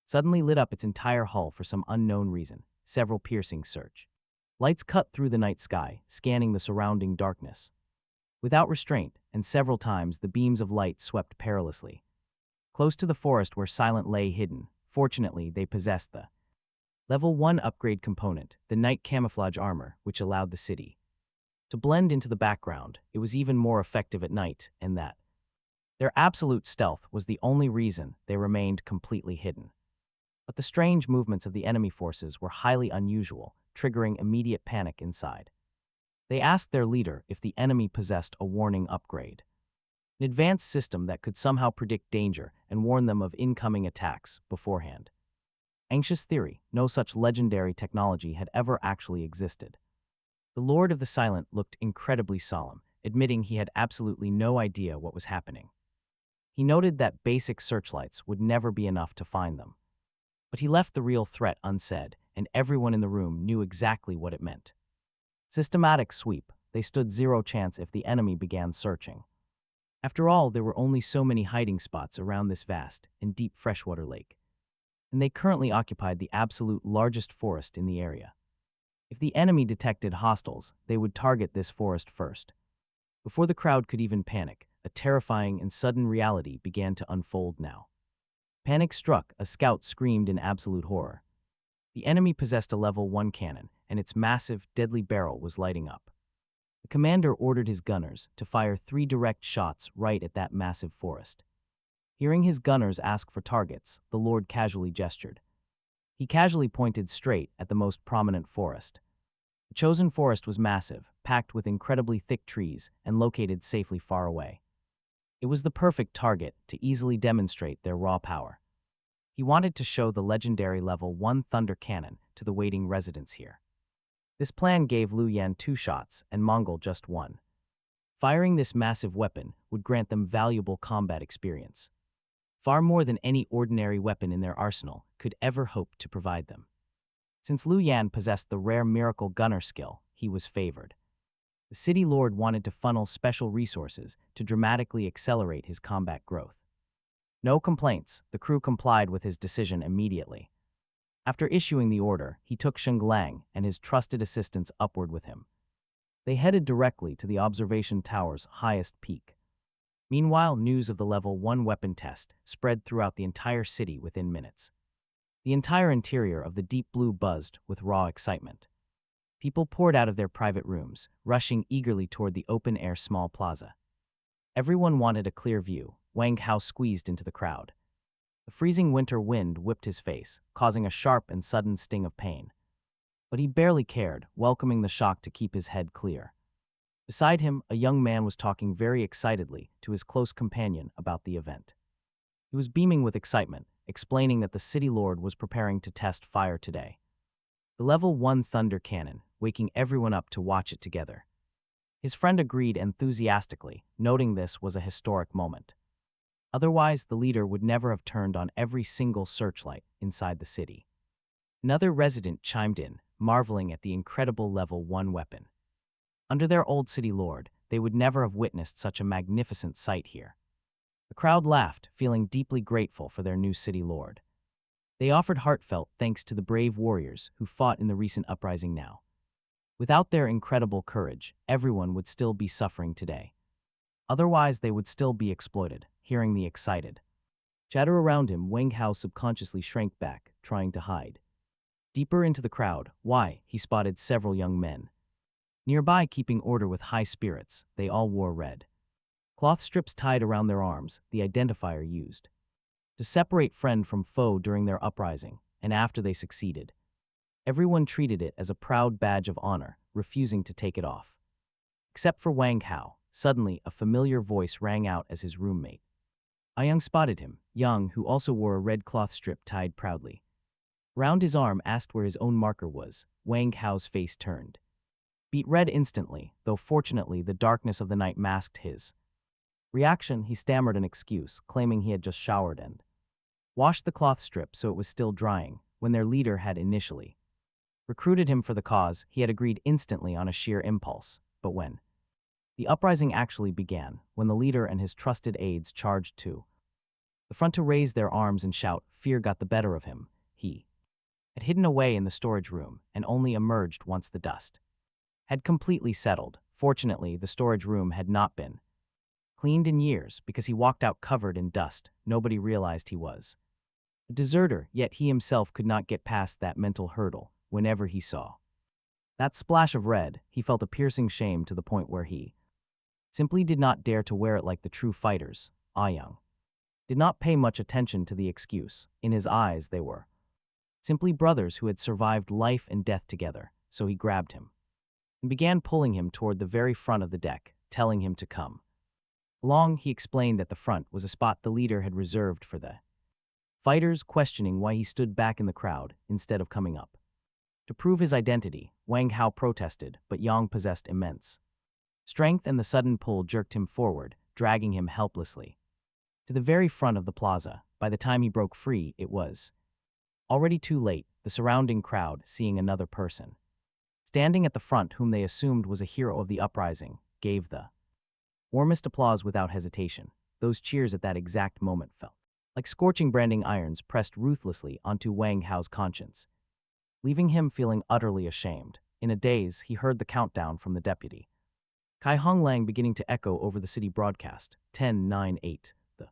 suddenly lit up its entire hull for some unknown reason. Several piercing search lights cut through the night sky, scanning the surrounding darkness without restraint, and several times the beams of light swept perilously close to the forest where Silent lay hidden. Fortunately, they possessed the Level 1 upgrade component, the night camouflage armor, which allowed the city to blend into the background. It was even more effective at night, and that their absolute stealth was the only reason they remained completely hidden. But the strange movements of the enemy forces were highly unusual, triggering immediate panic inside. They asked their leader if the enemy possessed a warning upgrade, an advanced system that could somehow predict danger and warn them of incoming attacks beforehand. Anxious theory: no such legendary technology had ever actually existed. The Lord of the Silent looked incredibly solemn, admitting he had absolutely no idea what was happening. He noted that basic searchlights would never be enough to find them. But he left the real threat unsaid, and everyone in the room knew exactly what it meant. Systematic sweep. They stood zero chance if the enemy began searching. After all, there were only so many hiding spots around this vast and deep freshwater lake, and they currently occupied the absolute largest forest in the area. If the enemy detected hostiles, they would target this forest first. Before the crowd could even panic, a terrifying and sudden reality began to unfold now. Panic struck. A scout screamed in absolute horror. The enemy possessed a level 1 cannon, and its massive, deadly barrel was lighting up. The commander ordered his gunners to fire 3 direct shots right at that massive forest. Hearing his gunners ask for targets, the Lord casually gestured. He casually pointed straight at the most prominent forest. The chosen forest was massive, packed with incredibly thick trees, and located safely far away. It was the perfect target to easily demonstrate their raw power. He wanted to show the legendary level 1 thunder cannon to the waiting residents here. This plan gave Liu Yan 2 shots and Mongol just 1. Firing this massive weapon would grant them valuable combat experience, far more than any ordinary weapon in their arsenal could ever hope to provide them. Since Liu Yan possessed the rare miracle gunner skill, he was favored. The city lord wanted to funnel special resources to dramatically accelerate his combat growth. No complaints, the crew complied with his decision immediately. After issuing the order, he took Shenglang and his trusted assistants upward with him. They headed directly to the observation tower's highest peak. Meanwhile, news of the level 1 weapon test spread throughout the entire city within minutes. The entire interior of the Deep Blue buzzed with raw excitement. People poured out of their private rooms, rushing eagerly toward the open-air small plaza. Everyone wanted a clear view. Wang Hao squeezed into the crowd. The freezing winter wind whipped his face, causing a sharp and sudden sting of pain. But he barely cared, welcoming the shock to keep his head clear. Beside him, a young man was talking very excitedly to his close companion about the event. He was beaming with excitement, explaining that the city lord was preparing to test fire today. The level 1 thunder cannon, waking everyone up to watch it together. His friend agreed enthusiastically, noting this was a historic moment. Otherwise, the leader would never have turned on every single searchlight inside the city. Another resident chimed in, marveling at the incredible level 1 weapon. Under their old city lord, they would never have witnessed such a magnificent sight here. The crowd laughed, feeling deeply grateful for their new city lord. They offered heartfelt thanks to the brave warriors who fought in the recent uprising now. Without their incredible courage, everyone would still be suffering today. Otherwise, they would still be exploited. Hearing the excited chatter around him, Wang Hao subconsciously shrank back, trying to hide. Deeper into the crowd, he spotted several young men. Nearby, keeping order with high spirits, they all wore red cloth strips tied around their arms, the identifier used to separate friend from foe during their uprising, and after they succeeded. Everyone treated it as a proud badge of honor, refusing to take it off. Except for Wang Hao. Suddenly, a familiar voice rang out as his roommate. Yang spotted him, Yang, who also wore a red cloth strip tied proudly. Round his arm, asked where his own marker was. Wang Hao's face turned. Beat red instantly, though fortunately the darkness of the night masked his reaction. He stammered an excuse, claiming he had just showered and washed the cloth strip so it was still drying, when their leader had initially recruited him for the cause. He had agreed instantly on a sheer impulse, but when the uprising actually began, when the leader and his trusted aides charged to the front to raise their arms and shout, fear got the better of him. He had hidden away in the storage room and only emerged once the dust had completely settled. Fortunately, the storage room had not been cleaned in years because he walked out covered in dust. Nobody realized he was a deserter, yet he himself could not get past that mental hurdle. Whenever he saw that splash of red, he felt a piercing shame to the point where he simply did not dare to wear it like the true fighters. Yang did not pay much attention to the excuse. In his eyes, they were simply brothers who had survived life and death together, so he grabbed him and began pulling him toward the very front of the deck, telling him to come along. He explained that the front was a spot the leader had reserved for the fighters, questioning why he stood back in the crowd instead of coming up. To prove his identity, Wang Hao protested, but Yang possessed immense strength and the sudden pull jerked him forward, dragging him helplessly to the very front of the plaza. By the time he broke free, it was already too late. The surrounding crowd, seeing another person standing at the front whom they assumed was a hero of the uprising, gave the warmest applause without hesitation. Those cheers at that exact moment felt like scorching branding irons pressed ruthlessly onto Wang Hao's conscience, leaving him feeling utterly ashamed. In a daze, he heard the countdown from the deputy Kai Honglang beginning to echo over the city broadcast. 10, 9, 8. The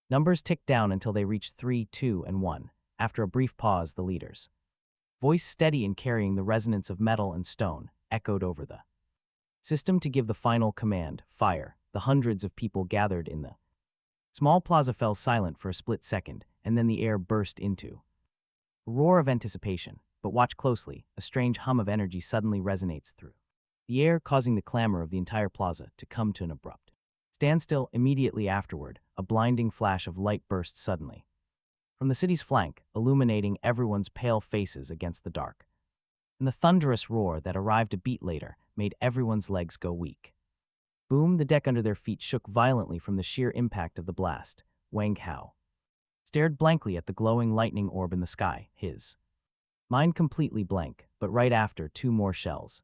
numbers ticked down until they reached 3, 2, and 1. After a brief pause, the leader's voice, steady and carrying the resonance of metal and stone, echoed over the system to give the final command, fire. The hundreds of people gathered in the small plaza fell silent for a split second, and then the air burst into a roar of anticipation. But watch closely, a strange hum of energy suddenly resonates through the air, causing the clamor of the entire plaza to come to an abrupt standstill. Immediately afterward, a blinding flash of light burst suddenly from the city's flank, illuminating everyone's pale faces against the dark. And the thunderous roar that arrived a beat later made everyone's legs go weak. Boom! The deck under their feet shook violently from the sheer impact of the blast. Wang Hao stared blankly at the glowing lightning orb in the sky, his mind completely blank. But right after, two more shells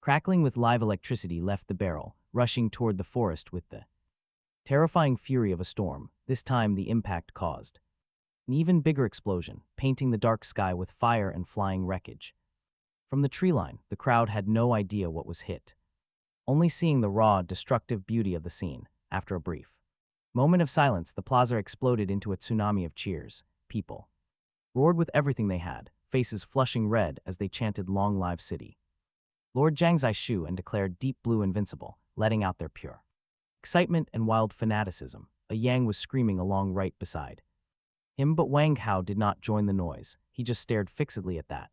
crackling with live electricity left the barrel, rushing toward the forest with the terrifying fury of a storm. This time the impact caused an even bigger explosion, painting the dark sky with fire and flying wreckage. From the tree line, the crowd had no idea what was hit, only seeing the raw, destructive beauty of the scene. After a brief moment of silence, the plaza exploded into a tsunami of cheers. People roared with everything they had, faces flushing red as they chanted "Long Live City." Lord Zhang Shu and declared Deep Blue invincible, letting out their pure excitement and wild fanaticism. A Yang was screaming along right beside him, but Wang Hao did not join the noise. He just stared fixedly at that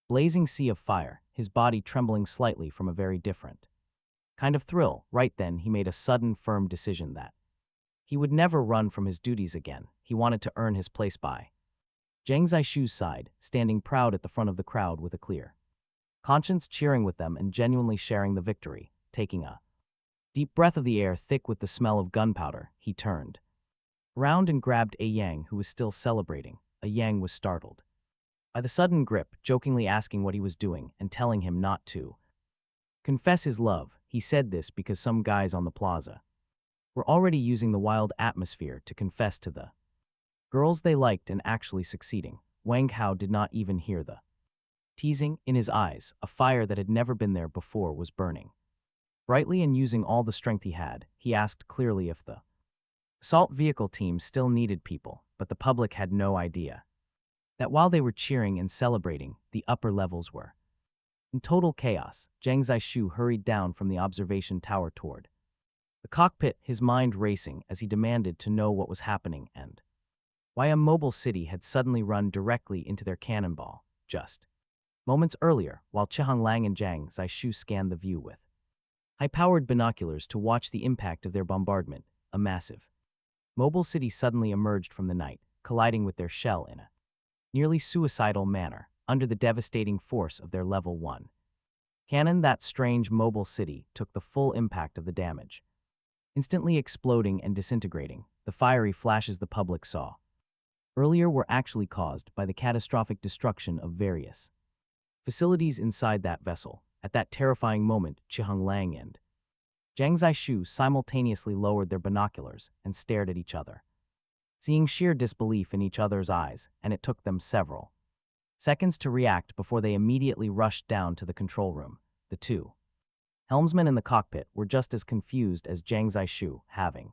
blazing sea of fire, his body trembling slightly from a very different kind of thrill. Right then, he made a sudden, firm decision that he would never run from his duties again. He wanted to earn his place by Zhang Zishu's side, standing proud at the front of the crowd with a clear conscience, cheering with them and genuinely sharing the victory. Taking a deep breath of the air thick with the smell of gunpowder, he turned around and grabbed a Yang who was still celebrating. A Yang was startled by the sudden grip, jokingly asking what he was doing and telling him not to confess his love. He said this because some guys on the plaza were already using the wild atmosphere to confess to the girls they liked and actually succeeding. Wang Hao did not even hear the teasing. In his eyes, a fire that had never been there before was burning brightly, and using all the strength he had, he asked clearly if the assault vehicle team still needed people, but the public had no idea that while they were cheering and celebrating, the upper levels were in total chaos. Zhang Zishu hurried down from the observation tower toward the cockpit, his mind racing as he demanded to know what was happening and why a mobile city had suddenly run directly into their cannonball. Just moments earlier, while Chihang Lang and Zhang Zishu scanned the view with high-powered binoculars to watch the impact of their bombardment, a massive mobile city suddenly emerged from the night, colliding with their shell in a nearly suicidal manner. Under the devastating force of their level 1 cannon, that strange mobile city took the full impact of the damage, instantly exploding and disintegrating. The fiery flashes the public saw earlier were actually caused by the catastrophic destruction of various facilities inside that vessel. At that terrifying moment, Chihang Lang and Zhang Zishu simultaneously lowered their binoculars and stared at each other, seeing sheer disbelief in each other's eyes, and it took them several seconds to react before they immediately rushed down to the control room. The two helmsmen in the cockpit were just as confused as Zhang Zishu, having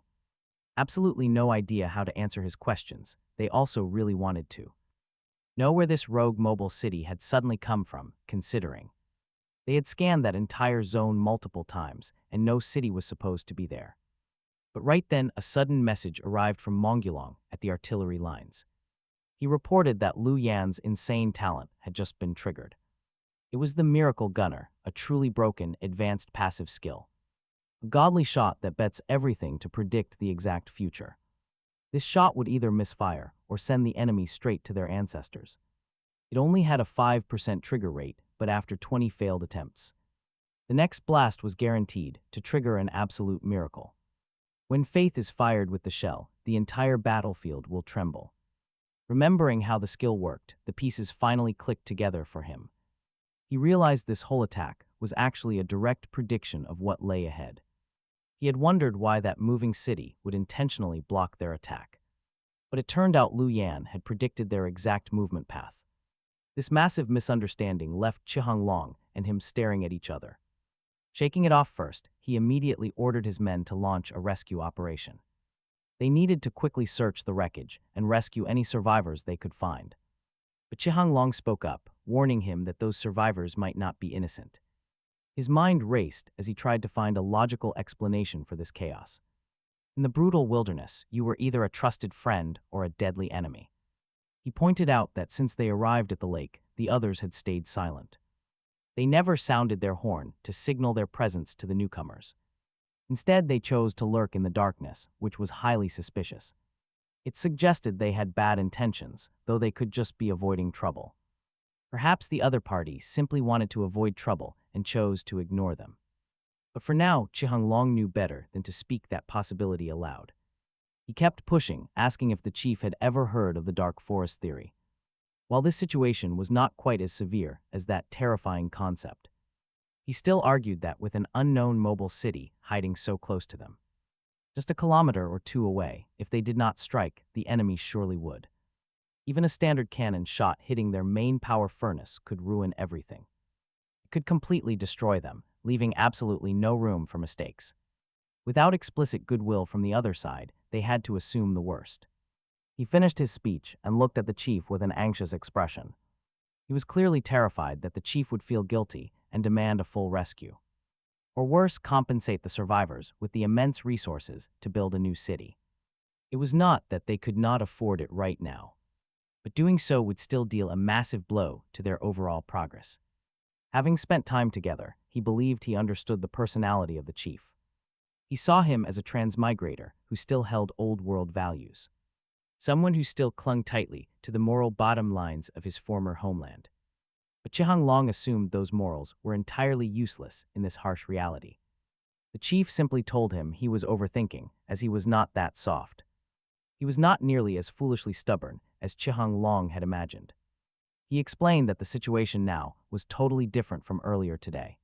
absolutely no idea how to answer his questions. They also really wanted to know where this rogue mobile city had suddenly come from, considering they had scanned that entire zone multiple times and no city was supposed to be there. But right then, a sudden message arrived from Mongulong at the artillery lines. He reported that Lu Yan's insane talent had just been triggered. It was the Miracle Gunner, a truly broken, advanced passive skill. A godly shot that bets everything to predict the exact future. This shot would either misfire or send the enemy straight to their ancestors. It only had a 5% trigger rate, but after 20 failed attempts, the next blast was guaranteed to trigger an absolute miracle. When faith is fired with the shell, the entire battlefield will tremble. Remembering how the skill worked, the pieces finally clicked together for him. He realized this whole attack was actually a direct prediction of what lay ahead. He had wondered why that moving city would intentionally block their attack. But it turned out Lu Yan had predicted their exact movement path. This massive misunderstanding left Chihang Long and him staring at each other. Shaking it off first, he immediately ordered his men to launch a rescue operation. They needed to quickly search the wreckage and rescue any survivors they could find. But Chihang Long spoke up, warning him that those survivors might not be innocent. His mind raced as he tried to find a logical explanation for this chaos. In the brutal wilderness, you were either a trusted friend or a deadly enemy. He pointed out that since they arrived at the lake, the others had stayed silent. They never sounded their horn to signal their presence to the newcomers. Instead, they chose to lurk in the darkness, which was highly suspicious. It suggested they had bad intentions, though they could just be avoiding trouble. Perhaps the other party simply wanted to avoid trouble and chose to ignore them. But for now, Chihang Long knew better than to speak that possibility aloud. He kept pushing, asking if the chief had ever heard of the dark forest theory. While this situation was not quite as severe as that terrifying concept, He still argued that with an unknown mobile city hiding so close to them, just a kilometer or two away, if they did not strike, the enemy surely would. Even a standard cannon shot hitting their main power furnace could ruin everything. It could completely destroy them, leaving absolutely no room for mistakes. Without explicit goodwill from the other side, they had to assume the worst. He finished his speech and looked at the chief with an anxious expression. He was clearly terrified that the chief would feel guilty and demand a full rescue. Or worse, compensate the survivors with the immense resources to build a new city. It was not that they could not afford it right now, but doing so would still deal a massive blow to their overall progress. Having spent time together, he believed he understood the personality of the chief. He saw him as a transmigrator who still held old-world values. Someone who still clung tightly to the moral bottom lines of his former homeland. But Chihang long assumed those morals were entirely useless in this harsh reality. The chief simply told him he was overthinking, as he was not that soft. He was not nearly as foolishly stubborn as Chihang Long had imagined. He explained that the situation now was totally different from earlier today.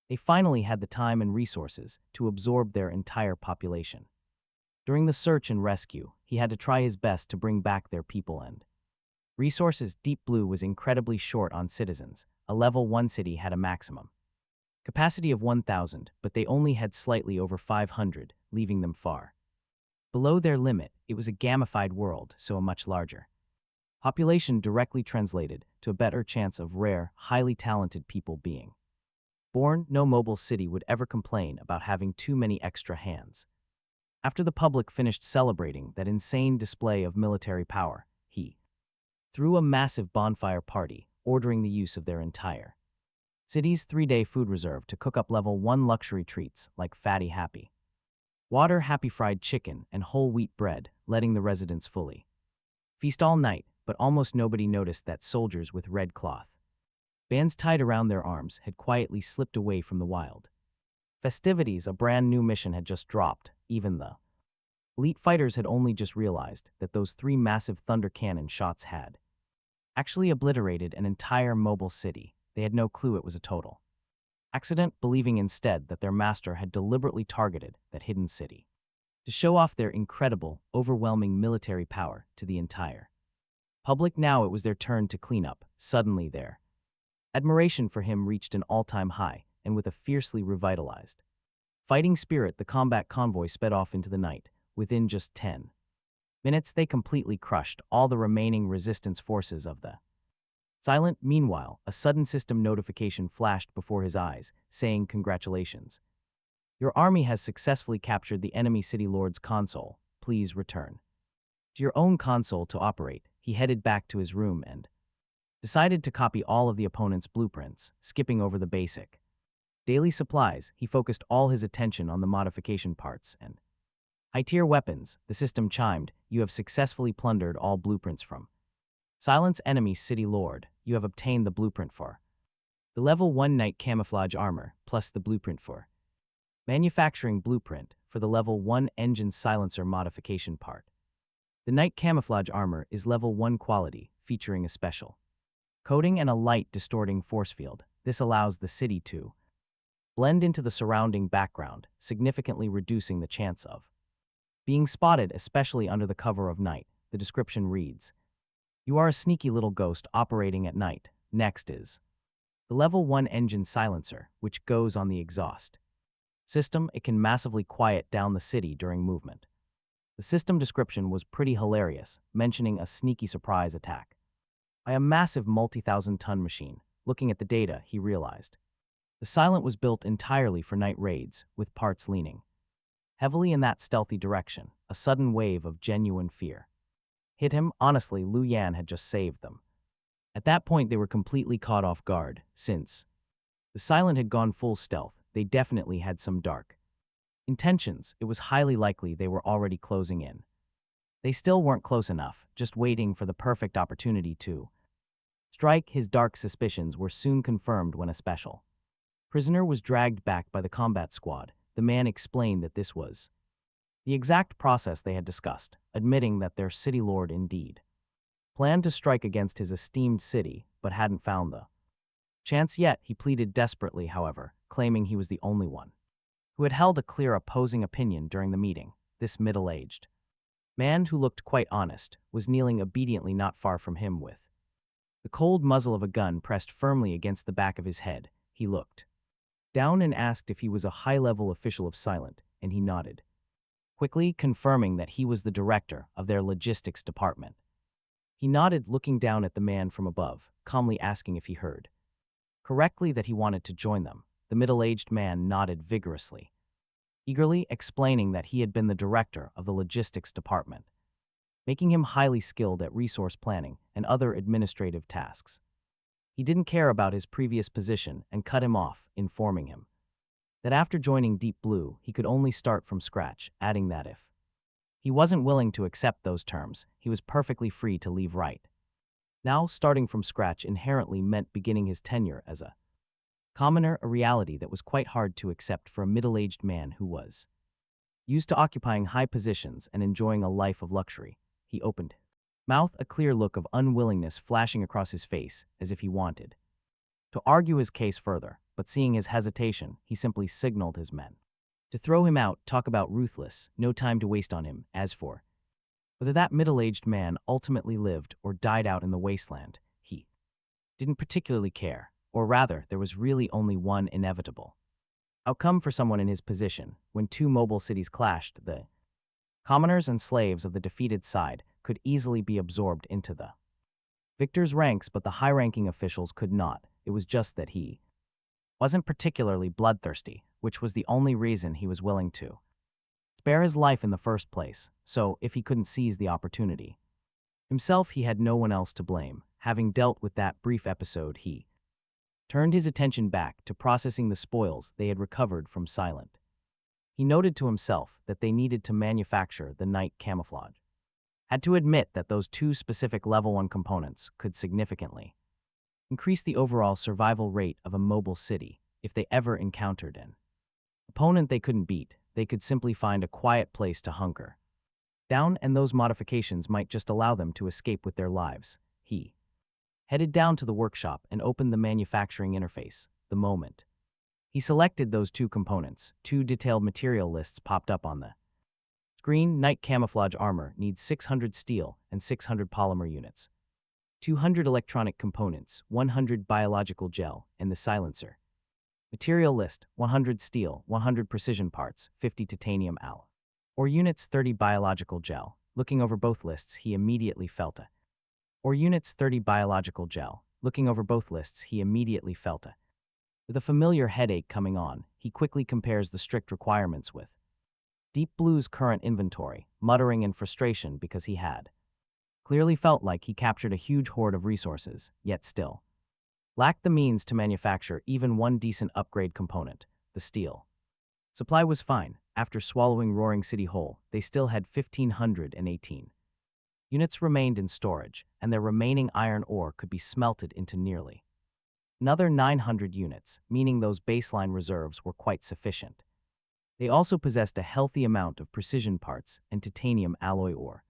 They finally had the time and resources to absorb their entire population. During the search and rescue, he had to try his best to bring back their people and resources. Deep Blue was incredibly short on citizens. A level 1 city had a maximum capacity of 1,000, but they only had slightly over 500, leaving them far below their limit. It was a gamified world, so a much larger population directly translated to a better chance of rare, highly talented people being born. No mobile city would ever complain about having too many extra hands. After the public finished celebrating that insane display of military power, he threw a massive bonfire party, ordering the use of their entire city's 3-day food reserve to cook up level 1 luxury treats like fatty happy water, happy fried chicken, and whole wheat bread, letting the residents fully feast all night. But almost nobody noticed that soldiers with red cloth bands tied around their arms had quietly slipped away from the wild festivities. A brand new mission had just dropped. Even the elite fighters had only just realized that those 3 massive thunder cannon shots had actually obliterated an entire mobile city. They had no clue it was a total accident, believing instead that their master had deliberately targeted that hidden city to show off their incredible, overwhelming military power to the entire public. Now it was their turn to clean up. Suddenly their admiration for him reached an all-time high, and with a fiercely revitalized fighting spirit, the combat convoy sped off into the night. Within just 10 minutes, they completely crushed all the remaining resistance forces of the Silent. Meanwhile, a sudden system notification flashed before his eyes, saying, "Congratulations. Your army has successfully captured the enemy city lord's console. Please return to your own console to operate." He headed back to his room and decided to copy all of the opponent's blueprints, skipping over the basic daily supplies. He focused all his attention on the modification parts and high-tier weapons. The system chimed, "You have successfully plundered all blueprints from Silent's enemy city lord. You have obtained the blueprint for the level 1 night camouflage armor, plus the blueprint for manufacturing blueprint for the level 1 engine silencer modification part. The night camouflage armor is level 1 quality, featuring a special coating and a light distorting force field. This allows the city to blend into the surrounding background, significantly reducing the chance of being spotted, especially under the cover of night." The description reads, "You are a sneaky little ghost operating at night." Next is the level 1 engine silencer, which goes on the exhaust system. It can massively quiet down the city during movement. The system description was pretty hilarious, mentioning a sneaky surprise attack by a massive multi-thousand-ton machine. Looking at the data, he realized the Silent was built entirely for night raids, with parts leaning heavily in that stealthy direction. A sudden wave of genuine fear hit him. Honestly, Liu Yan had just saved them. At that point, they were completely caught off guard. Since the Silent had gone full stealth, they definitely had some dark intentions. It was highly likely they were already closing in. They still weren't close enough, just waiting for the perfect opportunity to strike. His dark suspicions were soon confirmed when a special prisoner was dragged back by the combat squad. The man explained that this was the exact process they had discussed, admitting that their city lord indeed planned to strike against his esteemed city, but hadn't found the Chance yet, he pleaded desperately, however, claiming he was the only one who had held a clear opposing opinion during the meeting. This middle-aged man, who looked quite honest, was kneeling obediently not far from him with the cold muzzle of a gun pressed firmly against the back of his head. He looked down and asked if he was a high-level official of Silent, and he nodded, quickly confirming that he was the director of their logistics department. He nodded, looking down at the man from above, calmly asking if he heard correctly that he wanted to join them. The middle-aged man nodded vigorously, eagerly explaining that he had been the director of the logistics department, making him highly skilled at resource planning and other administrative tasks. He didn't care about his previous position and cut him off, informing him that after joining Deep Blue, he could only start from scratch, adding that if he wasn't willing to accept those terms, he was perfectly free to leave right now. Starting from scratch inherently meant beginning his tenure as a commoner, a reality that was quite hard to accept for a middle-aged man who was used to occupying high positions and enjoying a life of luxury. He opened mouth, a clear look of unwillingness flashing across his face, as if he wanted to argue his case further, but seeing his hesitation, he simply signaled his men to throw him out. Talk about ruthless, no time to waste on him. As for whether that middle-aged man ultimately lived or died out in the wasteland, he didn't particularly care, or rather, there was really only one inevitable outcome for someone in his position. When two mobile cities clashed, the commoners and slaves of the defeated side could easily be absorbed into the victor's ranks, but the high-ranking officials could not. It was just that he wasn't particularly bloodthirsty, which was the only reason he was willing to spare his life in the first place. So, if he couldn't seize the opportunity himself, he had no one else to blame. Having dealt with that brief episode, he turned his attention back to processing the spoils they had recovered from Silent. He noted to himself that they needed to manufacture the night camouflage. Had to admit that those two specific level 1 components could significantly increase the overall survival rate of a mobile city. If they ever encountered an opponent they couldn't beat, they could simply find a quiet place to hunker down, and those modifications might just allow them to escape with their lives. He headed down to the workshop and opened the manufacturing interface. The moment he selected those two components, two detailed material lists popped up on the screen. Night camouflage armor needs 600 steel and 600 polymer units, 200 electronic components, 100 biological gel, and the silencer material list: 100 steel, 100 precision parts, 50 titanium alloy or units, 30 biological gel. Looking over both lists, he immediately felt a or units, 30 biological gel. Looking over both lists, he immediately felt a with a familiar headache coming on. He quickly compares the strict requirements with Deep Blue's current inventory, muttering in frustration because he had clearly felt like he captured a huge hoard of resources, yet still lacked the means to manufacture even one decent upgrade component. The steel supply was fine. After swallowing Roaring City whole, they still had 1,518 units remained in storage, and their remaining iron ore could be smelted into nearly another 900 units, meaning those baseline reserves were quite sufficient. They also possessed a healthy amount of precision parts and titanium alloy ore,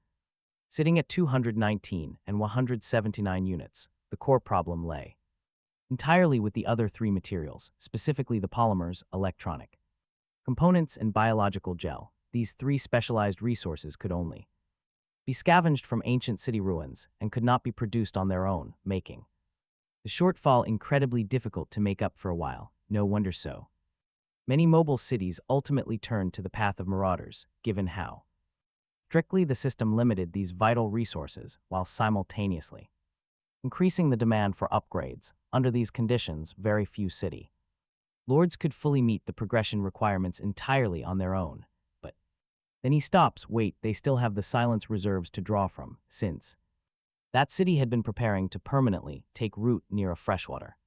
sitting at 219 and 179 units. The core problem lay entirely with the other three materials, specifically the polymers, electronic components, and biological gel. These three specialized resources could only be scavenged from ancient city ruins and could not be produced on their own, making the shortfall incredibly difficult to make up for a while. No wonder so many mobile cities ultimately turned to the path of marauders, given how strictly the system limited these vital resources while simultaneously increasing the demand for upgrades. Under these conditions, very few city lords could fully meet the progression requirements entirely on their own. But then he stops. Wait, they still have the silence reserves to draw from, since that city had been preparing to permanently take root near a freshwater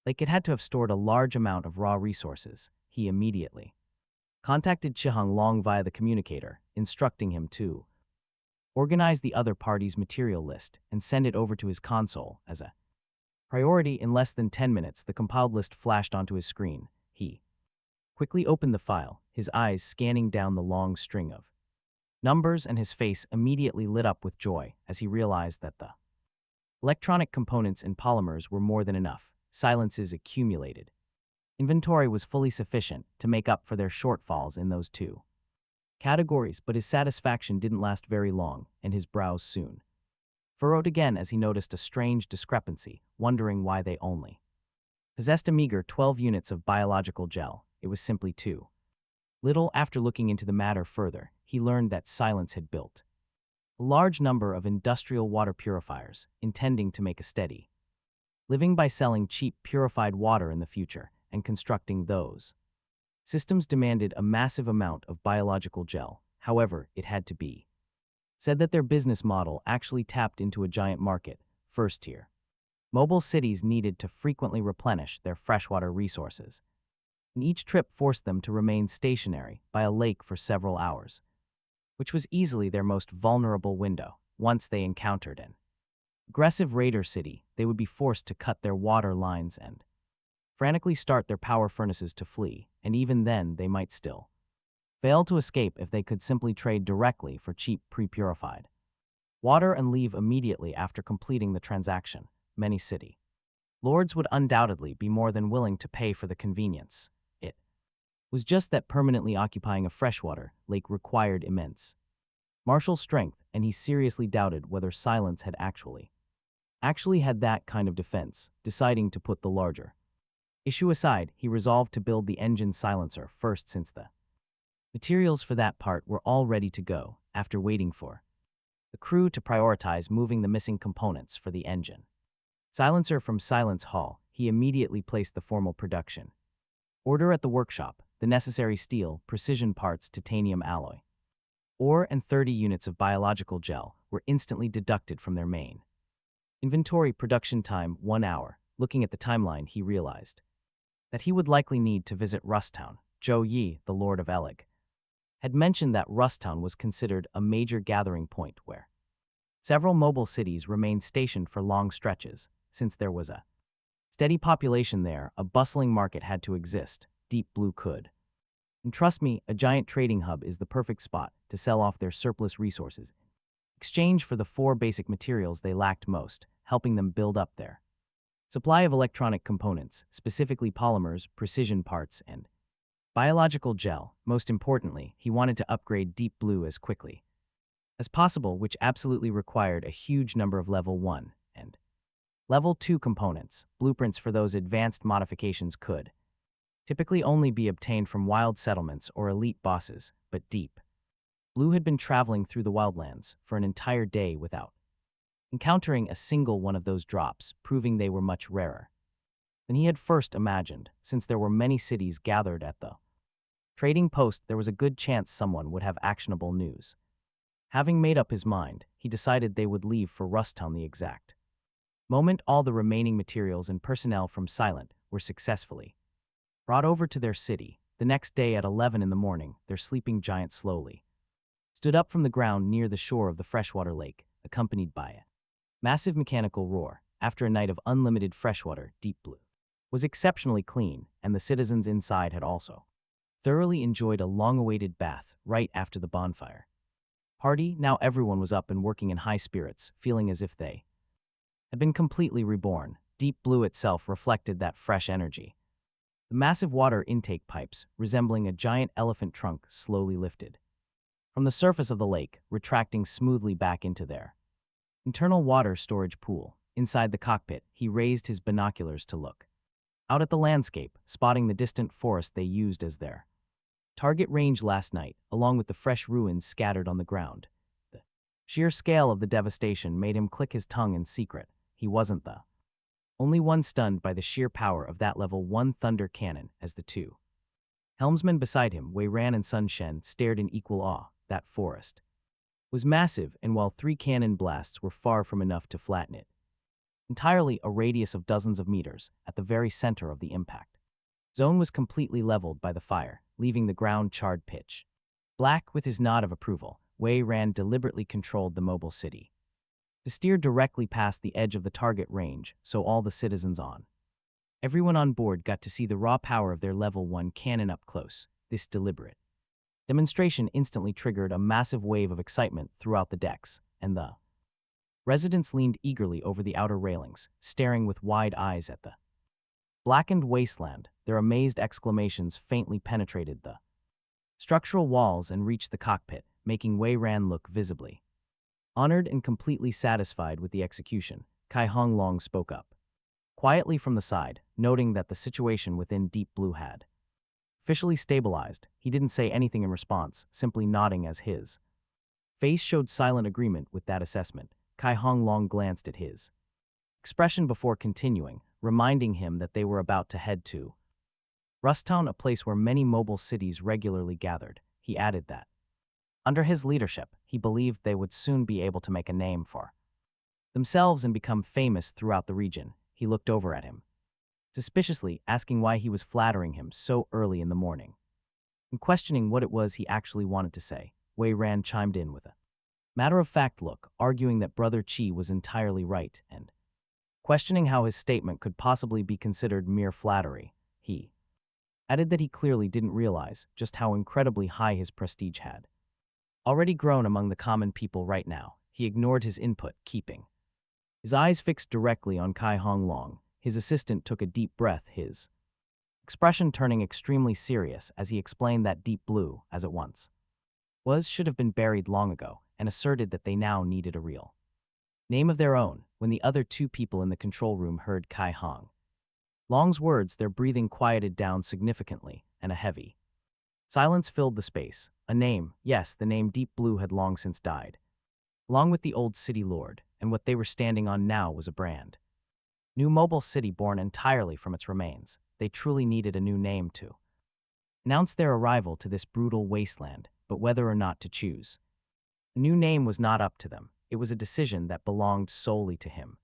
lake. It had to have stored a large amount of raw resources. He immediately contacted Chihang Long via the communicator, instructing him to organize the other party's material list and send it over to his console as a priority. In less than 10 minutes, the compiled list flashed onto his screen. He quickly opened the file, his eyes scanning down the long string of numbers, and his face immediately lit up with joy as he realized that the electronic components and polymers were more than enough. silences accumulated. Inventory was fully sufficient to make up for their shortfalls in those two categories, but his satisfaction didn't last very long, and his brows soon furrowed again as he noticed a strange discrepancy, wondering why they only possessed a meager 12 units of biological gel. It was simply too little. After looking into the matter further, he learned that Silence had built a large number of industrial water purifiers, intending to make a steady living by selling cheap purified water in the future, and constructing those systems demanded a massive amount of biological gel. However, it had to be said that their business model actually tapped into a giant market, first-tier mobile cities needed to frequently replenish their freshwater resources, and each trip forced them to remain stationary by a lake for several hours, which was easily their most vulnerable window. Once they encountered an aggressive raider city, they would be forced to cut their water lines and frantically start their power furnaces to flee, and even then they might still fail to escape if they could simply trade directly for cheap pre-purified water and leave immediately after completing the transaction. Many city lords would undoubtedly be more than willing to pay for the convenience. It was just that permanently occupying a freshwater lake required immense martial strength, and he seriously doubted whether Silence had actually had that kind of defense. Deciding to put the larger issue aside, he resolved to build the engine silencer first, since the materials for that part were all ready to go. After waiting for the crew to prioritize moving the missing components for the engine silencer from Silence Hall, he immediately placed the formal production order at the workshop. The necessary steel, precision parts, titanium alloy ore, and 30 units of biological gel were instantly deducted from their main inventory. Production time 1 hour. Looking at the timeline, he realized that he would likely need to visit Rusttown. Zhou Yi, the Lord of Elig, had mentioned that Rusttown was considered a major gathering point where several mobile cities remained stationed for long stretches. Since there was a steady population there, a bustling market had to exist. Deep Blue could. And trust me, a giant trading hub is the perfect spot to sell off their surplus resources, exchange for the 4 basic materials they lacked most, helping them build up their supply of electronic components, specifically polymers, precision parts, and biological gel. Most importantly, he wanted to upgrade Deep Blue as quickly as possible, which absolutely required a huge number of level 1 and level 2 components. Blueprints for those advanced modifications could typically only be obtained from wild settlements or elite bosses, but Deep Blue had been traveling through the wildlands for an entire day without encountering a single one of those drops, proving they were much rarer than he had first imagined. Since there were many cities gathered at the trading post, there was a good chance someone would have actionable news. Having made up his mind, he decided they would leave for Rusttown the exact moment all the remaining materials and personnel from Silent were successfully brought over to their city. The next day at 11 in the morning, their sleeping giant slowly stood up from the ground near the shore of the freshwater lake, accompanied by a massive mechanical roar. After a night of unlimited freshwater, Deep Blue was exceptionally clean, and the citizens inside had also thoroughly enjoyed a long-awaited bath right after the bonfire party. Now everyone was up and working in high spirits, feeling as if they had been completely reborn. Deep Blue itself reflected that fresh energy. The massive water intake pipes, resembling a giant elephant trunk, slowly lifted from the surface of the lake, retracting smoothly back into their internal water storage pool. Inside the cockpit, he raised his binoculars to look out at the landscape, spotting the distant forest they used as their target range last night, along with the fresh ruins scattered on the ground. The sheer scale of the devastation made him click his tongue in secret. He wasn't the only one stunned by the sheer power of that level 1 thunder cannon. As the 2 helmsmen beside him, Wei Ran and Sun Shen, stared in equal awe. That forest was massive, and while 3 cannon blasts were far from enough to flatten it entirely, a radius of dozens of meters at the very center of the impact zone was completely leveled by the fire, leaving the ground charred pitch black. With his nod of approval, Wei Ran deliberately controlled the mobile city to steer directly past the edge of the target range, so all the citizens everyone on board got to see the raw power of their level 1 cannon up close. This deliberate demonstration instantly triggered a massive wave of excitement throughout the decks, and the residents leaned eagerly over the outer railings, staring with wide eyes at the Blackened wasteland, their amazed exclamations faintly penetrated the structural walls and reached the cockpit, making Wei Ran look visibly honored and completely satisfied with the execution. Kai Hong Long spoke up quietly from the side, noting that the situation within Deep Blue had officially stabilized. He didn't say anything in response, simply nodding as his face showed silent agreement with that assessment. Kai Hong Long glanced at his expression before continuing, reminding him that they were about to head to Rustown, a place where many mobile cities regularly gathered. He added that under his leadership, he believed they would soon be able to make a name for themselves and become famous throughout the region. He looked over at him suspiciously, asking why he was flattering him so early in the morning. And questioning what it was he actually wanted to say, Wei Ran chimed in with a matter-of-fact look, arguing that Brother Qi was entirely right, and questioning how his statement could possibly be considered mere flattery. He added that he clearly didn't realize just how incredibly high his prestige had already grown among the common people right now. He ignored his input, keeping his eyes fixed directly on Kai Hong Long. His assistant took a deep breath, his expression turning extremely serious as he explained that Deep Blue, as it once was, should have been buried long ago, and asserted that they now needed a real name of their own. When the other two people in the control room heard Kai Hong Long's words, their breathing quieted down significantly, and a heavy silence filled the space. A name, yes, the name Deep Blue had long since died, along with the old city lord, and what they were standing on now was a brand new mobile city born entirely from its remains. They truly needed a new name to announce their arrival to this brutal wasteland, but whether or not to choose a new name was not up to them. It was a decision that belonged solely to him.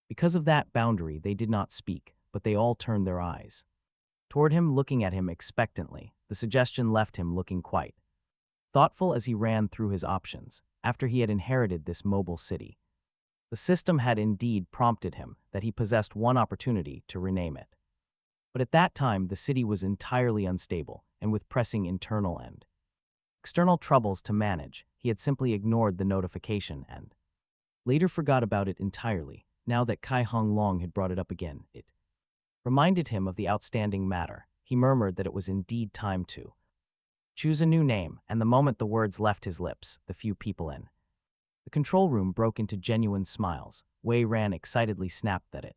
Because of that boundary, they did not speak, but they all turned their eyes toward him, looking at him expectantly. The suggestion left him looking quite thoughtful as he ran through his options. After he had inherited this mobile city, the system had indeed prompted him that he possessed one opportunity to rename it. But at that time, the city was entirely unstable, and with pressing internal and external troubles to manage, he had simply ignored the notification and later forgot about it entirely. Now that Kai Hong Long had brought it up again, it reminded him of the outstanding matter. He murmured that it was indeed time to choose a new name, and the moment the words left his lips, the few people in the control room broke into genuine smiles. Wei Ran excitedly snapped that it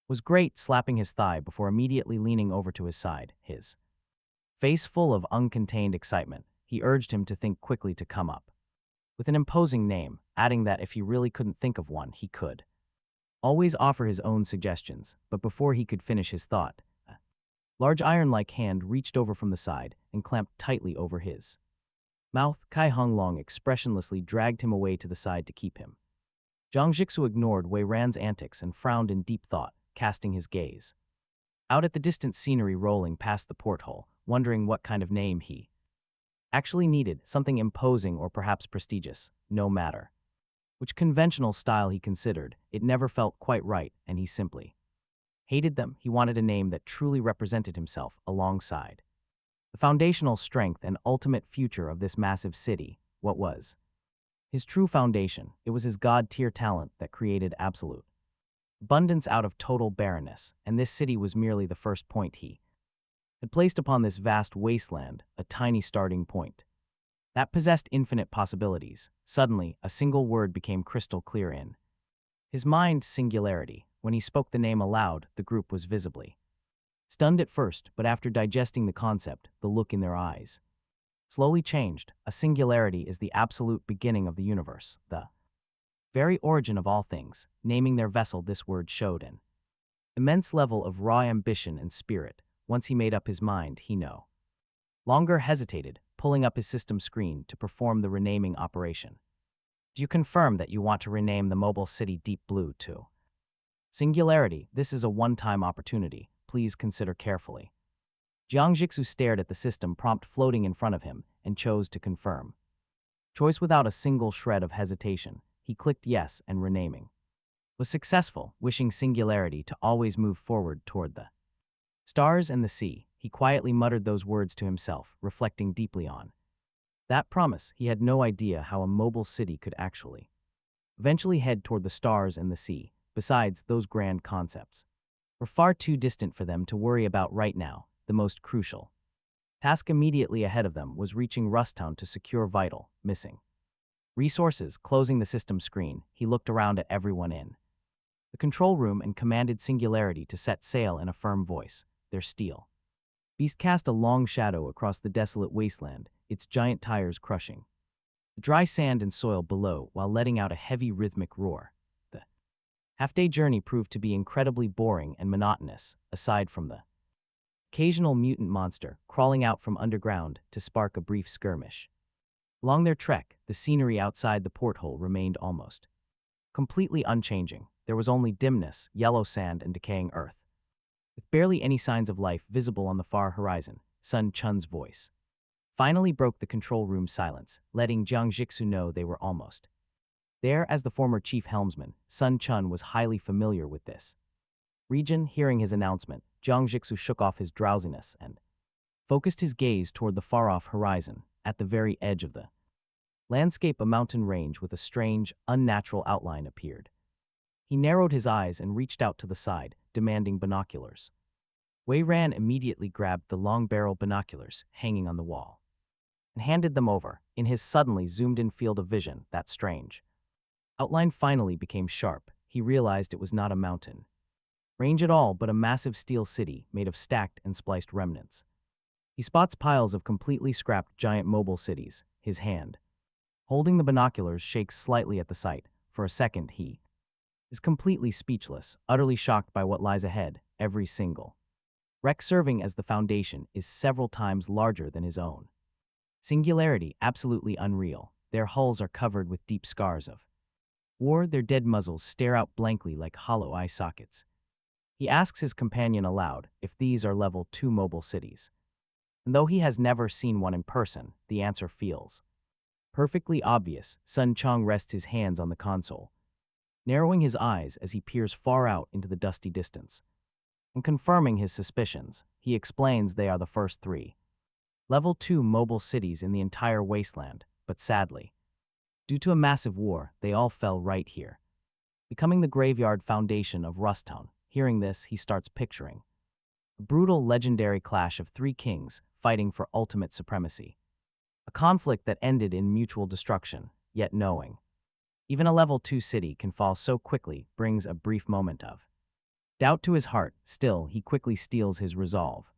was great, slapping his thigh before immediately leaning over to his side, his face full of uncontained excitement. He urged him to think quickly, to come up with an imposing name, adding that if he really couldn't think of one, he could always offer his own suggestions. But before he could finish his thought, a large iron-like hand reached over from the side and clamped tightly over his mouth. Kai Hong Long expressionlessly dragged him away to the side to keep him. Zhang Jixu ignored Wei Ran's antics and frowned in deep thought, casting his gaze out at the distant scenery rolling past the porthole, wondering what kind of name he actually needed. Something imposing or perhaps prestigious, no matter which conventional style he considered, it never felt quite right, and he simply hated them. He wanted a name that truly represented himself alongside the foundational strength and ultimate future of this massive city. What was his true foundation? It was his god-tier talent that created absolute abundance out of total barrenness, and this city was merely the first point he had placed upon this vast wasteland, a tiny starting point that possessed infinite possibilities. Suddenly, a single word became crystal clear in his mind: singularity. When he spoke the name aloud, the group was visibly stunned at first, but after digesting the concept, the look in their eyes slowly changed. A singularity is the absolute beginning of the universe, the very origin of all things. Naming their vessel, this word showed an immense level of raw ambition and spirit. Once he made up his mind, he no longer hesitated, pulling up his system screen to perform the renaming operation. Do you confirm that you want to rename the mobile city Deep Blue to Singularity? This is a one-time opportunity. Please consider carefully. Jiang Jixu stared at the system prompt floating in front of him and chose to confirm choice without a single shred of hesitation. He clicked yes, and renaming was successful. Wishing Singularity to always move forward toward the stars and the sea, he quietly muttered those words to himself, reflecting deeply on that promise. He had no idea how a mobile city could actually eventually head toward the stars and the sea. Besides, those grand concepts were far too distant for them to worry about right now, the most crucial task immediately ahead of them was reaching Rusttown to secure vital, missing resources. Closing the system screen, he looked around at everyone in the control room and commanded Singularity to set sail in a firm voice. Their steel beast cast a long shadow across the desolate wasteland, its giant tires crushing the dry sand and soil below while letting out a heavy rhythmic roar. The half-day journey proved to be incredibly boring and monotonous, aside from the occasional mutant monster crawling out from underground to spark a brief skirmish. Along their trek, the scenery outside the porthole remained almost completely unchanging. There was only dimness, yellow sand, and decaying earth. With barely any signs of life visible on the far horizon, Sun Chun's voice finally broke the control room silence, letting Jiang Jixu know they were almost there. As the former chief helmsman, Sun Chun was highly familiar with this region. Hearing his announcement, Jiang Jixu shook off his drowsiness and focused his gaze toward the far-off horizon. At the very edge of the landscape, a mountain range with a strange, unnatural outline appeared. He narrowed his eyes and reached out to the side, demanding binoculars. Wei Ran immediately grabbed the long-barrel binoculars hanging on the wall and handed them over. In his suddenly zoomed-in field of vision, that strange outline finally became sharp. He realized it was not a mountain range at all, but a massive steel city made of stacked and spliced remnants. He spots piles of completely scrapped giant mobile cities. His hand holding the binoculars shakes slightly at the sight. For a second, he is completely speechless, utterly shocked by what lies ahead. Every single wreck serving as the foundation is several times larger than his own. Singularity, absolutely unreal. Their hulls are covered with deep scars of war. Their dead muzzles stare out blankly like hollow eye sockets. He asks his companion aloud if these are level 2 mobile cities. And though he has never seen one in person, the answer feels perfectly obvious. Sun Chong rests his hands on the console, narrowing his eyes as he peers far out into the dusty distance. And confirming his suspicions, he explains they are the first 3 level 2 mobile cities in the entire wasteland, but sadly, due to a massive war, they all fell right here, becoming the graveyard foundation of Rusttown. Hearing this, he starts picturing a brutal, legendary clash of 3 kings fighting for ultimate supremacy. A conflict that ended in mutual destruction, yet knowing even a level 2 city can fall so quickly brings a brief moment of doubt to his heart. Still, he quickly steels his resolve.